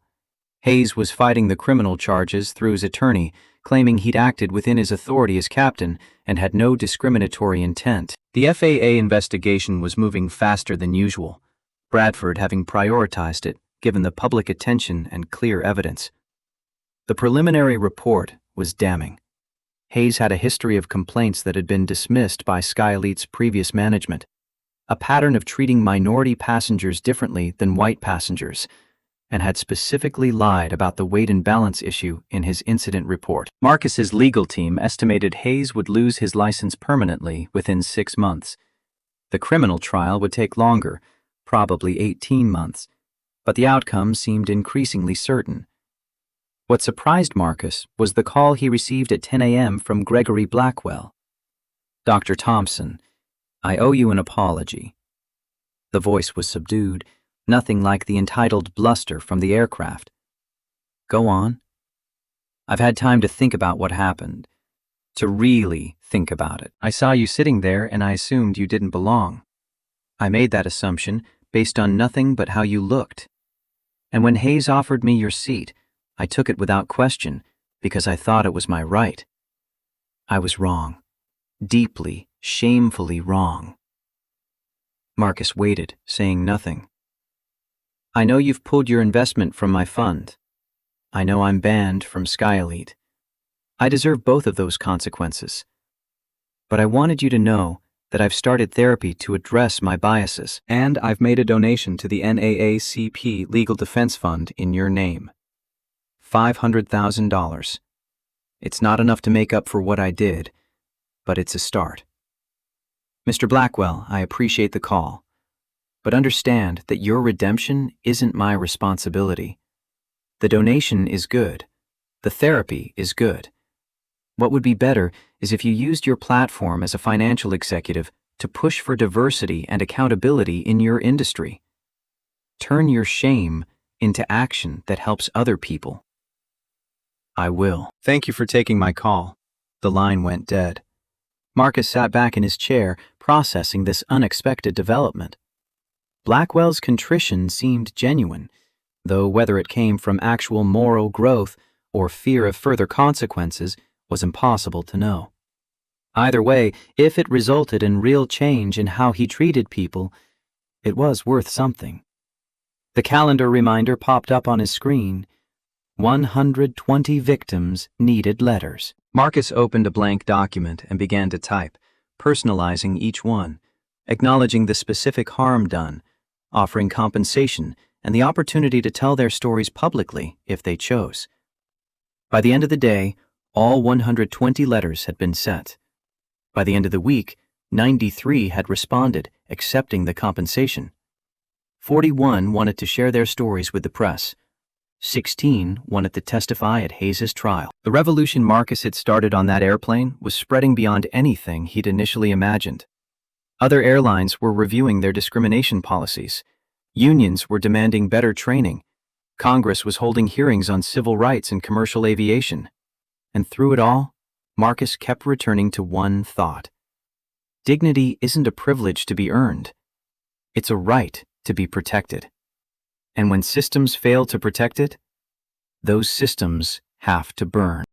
Hayes was fighting the criminal charges through his attorney, claiming he'd acted within his authority as captain and had no discriminatory intent. The FAA investigation was moving faster than usual, Bradford having prioritized it, given the public attention and clear evidence. The preliminary report was damning. Hayes had a history of complaints that had been dismissed by Sky Elite's previous management, a pattern of treating minority passengers differently than white passengers, and had specifically lied about the weight and balance issue in his incident report. Marcus's legal team estimated Hayes would lose his license permanently within 6 months. The criminal trial would take longer, probably 18 months, but the outcome seemed increasingly certain. What surprised Marcus was the call he received at 10 a.m. from Gregory Blackwell. "Dr. Thompson, I owe you an apology." The voice was subdued, nothing like the entitled bluster from the aircraft. "Go on." "I've had time to think about what happened. To really think about it. I saw you sitting there and I assumed you didn't belong. I made that assumption based on nothing but how you looked. And when Hayes offered me your seat, I took it without question because I thought it was my right. I was wrong. Deeply, shamefully wrong." Marcus waited, saying nothing. "I know you've pulled your investment from my fund. I know I'm banned from Sky Elite. I deserve both of those consequences. But I wanted you to know that I've started therapy to address my biases, and I've made a donation to the NAACP Legal Defense Fund in your name. $500,000. It's not enough to make up for what I did, but it's a start. Mr. Blackwell, I appreciate the call, but understand that your redemption isn't my responsibility. The donation is good. The therapy is good. What would be better is if you used your platform as a financial executive to push for diversity and accountability in your industry. Turn your shame into action that helps other people." "I will. Thank you for taking my call." The line went dead. Marcus sat back in his chair, processing this unexpected development. Blackwell's contrition seemed genuine, though whether it came from actual moral growth or fear of further consequences was impossible to know. Either way, if it resulted in real change in how he treated people, it was worth something. The calendar reminder popped up on his screen. 120 victims needed letters. Marcus opened a blank document and began to type, personalizing each one, acknowledging the specific harm done, offering compensation, and the opportunity to tell their stories publicly if they chose. By the end of the day, all 120 letters had been sent. By the end of the week, 93 had responded, accepting the compensation. 41 wanted to share their stories with the press. 16 wanted to testify at Hayes' trial. The revolution Marcus had started on that airplane was spreading beyond anything he'd initially imagined. Other airlines were reviewing their discrimination policies. Unions were demanding better training. Congress was holding hearings on civil rights in commercial aviation. And through it all, Marcus kept returning to one thought. Dignity isn't a privilege to be earned. It's a right to be protected. And when systems fail to protect it, those systems have to burn.